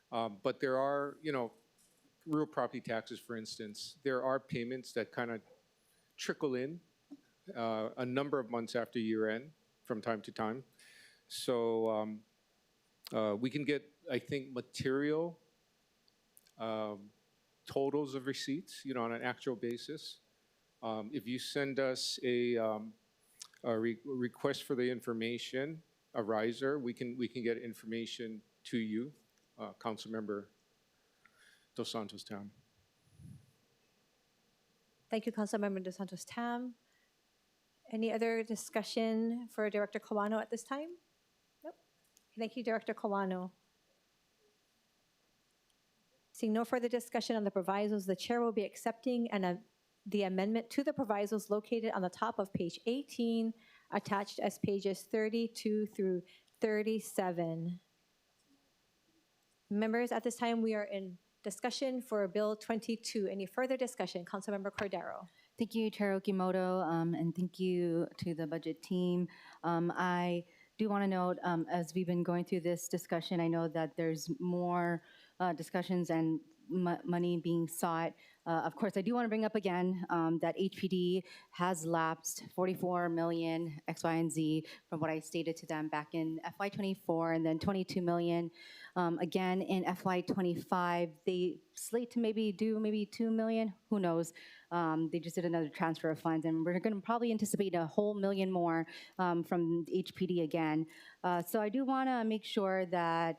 S16: But there are, you know, real property taxes, for instance, there are payments that kind of trickle in a number of months after year end from time to time. So we can get, I think, material totals of receipts, you know, on an actual basis. If you send us a request for the information, a riser, we can get information to you, Councilmember Dos Santos Tam.
S1: Thank you, Councilmember Dos Santos Tam. Any other discussion for Director Kawano at this time? Nope. Thank you, Director Kawano. Seeing no further discussion on the provisos, the chair will be accepting the amendment to the provisos located on the top of page 18, attached as pages 32 through 37. Members, at this time, we are in discussion for Bill 22. Any further discussion? Councilmember Cordero.
S5: Thank you, Chair Okimoto, and thank you to the budget team. I do want to note, as we've been going through this discussion, I know that there's more discussions and money being sought. Of course, I do want to bring up again that HPD has lapsed 44 million X, Y, and Z from what I stated to them back in FY24, and then 22 million again in FY25. They slate to maybe do 2 million, who knows? They just did another transfer of funds, and we're going to probably anticipate a whole million more from HPD again. So I do want to make sure that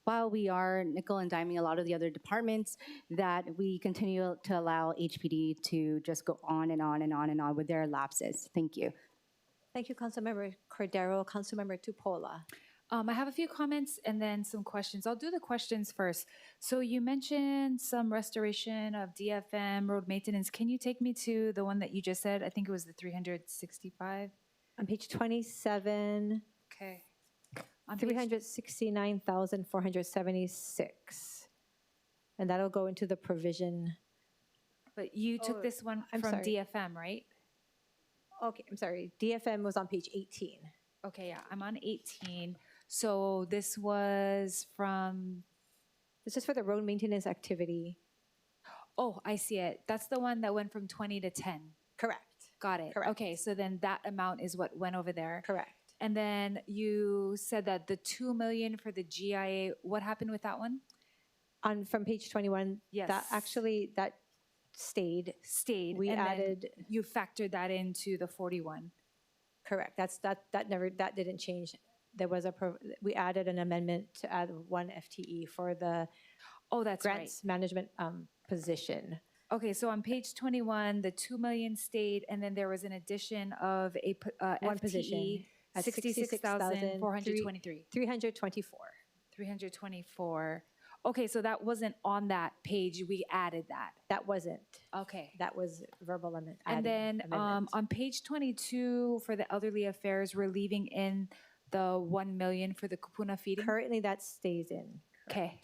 S5: while we are nickel and diming a lot of the other departments, that we continue to allow HPD to just go on and on and on and on with their lapses. Thank you.
S1: Thank you, Councilmember Cordero. Councilmember Tupola.
S3: I have a few comments and then some questions. I'll do the questions first. So you mentioned some restoration of DFM road maintenance. Can you take me to the one that you just said? I think it was the 365.
S1: On page 27.
S3: Okay.
S1: 369,476. And that'll go into the provision.
S3: But you took this one
S1: I'm
S3: from
S1: sorry.
S3: DFM, right?
S1: Okay, I'm sorry. DFM was on page 18.
S3: Okay, yeah, I'm on 18. So this was from...
S1: This is for the road maintenance activity.
S3: Oh, I see it. That's the one that went from 20 to 10.
S1: Correct.
S3: Got it.
S1: Correct.
S3: Okay, so then that amount is what went over there.
S1: Correct.
S3: And then you said that the 2 million for the GIA, what happened with that one?
S1: From page 21,
S3: Yes.
S1: that stayed.
S3: Stayed.
S1: We
S3: and then
S1: added.
S3: you factored that into the 41.
S1: Correct. That didn't change. There was we added an amendment to add 1 FTE for the
S3: that's
S1: grants management position.
S3: Okay, so on page 21, the 2 million stayed, and then there was an addition of a
S1: One
S3: FTE,
S1: position at
S3: 66,423.
S1: 324.
S3: 324. Okay, so that wasn't on that page. We added that.
S1: That wasn't.
S3: Okay.
S1: That was verbal amendment.
S3: And then on page 22 for the elderly affairs, we're leaving in the 1 million for the kupuna feeding.
S1: Currently, that stays in.
S3: Okay.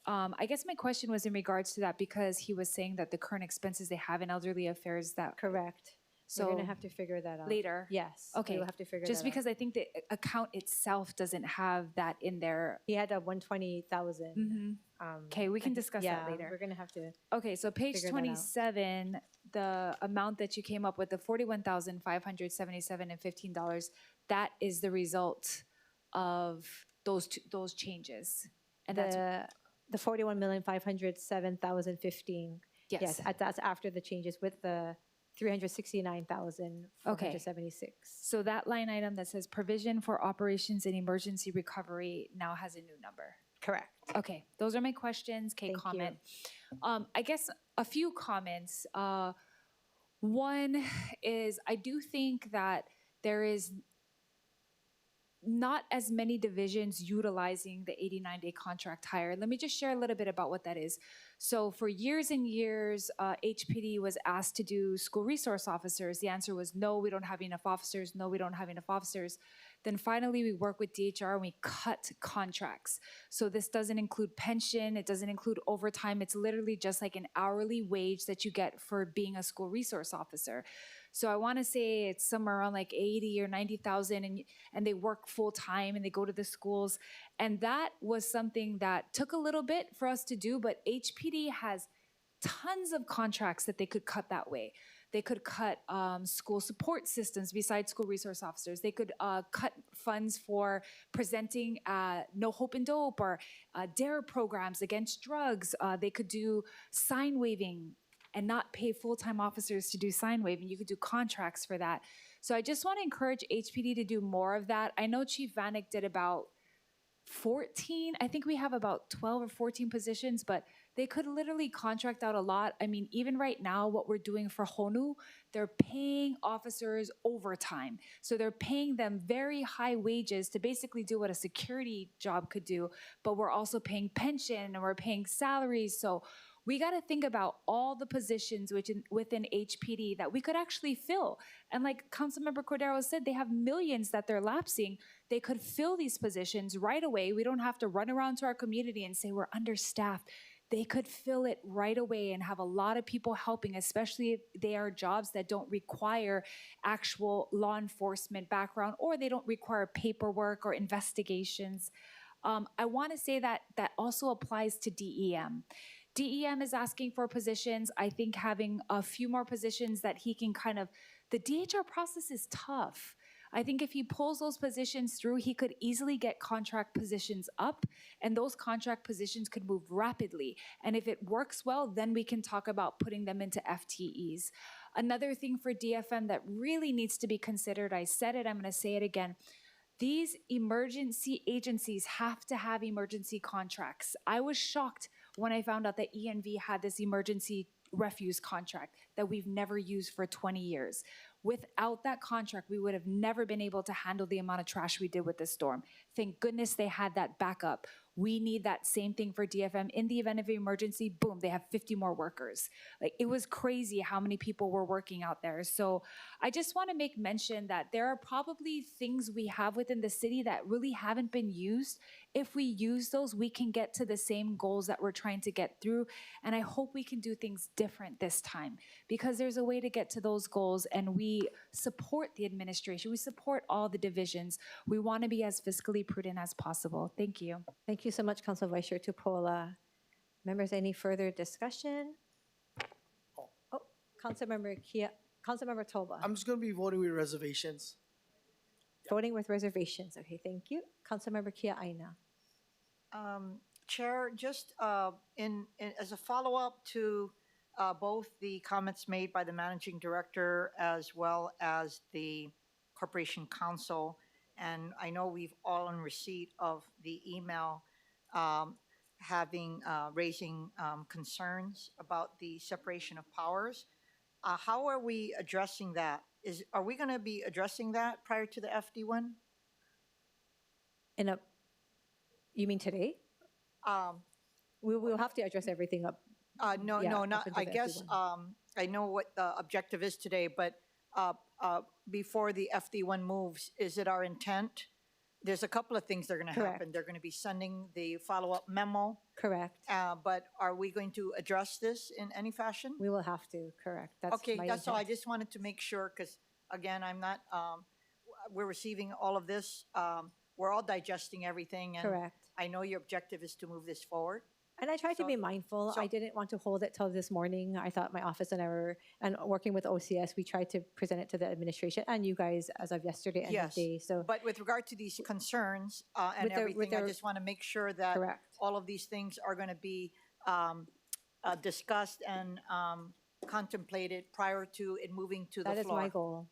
S3: I guess my question was in regards to that because he was saying that the current expenses they have in elderly affairs that.
S1: Correct.
S3: So
S1: we're going to have to figure that out.
S3: Later.
S1: Yes.
S3: Okay.
S1: We'll have to figure
S3: Just
S1: that
S3: because I think the account itself doesn't have that in there.
S1: He had a 120,000.
S3: Okay, we can discuss that later.
S1: We're going to have to.
S3: Okay, so page
S1: figure that out.
S3: 27, the amount that you came up with, the $41,577.15, that is the result of those changes. And that's
S1: the 41,507,015.
S3: Yes.
S1: That's after the changes with the 369,476.
S3: So that line item that says provision for operations and emergency recovery now has a new number.
S1: Correct.
S3: Okay, those are my questions. Okay,
S1: Thank
S3: comment. I guess a few comments. One is I do think that there is not as many divisions utilizing the 89-day contract hire. Let me just share a little bit about what that is. So for years and years, HPD was asked to do school resource officers. The answer was no, we don't have enough officers. No, we don't have enough officers. Then finally, we work with DHR and we cut contracts. So this doesn't include pension. It doesn't include overtime. It's literally just like an hourly wage that you get for being a school resource officer. So I want to say it's somewhere around like 80 or 90,000, and they work full time and they go to the schools. And that was something that took a little bit for us to do, but HPD has tons of contracts that they could cut that way. They could cut school support systems besides school resource officers. They could cut funds for presenting No Hope in Dope or DARE programs against drugs. They could do sign waving and not pay full-time officers to do sign waving. You could do contracts for that. So I just want to encourage HPD to do more of that. I know Chief Vanek did about 14. I think we have about 12 or 14 positions, but They could literally contract out a lot. I mean, even right now, what we're doing for Honu, they're paying officers overtime. So they're paying them very high wages to basically do what a security job could do, but we're also paying pension and we're paying salaries. So we got to think about all the positions within HPD that we could actually fill. And like Councilmember Cordero said, they have millions that they're lapsing. They could fill these positions right away. We don't have to run around to our community and say we're understaffed. They could fill it right away and have a lot of people helping, especially if they are jobs that don't require actual law enforcement background or they don't require paperwork or investigations. I want to say that also applies to DEM. DEM is asking for positions. I think having a few more positions that he can the DHR process is tough. I think if he pulls those positions through, he could easily get contract positions up, and those contract positions could move rapidly. And if it works well, then we can talk about putting them into FTEs. Another thing for DFM that really needs to be considered, I said it, I'm going to say it again. These emergency agencies have to have emergency contracts. I was shocked when I found out that ENV had this emergency refuse contract that we've never used for 20 years. Without that contract, we would have never been able to handle the amount of trash we did with this storm. Thank goodness they had that backup. We need that same thing for DFM. In the event of an emergency, boom, they have 50 more workers. Like, it was crazy how many people were working out there. So I just want to make mention that there are probably things we have within the city that really haven't been used. If we use those, we can get to the same goals that we're trying to get through. And I hope we can do things different this time, because there's a way to get to those goals, and we support the administration. We support all the divisions. We want to be as fiscally prudent as possible. Thank you.
S1: Thank you so much, Council Vice Chair Tupola. Members, any further discussion? Oh, Councilmember Toba.
S17: I'm just going to be voting with reservations.
S1: Voting with reservations. Okay, thank you. Councilmember Kia Aina.
S7: Chair, just as a follow-up to both the comments made by the managing director as well as the Corporation Counsel, and I know we've all in receipt of the email raising concerns about the separation of powers. How are we addressing that? Are we going to be addressing that prior to the FD1?
S1: You mean today? We will have to address everything up.
S7: No, not. I guess I know what the objective is today, but before the FD1 moves, is it our intent? There's a couple of things that are going to happen. They're going to be sending the follow-up memo.
S1: Correct.
S7: But are we going to address this in any fashion?
S1: We will have to. Correct. That's
S7: okay.
S1: my
S7: That's all.
S1: intent.
S7: I just wanted to make sure, because again, I'm not. We're receiving all of this. We're all digesting everything, and
S1: Correct.
S7: I know your objective is to move this forward.
S1: And I tried to be mindful. I didn't want to hold it till this morning. I thought my office and I were, and working with OCS, we tried to present it to the administration and you guys as of yesterday and
S7: Yes,
S1: today. So,
S7: but with regard to these concerns and
S1: With
S7: everything, I
S1: their-
S7: just want to make sure that
S1: Correct.
S7: all of these things are going to be discussed and contemplated prior to it moving to the
S1: that is
S7: floor.
S1: my goal.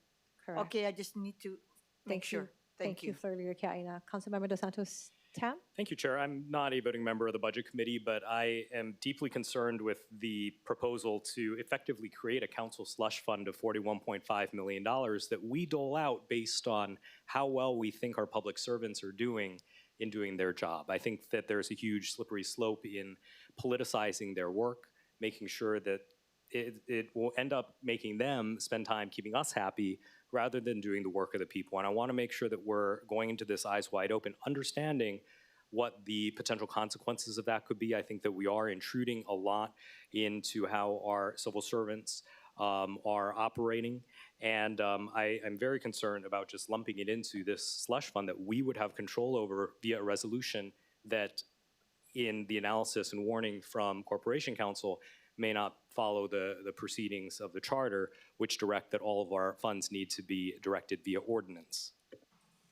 S1: Correct.
S7: Okay, I just need to make sure.
S1: Thank you, Flor Kaina. Councilmember Dos Santos Tam?
S4: Thank you, Chair. I'm not a voting member of the Budget Committee, but I am deeply concerned with the proposal to effectively create a council slush fund of $41.5 million that we dole out based on how well we think our public servants are doing in doing their job. I think that there's a huge slippery slope in politicizing their work, making sure that it will end up making them spend time keeping us happy rather than doing the work of the people. And I want to make sure that we're going into this eyes wide open, understanding what the potential consequences of that could be. I think that we are intruding a lot into how our civil servants are operating. And I'm very concerned about just lumping it into this slush fund that we would have control over via a resolution that, in the analysis and warning from Corporation Counsel, may not follow the proceedings of the charter, which direct that all of our funds need to be directed via ordinance.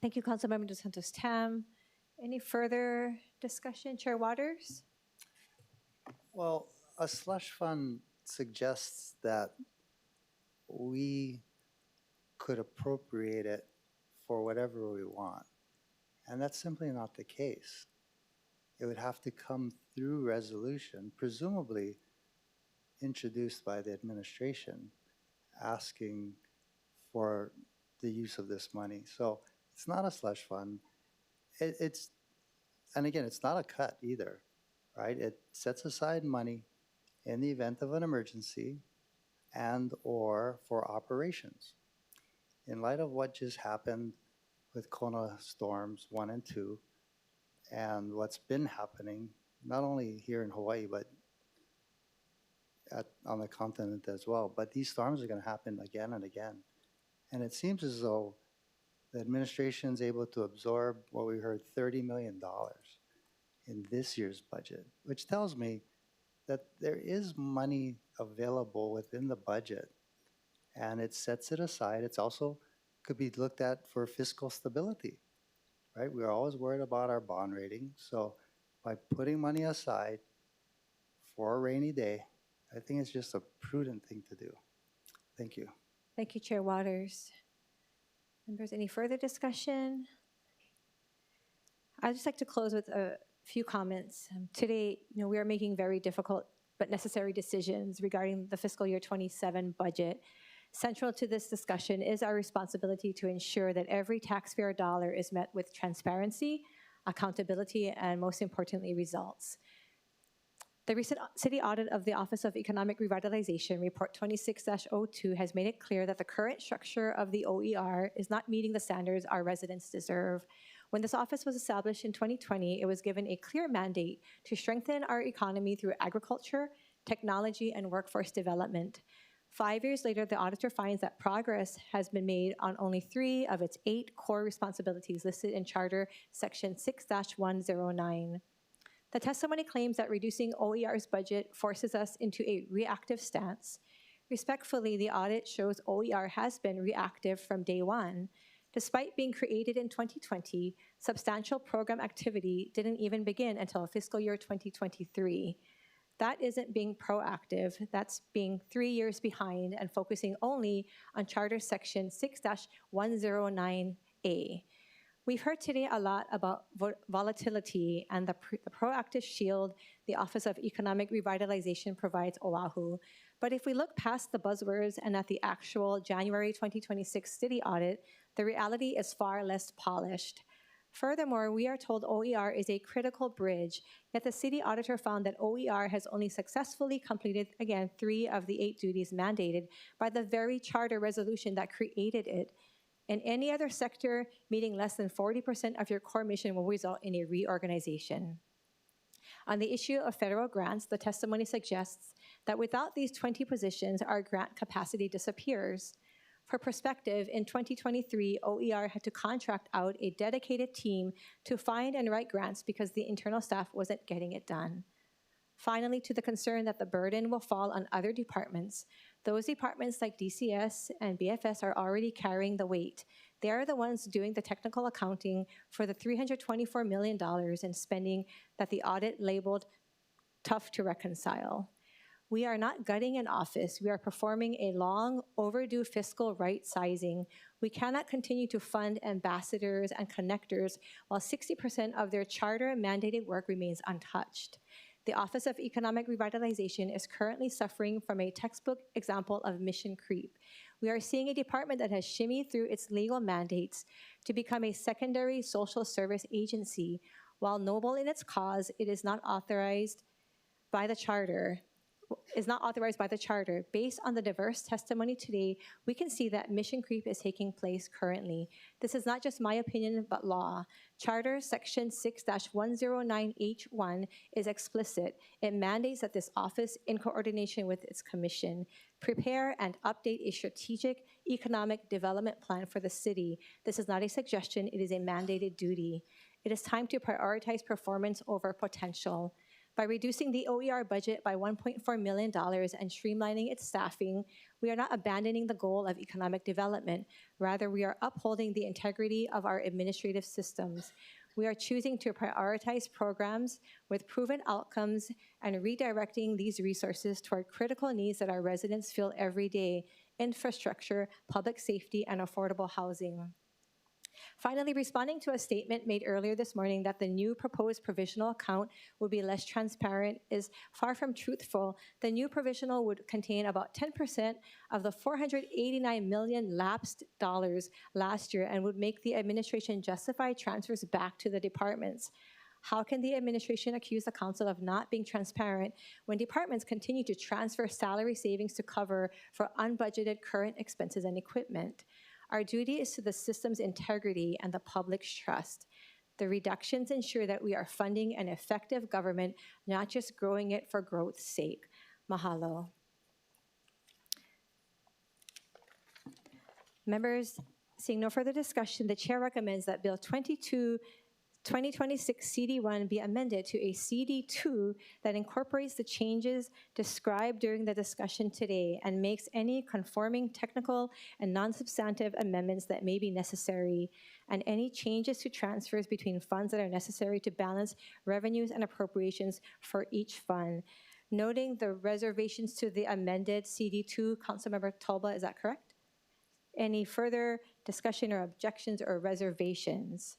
S1: Thank you, Councilmember Dos Santos Tam. Any further discussion? Chair Waters?
S8: Well, a slush fund suggests that we could appropriate it for whatever we want. And that's simply not the case. it would have to come through resolution, presumably introduced by the administration, asking for the use of this money. So it's not a slush fund. And again, it's not a cut either, right? It sets aside money in the event of an emergency and or for operations. In light of what just happened with Kona storms 1 and 2, and what's been happening, not only here in Hawaii, but on the continent as well, but these storms are going to happen again and again. And it seems as though the administration is able to absorb what we heard, $30 million in this year's budget, which tells me that there is money available within the budget, and it sets it aside. It's also could be looked at for fiscal stability, right? We're always worried about our bond rating. So by putting money aside for a rainy day, I think it's just a prudent thing to do. Thank you.
S1: Thank you, Chair Waters. Members, any further discussion? I'd just like to close with a few comments. Today, we are making very difficult but necessary decisions regarding the fiscal year 27 budget. Central to this discussion is our responsibility to ensure that every taxpayer dollar is met with transparency, accountability, and most importantly, results. The recent city audit of the Office of Economic Revitalization, Report 26-02, has made it clear that the current structure of the OER is not meeting the standards our residents deserve. When this office was established in 2020, it was given a clear mandate to strengthen our economy through agriculture, technology, and workforce development. 5 years later, the auditor finds that progress has been made on only 3 of its 8 core responsibilities listed in Charter Section 6-109. The testimony claims that reducing OER's budget forces us into a reactive stance. Respectfully, the audit shows OER has been reactive from day one. Despite being created in 2020, substantial program activity didn't even begin until fiscal year 2023. That isn't being proactive, that's being 3 years behind and focusing only on Charter Section 6-109A. We've heard today a lot about volatility and the proactive shield the Office of Economic Revitalization provides Oahu. But if we look past the buzzwords and at the actual January 2026 city audit, the reality is far less polished. Furthermore, we are told OER is a critical bridge, yet the city auditor found that OER has only successfully completed, again, 3 of the 8 duties mandated by the very charter resolution that created it. In any other sector, meeting less than 40% of your core mission will result in a reorganization. On the issue of federal grants, the testimony suggests that without these 20 positions, our grant capacity disappears. For perspective, in 2023, OER had to contract out a dedicated team to find and write grants because the internal staff wasn't getting it done. Finally, to the concern that the burden will fall on other departments, those departments like DCS and BFS are already carrying the weight. They are the ones doing the technical accounting for the $324 million in spending that the audit labeled tough to reconcile. We are not gutting an office. We are performing a long overdue fiscal right sizing. We cannot continue to fund ambassadors and connectors while 60% of their charter mandated work remains untouched. The Office of Economic Revitalization is currently suffering from a textbook example of mission creep. We are seeing a department that has shimmied through its legal mandates to become a secondary social service agency. While noble in its cause, it is not authorized by the charter. Based on the diverse testimony today, we can see that mission creep is taking place currently. This is not just my opinion, but law. Charter Section 6-109H1 is explicit. It mandates that this office, in coordination with its commission, prepare and update a strategic economic development plan for the city. This is not a suggestion, it is a mandated duty. It is time to prioritize performance over potential. By reducing the OER budget by $1.4 million and streamlining its staffing, we are not abandoning the goal of economic development. Rather, we are upholding the integrity of our administrative systems. We are choosing to prioritize programs with proven outcomes and redirecting these resources toward critical needs that our residents feel every day: infrastructure, public safety, and affordable housing. Finally, responding to a statement made earlier this morning that the new proposed provisional account would be less transparent is far from truthful. The new provisional would contain about 10% of the $489 million lapsed dollars last year and would make the administration justify transfers back to the departments. How can the administration accuse the council of not being transparent when departments continue to transfer salary savings to cover for unbudgeted current expenses and equipment? Our duty is to the system's integrity and the public's trust. The reductions ensure that we are funding an effective government, not just growing it for growth's sake. Mahalo. Members, seeing no further discussion, the chair recommends that Bill 2026 CD1 be amended to a CD2 that incorporates the changes described during the discussion today and makes any conforming technical and non-substantive amendments that may be necessary, and any changes to transfers between funds that are necessary to balance revenues and appropriations for each fund. Noting the reservations to the amended CD2, Councilmember Tolba, is that correct? Any further discussion or objections or reservations?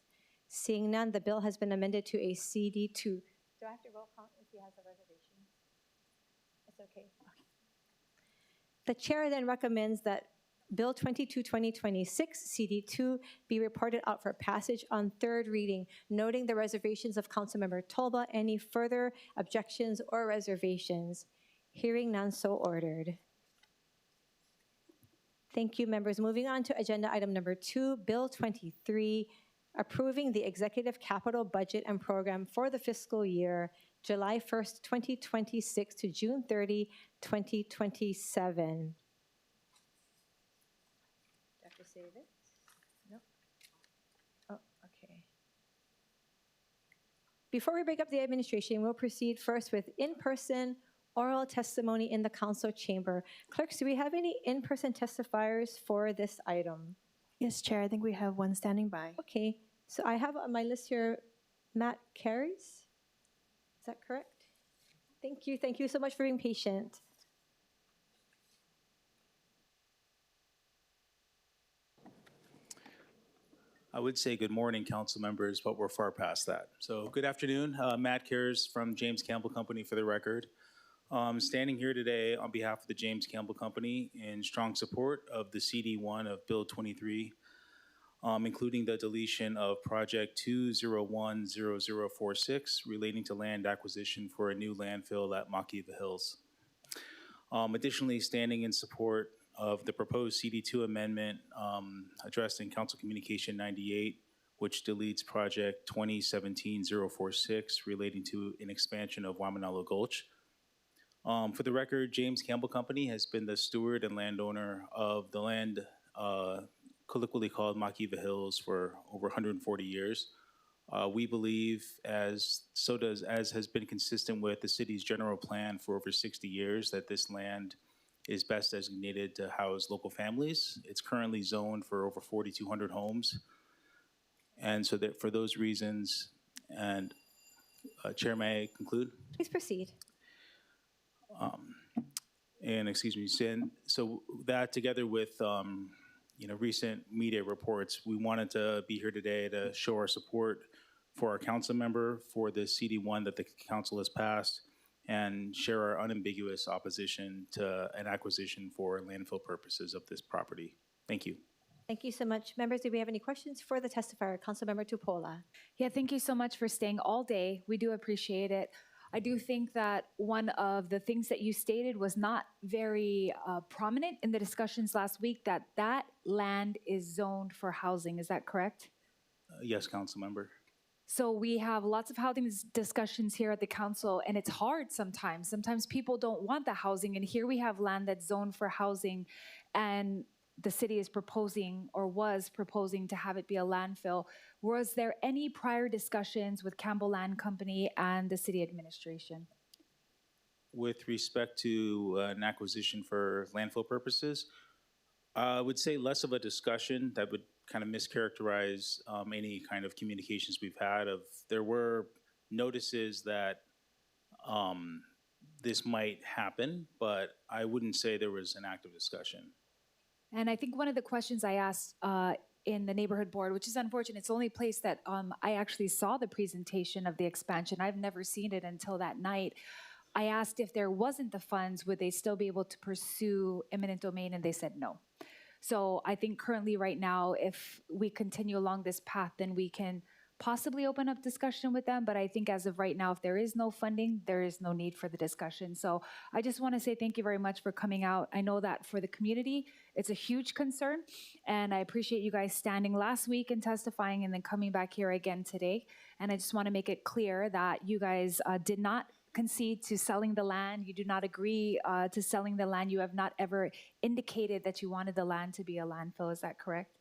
S1: Seeing none, the bill has been amended to a CD2. Do I have to roll call if he has a reservation? It's okay. The chair then recommends that Bill 22-2026 CD2 be reported out for passage on third reading, noting the reservations of Councilmember Tolba. Any further objections or reservations? Hearing none, so ordered. Thank you, members. Moving on to agenda item number 2, Bill 23, approving the executive capital budget and program for the fiscal year July 1st, 2026 to June 30, 2027. Do I have to save it? No? Oh, okay. Before we break up the administration, we'll proceed first with in-person oral testimony in the council chamber. Clerks, do we have any in-person testifiers for this item?
S18: Yes, Chair, I think we have one standing by.
S1: Okay, so I have on my list here Matt Carries. Is that correct? Thank you. Thank you so much for being patient.
S19: I would say good morning, council members, but we're far past that. So good afternoon. Matt Cares from James Campbell Company for the record. Standing here today on behalf of the James Campbell Company in strong support of the CD1 of Bill 23, including the deletion of Project 2010046 relating to land acquisition for a new landfill at Makiva Hills. Additionally, standing in support of the proposed CD2 amendment addressed in Council Communication 98, which deletes Project 2017-046 relating to an expansion of Waimanalo Gulch. For the record, James Campbell Company has been the steward and landowner of the land colloquially called Makiva Hills for over 140 years. We believe, as has been consistent with the city's general plan for over 60 years, that this land is best designated to house local families. It's currently zoned for over 4,200 homes. And so that for those reasons, and Chair, may I conclude?
S1: Please proceed.
S19: And excuse me, so that together with recent media reports, we wanted to be here today to show our support for our council member for the CD1 that the council has passed and share our unambiguous opposition to an acquisition for landfill purposes of this property. Thank you.
S1: Thank you so much. Members, do we have any questions for the testifier? Councilmember Tupola.
S3: Yeah, thank you so much for staying all day. We do appreciate it. I do think that one of the things that you stated was not very prominent in the discussions last week, that land is zoned for housing. Is that correct?
S19: Yes, council member.
S3: So we have lots of housing discussions here at the council, and it's hard sometimes. Sometimes people don't want the housing, and here we have land that's zoned for housing, and the city is proposing or was proposing to have it be a landfill. Was there any prior discussions with Campbell Land Company and the city administration?
S19: With respect to an acquisition for landfill purposes, I would say less of a discussion. That would kind of mischaracterize any kind of communications we've had. There were notices that this might happen, but I wouldn't say there was an active discussion.
S3: And I think one of the questions I asked in the neighborhood board, which is unfortunate. It's the only place that I actually saw the presentation of the expansion. I've never seen it until that night. I asked if there wasn't the funds, would they still be able to pursue eminent domain, and they said no. So I think currently right now, if we continue along this path, then we can possibly open up discussion with them. But I think as of right now, if there is no funding, there is no need for the discussion. So I just want to say thank you very much for coming out. I know that for the community, it's a huge concern. And I appreciate you guys standing last week and testifying and then coming back here again today. And I just want to make it clear that you guys did not concede to selling the land. You do not agree to selling the land. You have not ever indicated that you wanted the land to be a landfill. Is that correct?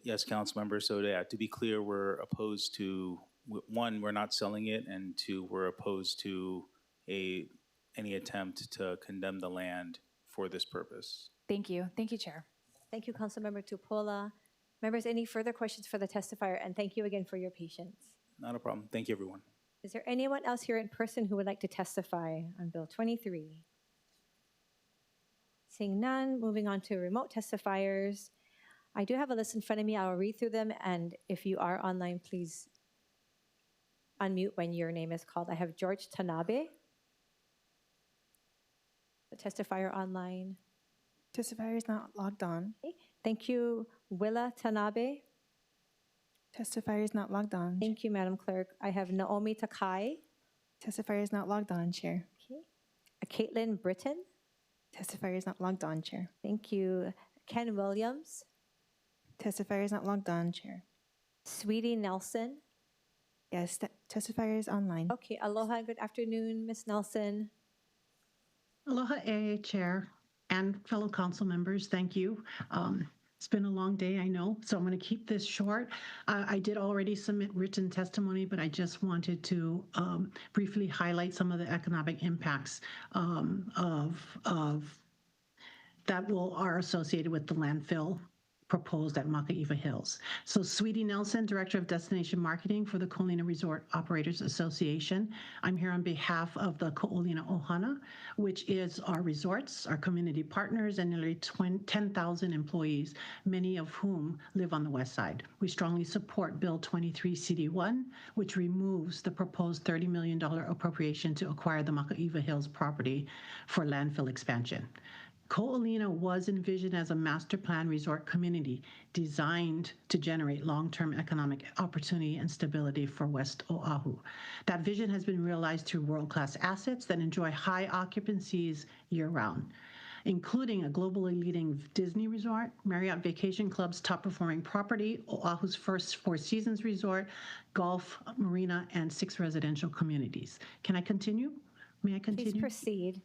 S19: Yes, council member. So to be clear, we're opposed to, one, we're not selling it, and two, we're opposed to any attempt to condemn the land for this purpose.
S3: Thank you. Thank you, Chair.
S1: Thank you, Councilmember Tupola. Members, any further questions for the testifier? And thank you again for your patience.
S19: Not a problem. Thank you, everyone.
S1: Is there anyone else here in person who would like to testify on Bill 23? Seeing none, moving on to remote testifiers. I do have a list in front of me. I'll read through them, and if you are online, please unmute when your name is called. I have George Tanabe, the testifier online.
S18: Testifier is not logged on.
S1: Okay. Thank you, Willa Tanabe.
S18: Testifier is not logged on.
S1: Thank you, Madam Clerk. I have Naomi Takai.
S18: Testifier is not logged on, Chair.
S1: Okay. Caitlin Britton.
S18: Testifier is not logged on, Chair.
S1: Thank you. Ken Williams.
S18: Testifier is not logged on, Chair.
S1: Sweetie Nelson.
S18: Yes, testifier is online.
S1: Okay. Aloha. Good afternoon, Ms. Nelson.
S20: Aloha, AA Chair and fellow council members. Thank you. It's been a long day, I know, so I'm going to keep this short. I did already submit written testimony, but I just wanted to briefly highlight some of the economic impacts that are associated with the landfill proposed at Makaiva Hills. So Sweetie Nelson, Director of Destination Marketing for the Ko'olina Resort Operators Association. I'm here on behalf of the Ko'olina Ohana, which is our resorts, our community partners, and nearly 10,000 employees, many of whom live on the west side. We strongly support Bill 23 CD1, which removes the proposed $30 million appropriation to acquire the Makaiva Hills property for landfill expansion. Ko'olina was envisioned as a master plan resort community designed to generate long-term economic opportunity and stability for West Oahu. That vision has been realized through world-class assets that enjoy high occupancies year-round, including a globally leading Disney resort, Marriott Vacation Club's top-performing property, Oahu's first Four Seasons resort, golf, marina, and 6 residential communities. Can I continue? May I continue?
S1: Please proceed.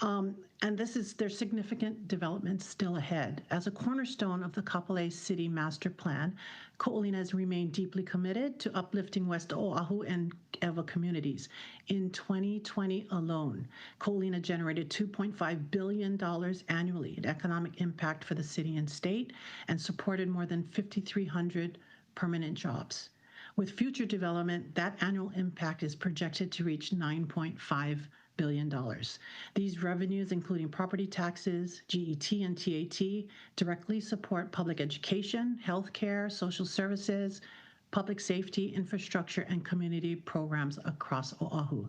S20: And there's significant developments still ahead. As a cornerstone of the Kapolei City Master Plan, Ko'olina has remained deeply committed to uplifting West Oahu and Ewa communities. In 2020 alone, Ko'olina generated $2.5 billion annually in economic impact for the city and state and supported more than 5,300 permanent jobs. With future development, that annual impact is projected to reach $9.5 billion. These revenues, including property taxes, GET, and TAT, directly support public education, healthcare, social services, public safety, infrastructure, and community programs across Oahu.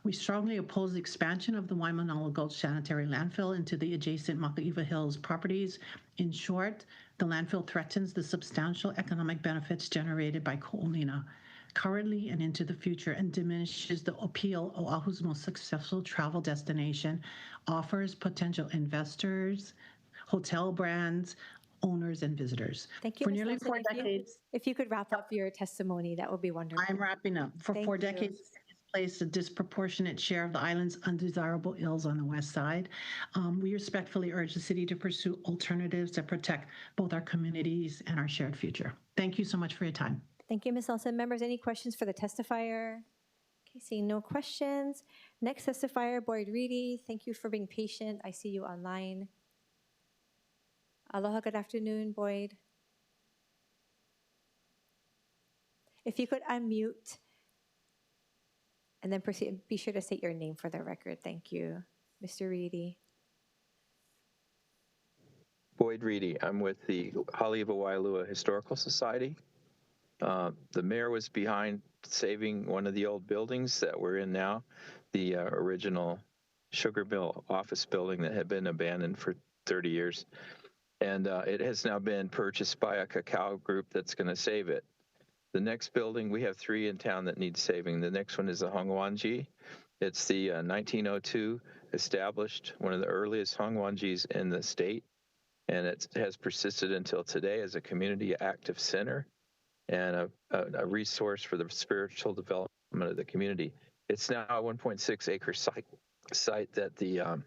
S20: We strongly oppose the expansion of the Waimanalo Gulch sanitary landfill into the adjacent Makaiva Hills properties. In short, the landfill threatens the substantial economic benefits generated by Ko'olina currently and into the future, and diminishes the appeal Oahu's most successful travel destination offers potential investors, hotel brands, owners, and visitors.
S1: Thank you,
S20: For
S1: Ms.
S20: nearly
S1: Nelson.
S20: 4 decades,
S1: If you could wrap up your testimony, that would be wonderful.
S20: I'm wrapping up. For
S1: Thank
S20: 4
S1: you.
S20: decades, it's placed a disproportionate share of the island's undesirable ills on the west side. We respectfully urge the city to pursue alternatives that protect both our communities and our shared future. Thank you so much for your time.
S1: Thank you, Ms. Nelson. Members, any questions for the testifier? Okay, seeing no questions. Next testifier, Boyd Reedy. Thank you for being patient. I see you online. Aloha, good afternoon, Boyd. If you could unmute and then proceed, be sure to state your name for the record. Thank you, Mr. Reedy.
S19: Boyd Reedy. I'm with the Haleiwa Wailua Historical Society. The mayor was behind saving one of the old buildings that we're in now, the original sugar mill office building that had been abandoned for 30 years. And it has now been purchased by a cacao group that's going to save it. The next building, we have 3 in town that need saving. The next one is the Hongwanji. It's the 1902 established, one of the earliest Hongwanjis in the state. And it has persisted until today as a community active center and a resource for the spiritual development of the community. It's now a 1.6 acre site that the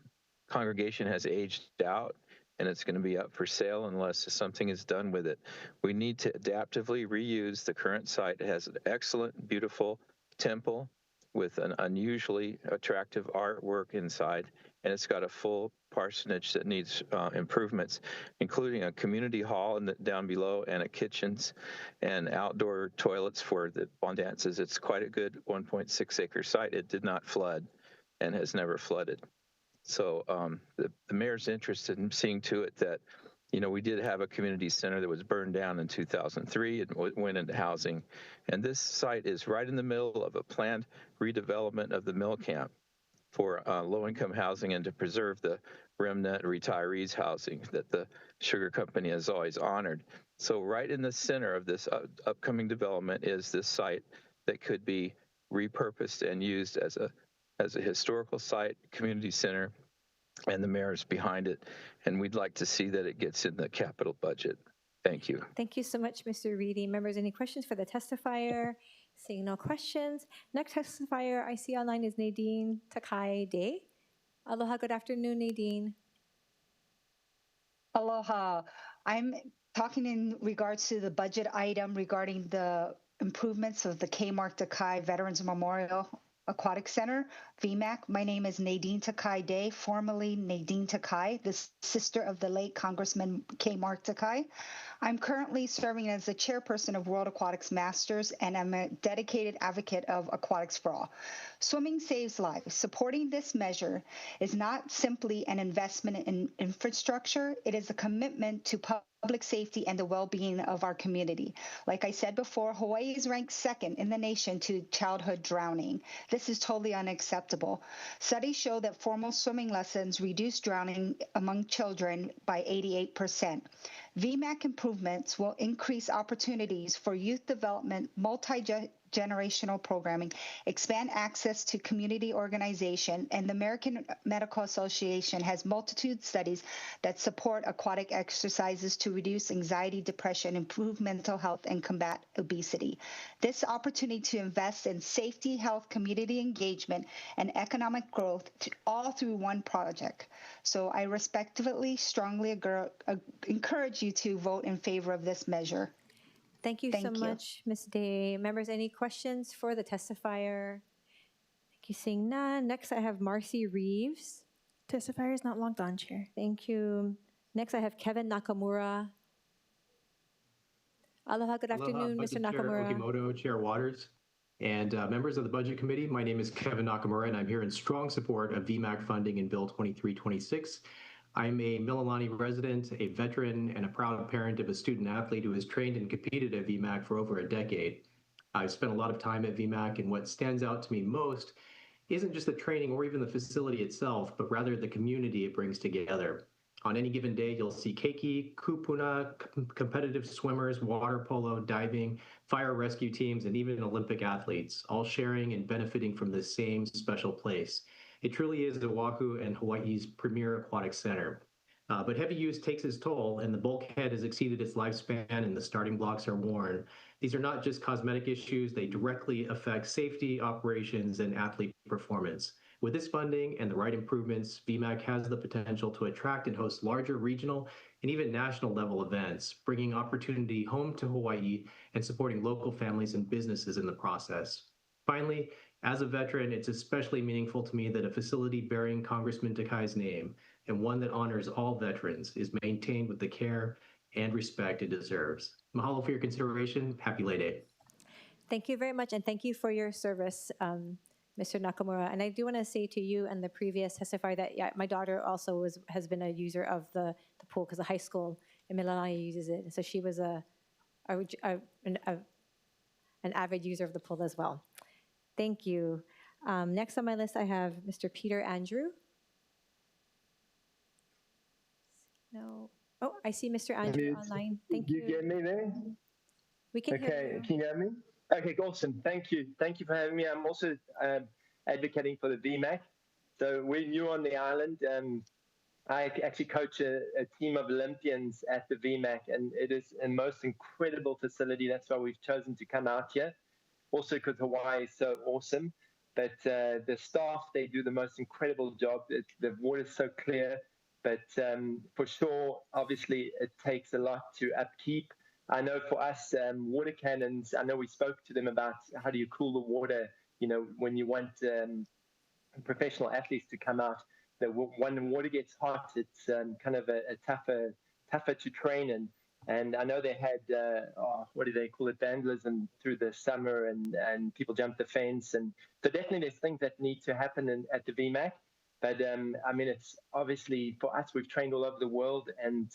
S19: congregation has aged out, and it's going to be up for sale unless something is done with it. We need to adaptively reuse the current site. It has an excellent, beautiful temple with an unusually attractive artwork inside, and it's got a full parsonage that needs improvements, including a community hall down below and a kitchens and outdoor toilets for the bond dances. It's quite a good 1.6 acre site. It did not flood and has never flooded. So the mayor's interested in seeing to it that, you know, we did have a community center that was burned down in 2003 and went into housing. And this site is right in the middle of a planned redevelopment of the mill camp for low-income housing and to preserve the remnant retirees housing that the sugar company has always honored. So right in the center of this upcoming development is this site that could be repurposed and used as a historical site, community center, and the mayor's behind it. And we'd like to see that it gets in the capital budget. Thank you.
S1: Thank you so much, Mr. Reedy. Members, any questions for the testifier? Seeing no questions. Next testifier I see online is Nadine Takai Day. Aloha, good afternoon, Nadine.
S21: Aloha. I'm talking in regards to the budget item regarding the improvements of the Kmart Takai Veterans Memorial Aquatic Center, VMAC. My name is Nadine Takai Day, formerly Nadine Takai, the sister of the late Congressman Kmart Takai. I'm currently serving as the chairperson of World Aquatics Masters, and I'm a dedicated advocate of aquatics for all. Swimming saves lives. Supporting this measure is not simply an investment in infrastructure, it is a commitment to public safety and the well-being of our community. Like I said before, Hawaii is ranked second in the nation to childhood drowning. This is totally unacceptable. Studies show that formal swimming lessons reduce drowning among children by 88%. VMAC improvements will increase opportunities for youth development, multi-generational programming, expand access to community organization, and the American Medical Association has multitude studies that support aquatic exercises to reduce anxiety, depression, improve mental health, and combat obesity. This opportunity to invest in safety, health, community engagement, and economic growth all through one project. So I respectfully, strongly encourage you to vote in favor of this measure.
S1: Thank you so much, Ms. Day. Members, any questions for the testifier? Thank you. Seeing none. Next, I have Marcy Reeves.
S18: Testifier is not logged on, Chair.
S1: Thank you. Next, I have Kevin Nakamura. Aloha, good afternoon, Mr. Nakamura.
S22: Chair Okimoto, Chair Waters, and members of the Budget Committee. My name is Kevin Nakamura, and I'm here in strong support of VMAC funding in Bill 2326. I'm a Mililani resident, a veteran, and a proud parent of a student athlete who has trained and competed at VMAC for over a decade. I've spent a lot of time at VMAC, and what stands out to me most isn't just the training or even the facility itself, but rather the community it brings together. On any given day, you'll see keiki, kupuna, competitive swimmers, water polo, diving, fire rescue teams, and even Olympic athletes, all sharing and benefiting from the same special place. It truly is Oahu and Hawaii's premier aquatic center. But heavy use takes its toll, and the bulkhead has exceeded its lifespan and the starting blocks are worn. These are not just cosmetic issues, they directly affect safety, operations, and athlete performance. With this funding and the right improvements, VMAC has the potential to attract and host larger regional and even national level events, bringing opportunity home to Hawaii and supporting local families and businesses in the process. Finally, as a veteran, it's especially meaningful to me that a facility bearing Congressman Takai's name and one that honors all veterans is maintained with the care and respect it deserves. Mahalo for your consideration. Happy Lay Day.
S1: Thank you very much, and thank you for your service, Mr. Nakamura. And I do want to say to you and the previous testifier that my daughter also has been a user of the pool because the high school in Mililani uses it. And so she was an avid user of the pool as well. Thank you. Next on my list, I have Mr. Peter Andrew. No. Oh, I see Mr. Andrew online. Thank you.
S6: You get me there?
S1: We can hear
S6: Okay,
S1: you.
S6: can you hear me? Okay, awesome. Thank you. Thank you for having me. I'm also advocating for the VMAC. So we're new on the island. I actually coach a team of Olympians at the VMAC, and it is a most incredible facility. That's why we've chosen to come out here. Also because Hawaii is so awesome. But the staff, they do the most incredible job. The water's so clear. But for sure, obviously, it takes a lot to upkeep. I know for us, water cannons, I know we spoke to them about how do you cool the water, when you want professional athletes to come out. When the water gets hot, it's kind of a tougher to train in. And I know they had, what do they call it, vandalism through the summer, and people jumped the fence. And so definitely there's things that need to happen at the VMAC. But I mean, it's obviously for us, we've trained all over the world, and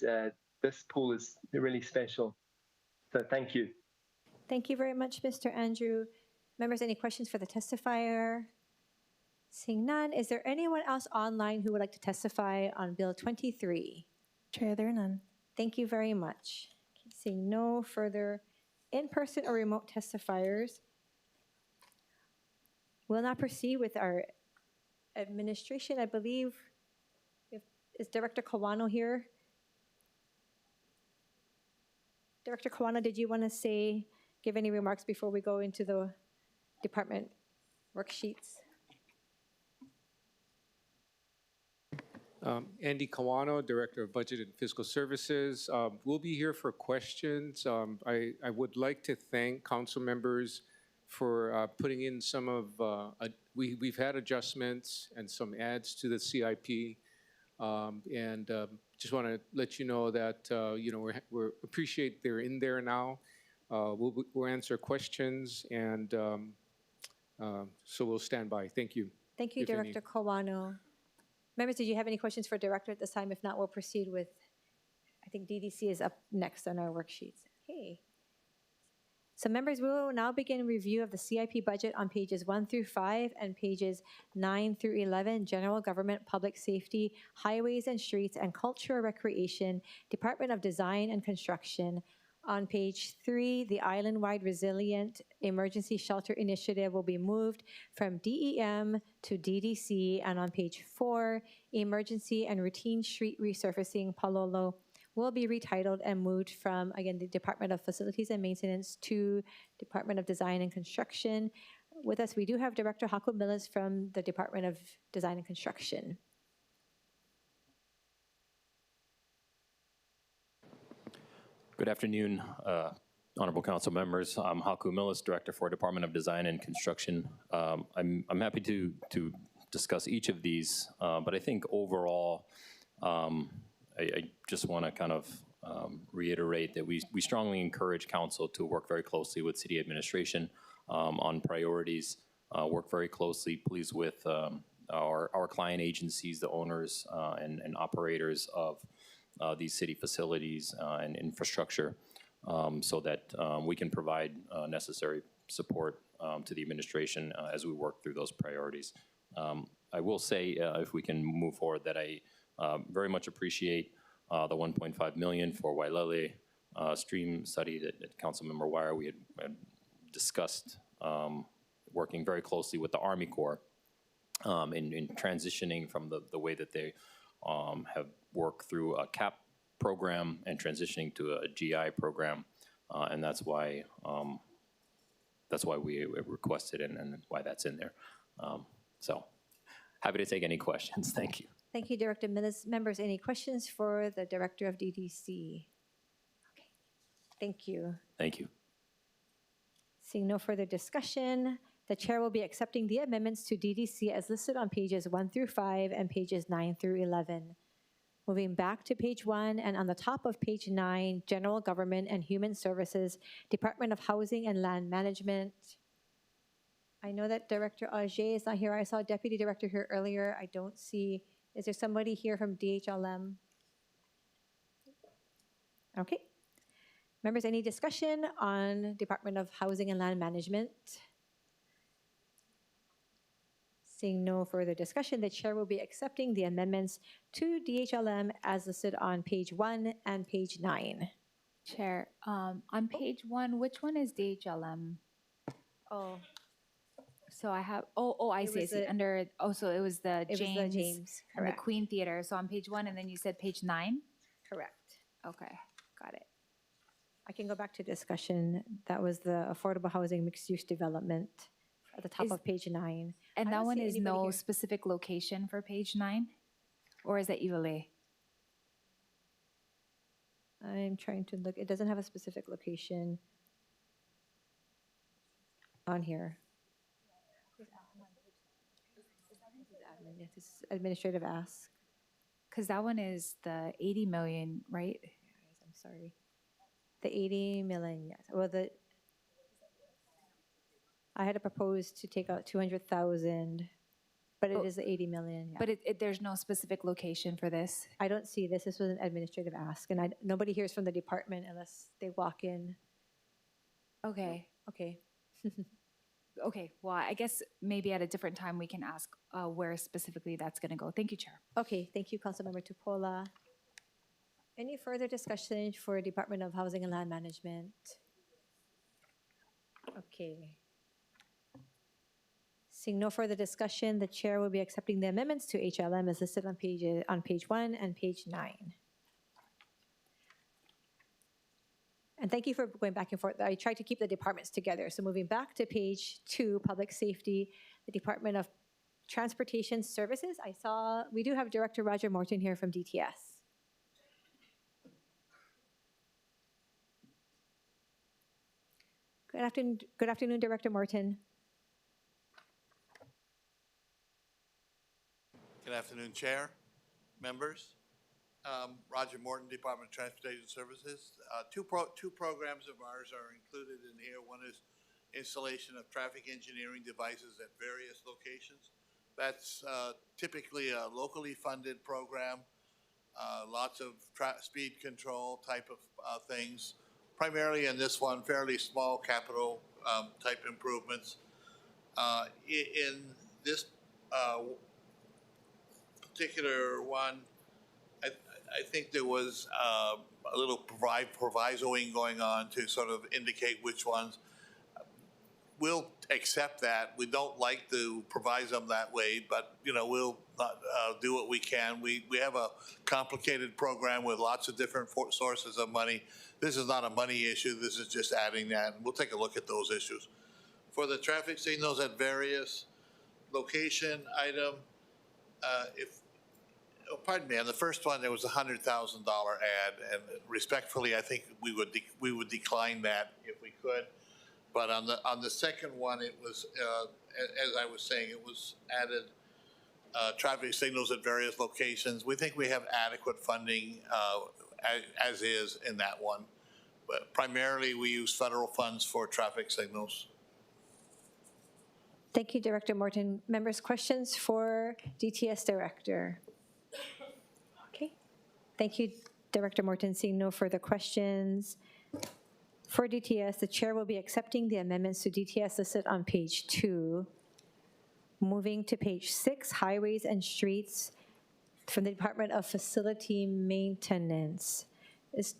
S6: this pool is really special. So thank you.
S1: Thank you very much, Mr. Andrew. Members, any questions for the testifier? Seeing none, is there anyone else online who would like to testify on Bill 23?
S18: Chair, there are none.
S1: Thank you very much. Seeing no further in-person or remote testifiers, we'll now proceed with our administration. I believe, is Director Kawano here? Director Kawano, did you want to give any remarks before we go into the department worksheets?
S16: Andy Kawano, Director of Budget and Fiscal Services. We'll be here for questions. I would like to thank council members for putting in some of, we've had adjustments and some adds to the CIP. And just want to let you know that, we appreciate they're in there now. We'll answer questions, and so we'll stand by. Thank you.
S1: Thank you, Director Kawano. Members, did you have any questions for Director at this time? If not, we'll proceed with, I think DDC is up next on our worksheets. Okay. So members, we will now begin review of the CIP budget on pages 1 through 5 and pages 9 through 11, General Government, Public Safety, Highways and Streets, and Culture, Recreation, Department of Design and Construction. On page 3, the Island-Wide Resilient Emergency Shelter Initiative will be moved from DEM to DDC. And on page 4, Emergency and Routine Street Resurfacing Palolo will be retitled and moved from, again, the Department of Facilities and Maintenance to Department of Design and Construction. With us, we do have Director Haku Millis from the Department of Design and Construction.
S9: Good afternoon, honorable council members. I'm Haku Millis, Director for Department of Design and Construction. I'm happy to discuss each of these, but I think overall, I just want to kind of reiterate that we strongly encourage council to work very closely with city administration on priorities, work very closely, please, with our client agencies, the owners and operators of these city facilities and infrastructure, so that we can provide necessary support to the administration as we work through those priorities. I will say, if we can move forward, that I very much appreciate the $1.5 million for Wailele stream study that Councilmember Wire we had discussed, working very closely with the Army Corps in transitioning from the way that they have worked through a CAP program and transitioning to a GI program, and that's why we requested and why that's in there. So happy to take any questions. Thank you.
S1: Thank you, Director Millis. Members, any questions for the Director of DDC? Okay, thank you.
S9: Thank you.
S1: Seeing no further discussion, the chair will be accepting the amendments to DDC as listed on pages 1 through 5 and pages 9 through 11. Moving back to page 1 and on the top of page 9, General Government and Human Services, Department of Housing and Land Management. I know that Director Auger is not here. I saw a Deputy Director here earlier. I don't see, is there somebody here from DHLM? Okay. Members, any discussion on Department of Housing and Land Management? Seeing no further discussion, the chair will be accepting the amendments to DHLM as listed on page 1 and page 9.
S3: Chair, on page 1, which one is DHLM?
S1: Oh,
S3: So I have, I see, I see. Under, so it was the James,
S1: and the
S3: and the Queen Theater. So on page 1, and then you said page 9?
S1: Correct.
S3: Okay, got it.
S1: I can go back to discussion. That was the affordable housing mixed-use development at the top of page 9.
S3: And
S1: I
S3: that
S1: don't
S3: one
S1: see
S3: is
S1: anybody
S3: no
S1: here.
S3: specific location for page 9? Or is that Ivalue?
S1: I'm trying to look. It doesn't have a specific location on here. This is administrative ask.
S3: Because that one is the 80 million, right?
S1: I'm sorry. The 80 million, yes. Well, I had proposed to take out 200,000, but it is the 80 million. Yeah.
S3: But there's no specific location for this?
S1: I don't see this. This was an administrative ask, and nobody hears from the department unless they walk in.
S3: Okay.
S1: Okay.
S3: Okay, well, I guess maybe at a different time we can ask where specifically that's going to go. Thank you, Chair.
S1: Okay, thank you, Councilmember Tupola. Any further discussion for Department of Housing and Land Management? Okay. Seeing no further discussion, the chair will be accepting the amendments to HLM as listed on page 1 and page 9. And thank you for going back and forth. I tried to keep the departments together. So moving back to page 2, Public Safety, the Department of Transportation Services. I saw we do have Director Roger Morton here from DTS. Good afternoon, Director Morton.
S10: Good afternoon, Chair, members. Roger Morton, Department of Transportation Services. Two programs of ours are included in here. One is installation of traffic engineering devices at various locations. That's typically a locally funded program, lots of speed control type of things. Primarily in this one, fairly small capital type improvements. In this particular one, I think there was a little provisoing going on to sort of indicate which ones. We'll accept that. We don't like to provise them that way, but we'll do what we can. We have a complicated program with lots of different sources of money. This is not a money issue. This is just adding that. We'll take a look at those issues. For the traffic signals at various location item, pardon me, on the first one, there was a $100,000 ad, and respectfully, I think we would decline that if we could. But on the second one, it was, as I was saying, it was added traffic signals at various locations. We think we have adequate funding as is in that one. But primarily, we use federal funds for traffic signals.
S1: Thank you, Director Morton. Members, questions for DTS Director? Okay. Thank you, Director Morton. Seeing no further questions. For DTS, the chair will be accepting the amendments to DTS listed on page 2. Moving to page 6, Highways and Streets from the Department of Facility Maintenance. Is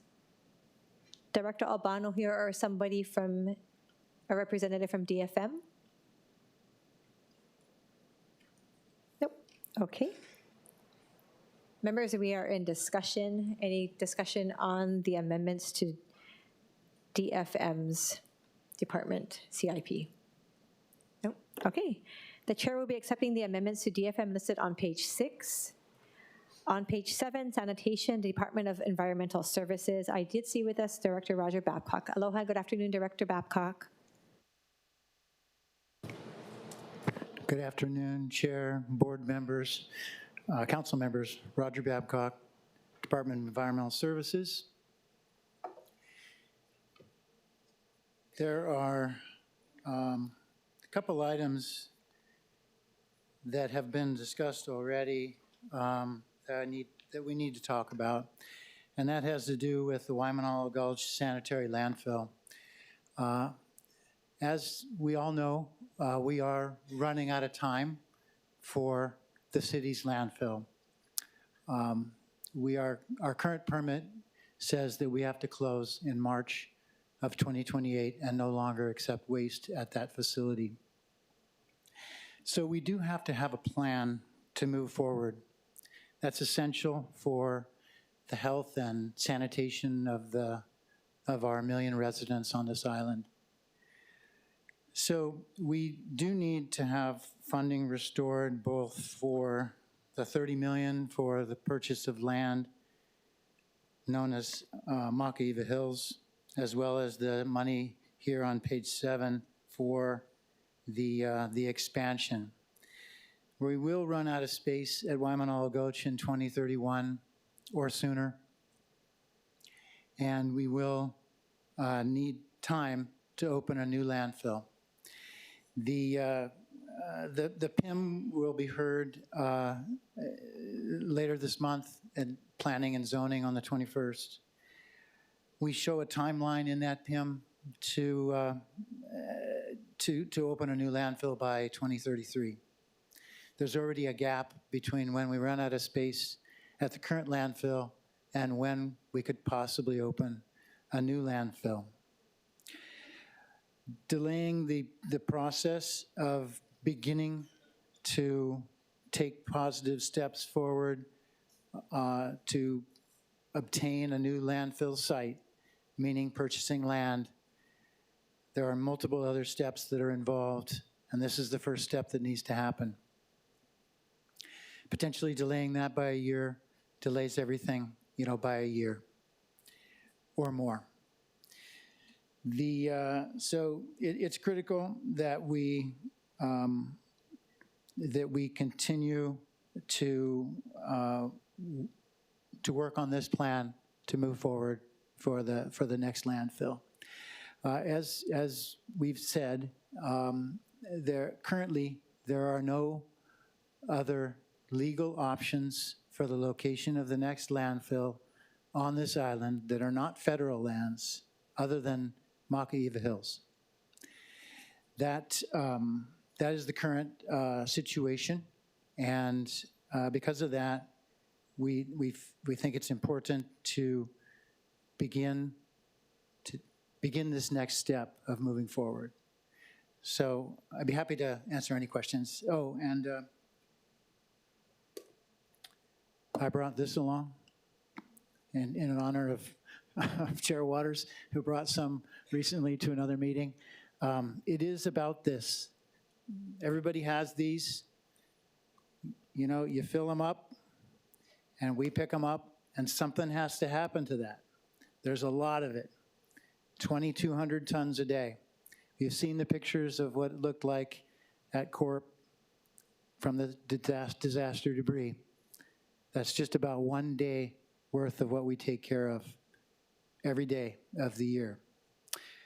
S1: Director Albano here or somebody from, a representative from DFM? Nope. Okay. Members, we are in discussion. Any discussion on the amendments to DFM's department CIP? Nope. Okay. The chair will be accepting the amendments to DFM listed on page 6. On page 7, Sanitation, Department of Environmental Services. I did see with us Director Roger Babcock. Aloha, good afternoon, Director Babcock.
S11: Good afternoon, Chair, board members, council members. Roger Babcock, Department of Environmental Services. There are a couple items that have been discussed already that we need to talk about. and that has to do with the Waimanalo Gulch Sanitary Landfill. As we all know, we are running out of time for the city's landfill. Our current permit says that we have to close in March of 2028 and no longer accept waste at that facility. So we do have to have a plan to move forward. That's essential for the health and sanitation of our million residents on this island. So we do need to have funding restored both for the $30 million for the purchase of land known as Makaiva Hills, as well as the money here on page 7 for the expansion. We will run out of space at Waimanalo Gulch in 2031 or sooner, and we will need time to open a new landfill. The PIM will be heard later this month at Planning and Zoning on the 21st. We show a timeline in that PIM to open a new landfill by 2033. There's already a gap between when we run out of space at the current landfill and when we could possibly open a new landfill. Delaying the process of beginning to take positive steps forward to obtain a new landfill site, meaning purchasing land. There are multiple other steps that are involved, and this is the first step that needs to happen. Potentially delaying that by a year delays everything, by a year or more. So it's critical that we continue to work on this plan to move forward for the next landfill. As we've said, currently there are no other legal options for the location of the next landfill on this island that are not federal lands other than Makaiva Hills. That is the current situation, and because of that, we think it's important to begin this next step of moving forward. So I'd be happy to answer any questions. Oh, and I brought this along in honor of Chair Waters, who brought some recently to another meeting. It is about this. Everybody has these. You fill them up, and we pick them up, and something has to happen to that. There's a lot of it, 2,200 tons a day. You've seen the pictures of what it looked like at Corp from the disaster debris. That's just about 1 day worth of what we take care of every day of the year.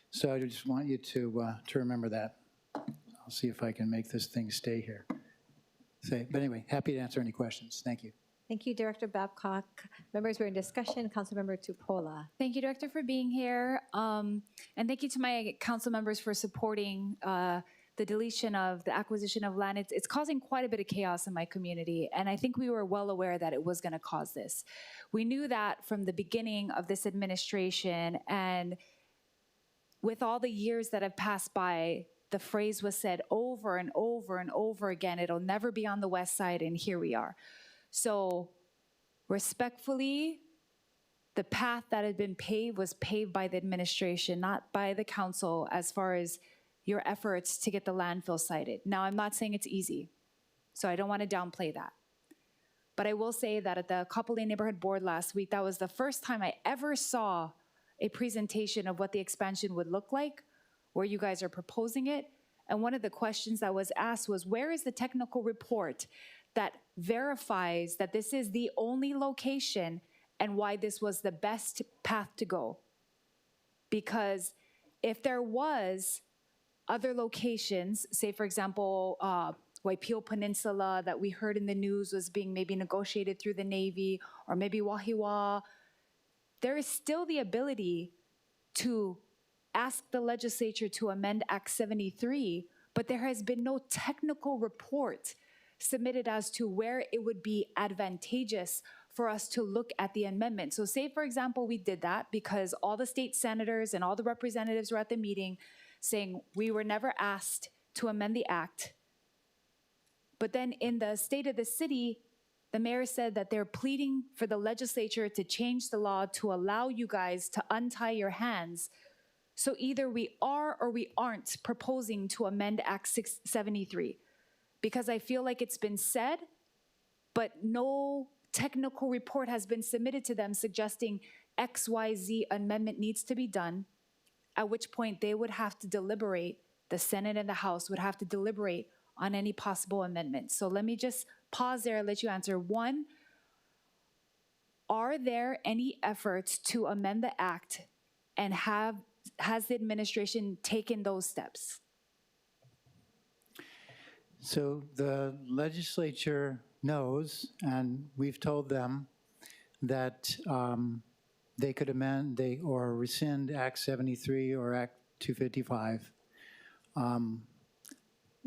S11: So I just want you to remember that. I'll see if I can make this thing stay here. But anyway, happy to answer any questions. Thank you.
S1: Thank you, Director Babcock. Members, we're in discussion. Councilmember Tupola.
S3: Thank you, Director, for being here. And thank you to my council members for supporting the deletion of the acquisition of land. It's causing quite a bit of chaos in my community, and I think we were well aware that it was going to cause this. We knew that from the beginning of this administration, and with all the years that have passed by, the phrase was said over and over and over again, it'll never be on the west side, and here we are. So respectfully, the path that had been paved was paved by the administration, not by the council, as far as your efforts to get the landfill sited. Now, I'm not saying it's easy, so I don't want to downplay that. But I will say that at the Kapolei Neighborhood Board last week, that was the first time I ever saw a presentation of what the expansion would look like, where you guys are proposing it. And one of the questions that was asked was, where is the technical report that verifies that this is the only location and why this was the best path to go? Because if there was other locations, say for example, Waipio Peninsula that we heard in the news was being maybe negotiated through the Navy, or maybe Wahiwa, there is still the ability to ask the legislature to amend Act 73, but there has been no technical report submitted as to where it would be advantageous for us to look at the amendment. So say, for example, we did that because all the state senators and all the representatives were at the meeting saying we were never asked to amend the act. But then in the state of the city, the mayor said that they're pleading for the legislature to change the law to allow you guys to untie your hands. So either we are or we aren't proposing to amend Act 673, because I feel like it's been said, but no technical report has been submitted to them suggesting XYZ amendment needs to be done, at which point they would have to deliberate, the Senate and the House would have to deliberate on any possible amendments. So let me just pause there and let you answer. One, are there any efforts to amend the act, and has the administration taken those steps?
S11: So the legislature knows, and we've told them that they could amend or rescind Act 73 or Act 255.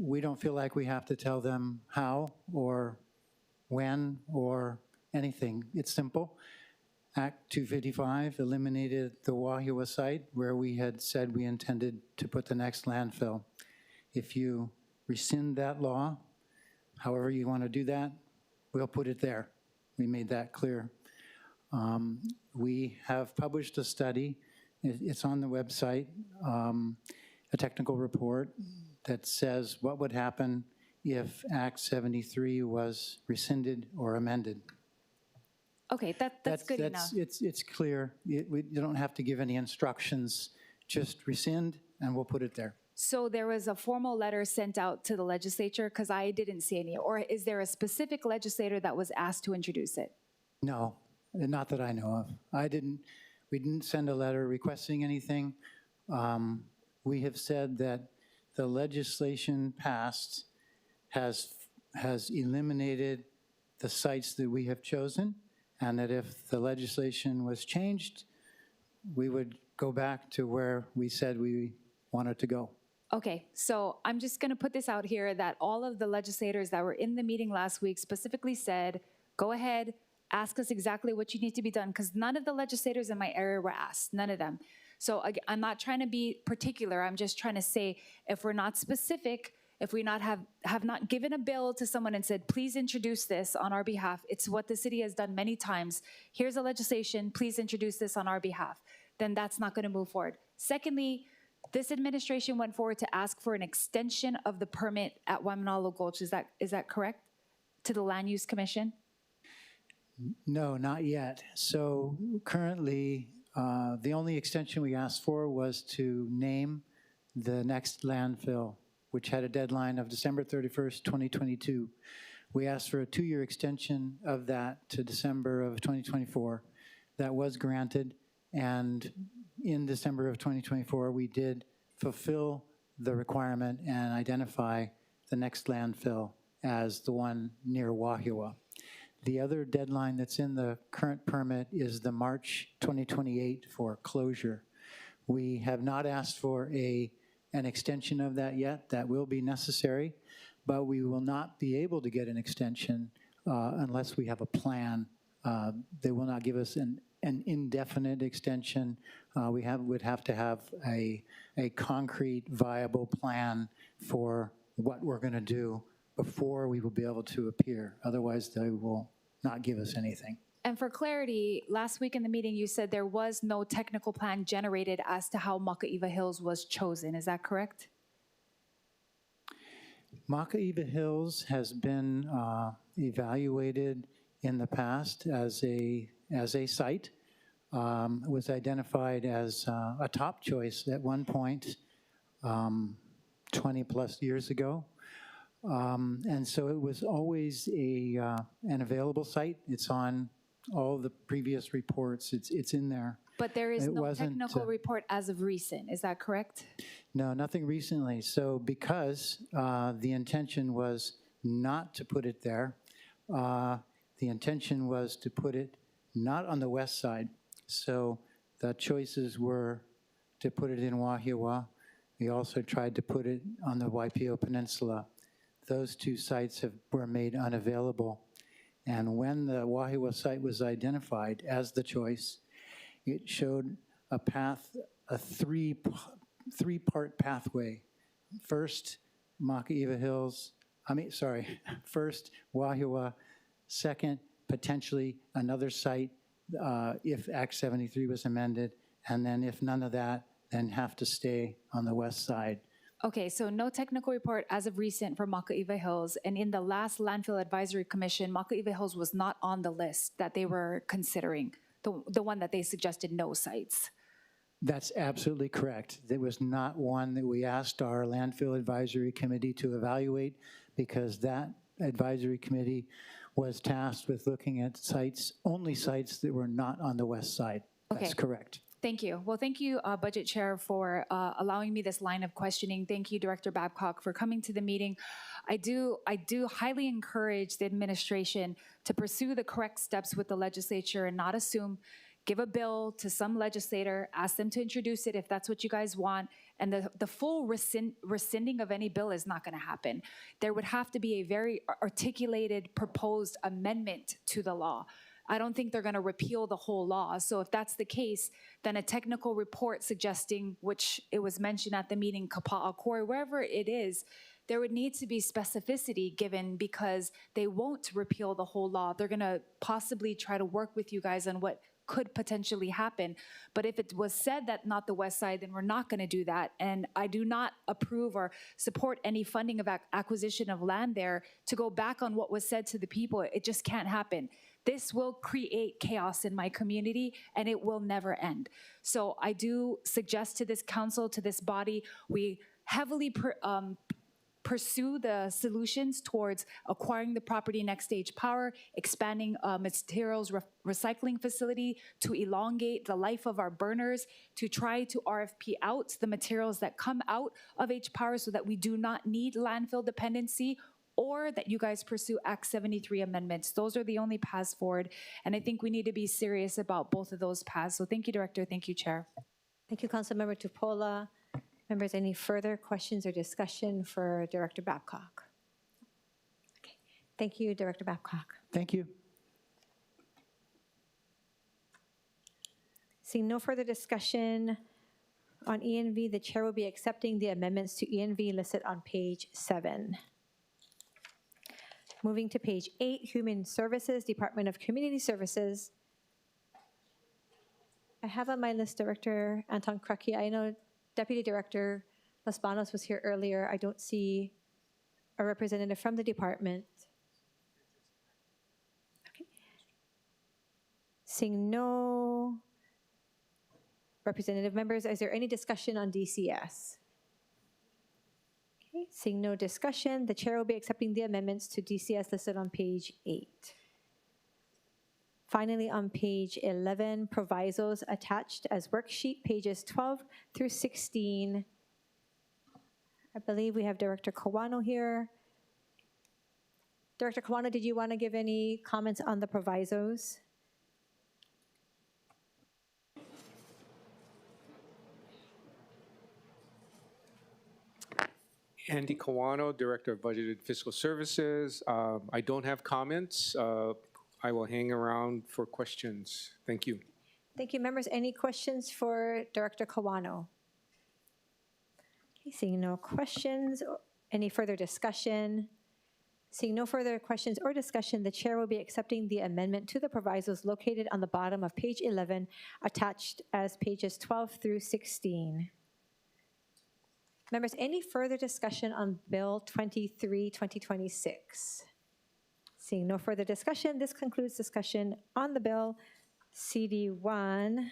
S11: We don't feel like we have to tell them how or when or anything. It's simple. Act 255 eliminated the Wahiawa site where we had said we intended to put the next landfill. If you rescind that law, however you want to do that, we'll put it there. We made that clear. We have published a study. It's on the website, a technical report that says what would happen if Act 73 was rescinded or amended.
S3: Okay, that's good enough.
S11: It's clear. You don't have to give any instructions. Just rescind, and we'll put it there.
S3: So there was a formal letter sent out to the legislature, because I didn't see any, or is there a specific legislator that was asked to introduce it?
S11: No, not that I know of. We didn't send a letter requesting anything. We have said that the legislation passed has eliminated the sites that we have chosen, and that if the legislation was changed, we would go back to where we said we wanted to go.
S3: Okay, so I'm just going to put this out here that all of the legislators that were in the meeting last week specifically said, go ahead, ask us exactly what you need to be done, because none of the legislators in my area were asked, none of them. So I'm not trying to be particular. I'm just trying to say, if we're not specific, if we have not given a bill to someone and said, please introduce this on our behalf, it's what the city has done many times. Here's a legislation, please introduce this on our behalf. Then that's not going to move forward. Secondly, this administration went forward to ask for an extension of the permit at Waimanalo Gulch. Is that correct? To the Land Use Commission?
S11: No, not yet. So currently, the only extension we asked for was to name the next landfill, which had a deadline of December 31st, 2022. We asked for a 2-year extension of that to December of 2024. That was granted, and in December of 2024, we did fulfill the requirement and identify the next landfill as the one near Wahiawa. The other deadline that's in the current permit is the March 2028 for closure. We have not asked for an extension of that yet. That will be necessary, but we will not be able to get an extension unless we have a plan. They will not give us an indefinite extension. We would have to have a concrete, viable plan for what we're going to do before we will be able to appear. Otherwise, they will not give us anything.
S3: And for clarity, last week in the meeting, you said there was no technical plan generated as to how Makaiva Hills was chosen. Is that correct?
S11: Makaiva Hills has been evaluated in the past as a site. It was identified as a top choice at one point 20 plus years ago. And so it was always an available site. It's on all the previous reports. It's in there.
S3: But there is no technical report as of recent. Is that correct?
S11: No, nothing recently. So because the intention was not to put it there, the intention was to put it not on the west side. So the choices were to put it in Wahiawa. We also tried to put it on the Waipio Peninsula. Those two sites were made unavailable. And when the Wahiawa site was identified as the choice, it showed a path, a three-part pathway. First, Makaiva Hills, first Wahiawa, second, potentially another site if Act 73 was amended, and then if none of that, then have to stay on the west side.
S3: Okay, so no technical report as of recent for Makaiva Hills, and in the last Landfill Advisory Commission, Makaiva Hills was not on the list that they were considering, the one that they suggested no sites.
S11: That's absolutely correct. There was not one that we asked our Landfill Advisory Committee to evaluate because that advisory committee was tasked with looking at sites, only sites that were not on the west side. That's
S3: Okay.
S11: correct.
S3: Thank you. Well, thank you, Budget Chair, for allowing me this line of questioning. Thank you, Director Babcock, for coming to the meeting. I do highly encourage the administration to pursue the correct steps with the legislature and not assume. Give a bill to some legislator, ask them to introduce it if that's what you guys want, and the full rescinding of any bill is not going to happen. There would have to be a very articulated proposed amendment to the law. I don't think they're going to repeal the whole law. So if that's the case, then a technical report suggesting, which it was mentioned at the meeting, Kapa'akoi, wherever it is, there would need to be specificity given because they won't repeal the whole law. They're going to possibly try to work with you guys on what could potentially happen. But if it was said that not the west side, then we're not going to do that. And I do not approve or support any funding of acquisition of land there to go back on what was said to the people. It just can't happen. This will create chaos in my community and it will never end. So I do suggest to this council, to this body, we heavily pursue the solutions towards acquiring the property next stage power, expanding materials recycling facility to elongate the life of our burners, to try to RFP out the materials that come out of H Power so that we do not need landfill dependency, or that you guys pursue Act 73 amendments. Those are the only paths forward. And I think we need to be serious about both of those paths. So thank you, Director. Thank you, Chair.
S1: Thank you, Councilmember Tupola. Members, any further questions or discussion for Director Babcock? Okay. Thank you, Director Babcock.
S11: Thank you.
S1: Seeing no further discussion on ENV, the chair will be accepting the amendments to ENV listed on page 7. Moving to page 8, Human Services, Department of Community Services. I have on my list Director Anton Kraki. I know Deputy Director Los Banos was here earlier. I don't see a representative from the department. Okay. Seeing no representative members, is there any discussion on DCS? Okay, seeing no discussion, the chair will be accepting the amendments to DCS listed on page 8. Finally, on page 11, provisos attached as worksheet, pages 12 through 16. I believe we have Director Kawano here. Director Kawano, did you want to give any comments on the provisos?
S16: Andy Kawano, Director of Budget and Fiscal Services. I don't have comments. I will hang around for questions. Thank you.
S1: Thank you, members. Any questions for Director Kawano? Okay, seeing no questions, any further discussion? Seeing no further questions or discussion, the chair will be accepting the amendment to the provisos located on the bottom of page 11, attached as pages 12 through 16. Members, any further discussion on Bill 23, 2026? Seeing no further discussion, this concludes discussion on the bill. CD1.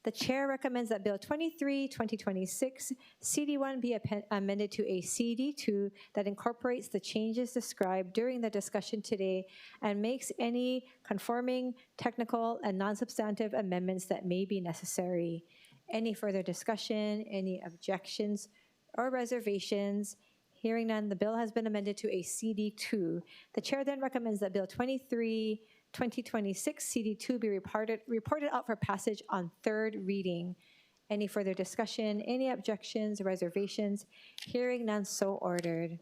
S1: The chair recommends that Bill 23, 2026, CD1 be amended to a CD2 that incorporates the changes described during the discussion today and makes any conforming, technical, and non-substantive amendments that may be necessary. Any further discussion, any objections or reservations? Hearing none, the bill has been amended to a CD2. The chair then recommends that Bill 23, 2026 CD2 be reported out for passage on third reading. Any further discussion, any objections, reservations? Hearing none, so ordered.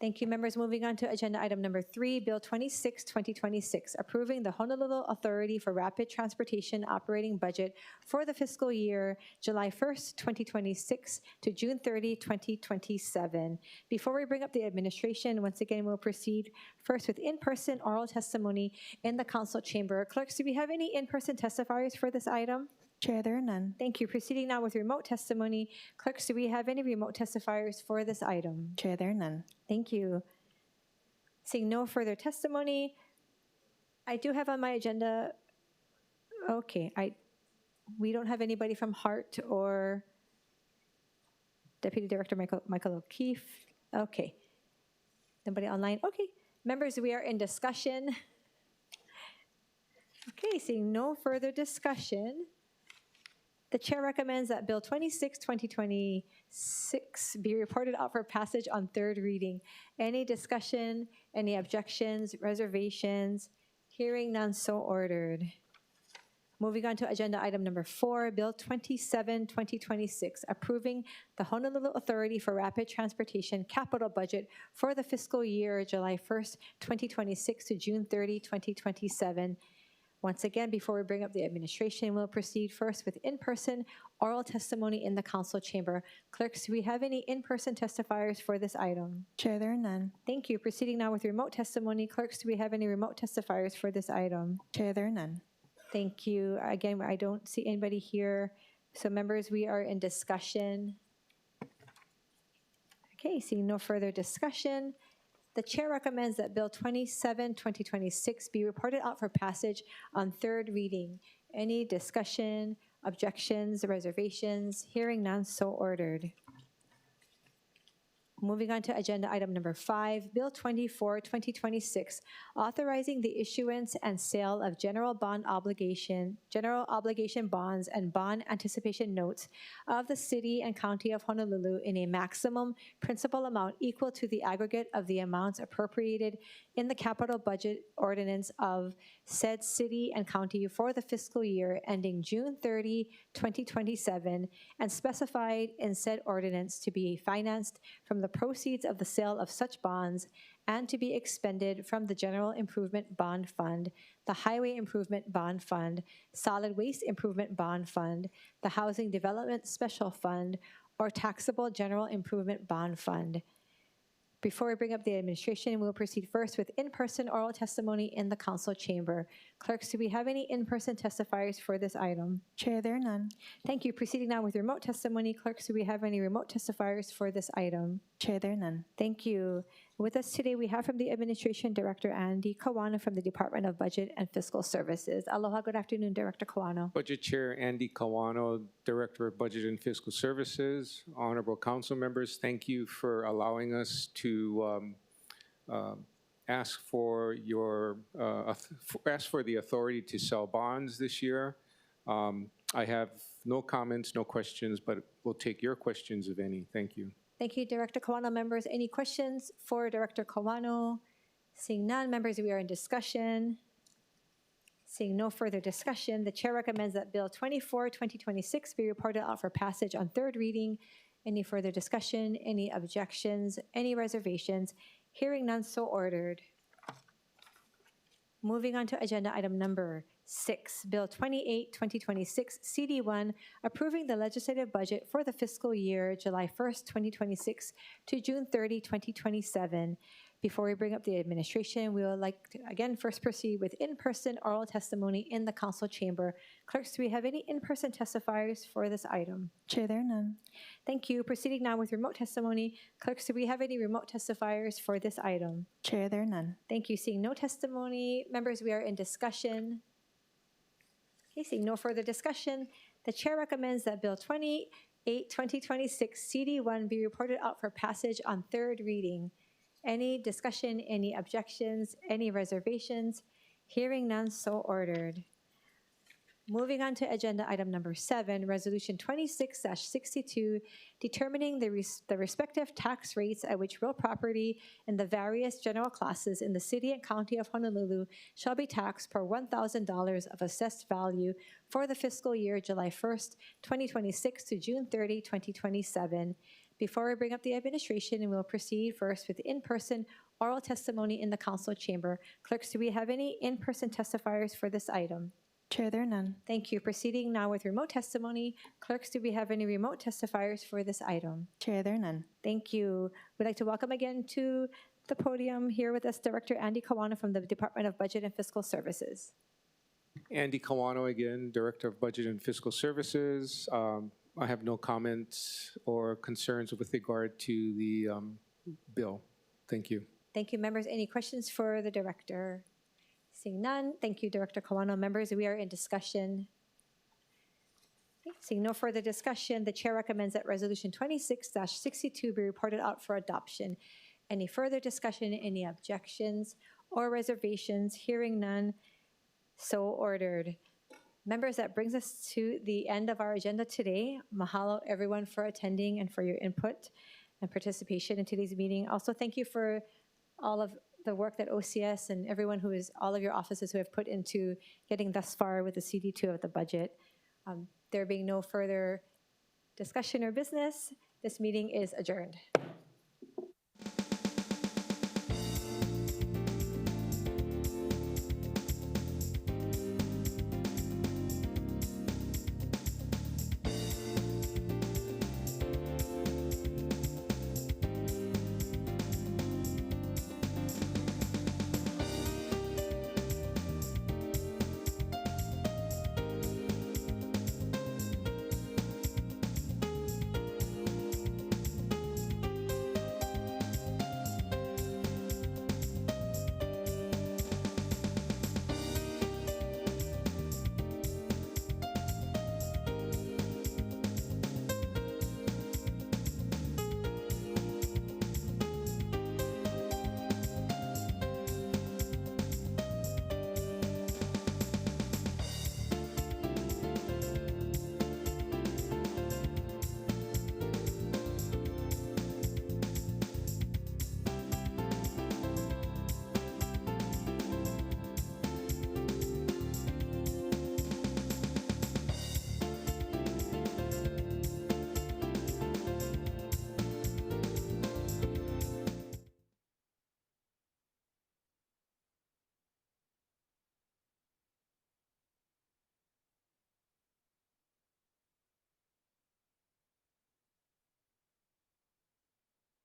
S1: Thank you, members. Moving on to agenda item number 3, Bill 26, 2026, approving the Honolulu Authority for Rapid Transportation operating budget for the fiscal year July 1st, 2026 to June 30, 2027. Before we bring up the administration, once again, we'll proceed first with in-person oral testimony in the council chamber. Clerks, do we have any in-person testifiers for this item?
S18: Chair, there are none.
S1: Thank you. Proceeding now with remote testimony. Clerks, do we have any remote testifiers for this item?
S18: Chair, there are none.
S1: Thank you. Seeing no further testimony, I do have on my agenda, okay, we don't have anybody from HART or Deputy Director Michael O'Keefe. Okay. Nobody online? Okay. Members, we are in discussion. Okay, seeing no further discussion, the chair recommends that Bill 26, 2026 be reported out for passage on third reading. Any discussion, any objections, reservations? Hearing none, so ordered. Moving on to agenda item number 4, Bill 27, 2026, approving the Honolulu Authority for Rapid Transportation capital budget for the fiscal year July 1st, 2026 to June 30, 2027. Once again, before we bring up the administration, we'll proceed first with in-person oral testimony in the council chamber. Clerks, do we have any in-person testifiers for this item?
S18: Chair, there are none.
S1: Thank you. Proceeding now with remote testimony. Clerks, do we have any remote testifiers for this item?
S18: Chair, there are none.
S1: Thank you. Again, I don't see anybody here. So members, we are in discussion. Okay, seeing no further discussion, the chair recommends that Bill 27, 2026 be reported out for passage on third reading. Any discussion, objections, reservations? Hearing none, so ordered. Moving on to agenda item number 5, Bill 24, 2026, authorizing the issuance and sale of general obligation bonds and bond anticipation notes of the city and county of Honolulu in a maximum principal amount equal to the aggregate of the amounts appropriated in the capital budget ordinance of said city and county for the fiscal year ending June 30, 2027, and specified in said ordinance to be financed from the proceeds of the sale of such bonds and to be expended from the General Improvement Bond Fund, the Highway Improvement Bond Fund, Solid Waste Improvement Bond Fund, the Housing Development Special Fund, or Taxable General Improvement Bond Fund. Before we bring up the administration, we'll proceed first with in-person oral testimony in the council chamber. Clerks, do we have any in-person testifiers for this item?
S18: Chair, there are none.
S1: Thank you. Proceeding now with remote testimony. Clerks, do we have any remote testifiers for this item?
S18: Chair, there are none.
S1: Thank you. With us today, we have from the Administration Director Andy Kawano from the Department of Budget and Fiscal Services. Aloha, good afternoon, Director Kawano.
S16: Budget Chair Andy Kawano, Director of Budget and Fiscal Services. Honorable council members, thank you for allowing us to ask for the authority to sell bonds this year. I have no comments, no questions, but we'll take your questions if any. Thank you.
S1: Thank you, Director Kawano. Members, any questions for Director Kawano? Seeing none, members, we are in discussion. Seeing no further discussion, the chair recommends that Bill 24, 2026 be reported out for passage on third reading. Any further discussion, any objections, any reservations? Hearing none, so ordered. Moving on to agenda item number 6, Bill 28, 2026, CD1, approving the legislative budget for the fiscal year July 1st, 2026 to June 30, 2027. Before we bring up the administration, we would like to again first proceed with in-person oral testimony in the council chamber. Clerks, do we have any in-person testifiers for this item?
S18: Chair, there are none.
S1: Thank you. Proceeding now with remote testimony. Clerks, do we have any remote testifiers for this item?
S18: Chair, there are none.
S1: Thank you. Seeing no testimony, members, we are in discussion. Okay, seeing no further discussion, the chair recommends that Bill 28, 2026, CD1 be reported out for passage on third reading. Any discussion, any objections, any reservations? Hearing none, so ordered. Moving on to agenda item number 7, Resolution 26-62, determining the respective tax rates at which real property in the various general classes in the city and county of Honolulu shall be taxed per $1,000 of assessed value for the fiscal year July 1st, 2026 to June 30, 2027. Before we bring up the administration, and we'll proceed first with in-person oral testimony in the council chamber. Clerks, do we have any in-person testifiers for this item?
S18: Chair, there are none.
S1: Thank you. Proceeding now with remote testimony. Clerks, do we have any remote testifiers for this item?
S18: Chair, there are none.
S1: Thank you. We'd like to welcome again to the podium here with us Director Andy Kawano from the Department of Budget and Fiscal Services.
S16: Andy Kawano again, Director of Budget and Fiscal Services. I have no comments or concerns with regard to the bill. Thank you.
S1: Thank you, members. Any questions for the director? Seeing none, thank you, Director Kawano. Members, we are in discussion. Okay, seeing no further discussion, the chair recommends that Resolution 26-62 be reported out for adoption. Any further discussion, any objections or reservations? Hearing none, so ordered. Members, that brings us to the end of our agenda today. Mahalo everyone for attending and for your input and participation in today's meeting. Also, thank you for all of the work that OCS and everyone who is, all of your offices who have put into getting thus far with the CD2 of the budget. There being no further discussion or business, this meeting is adjourned.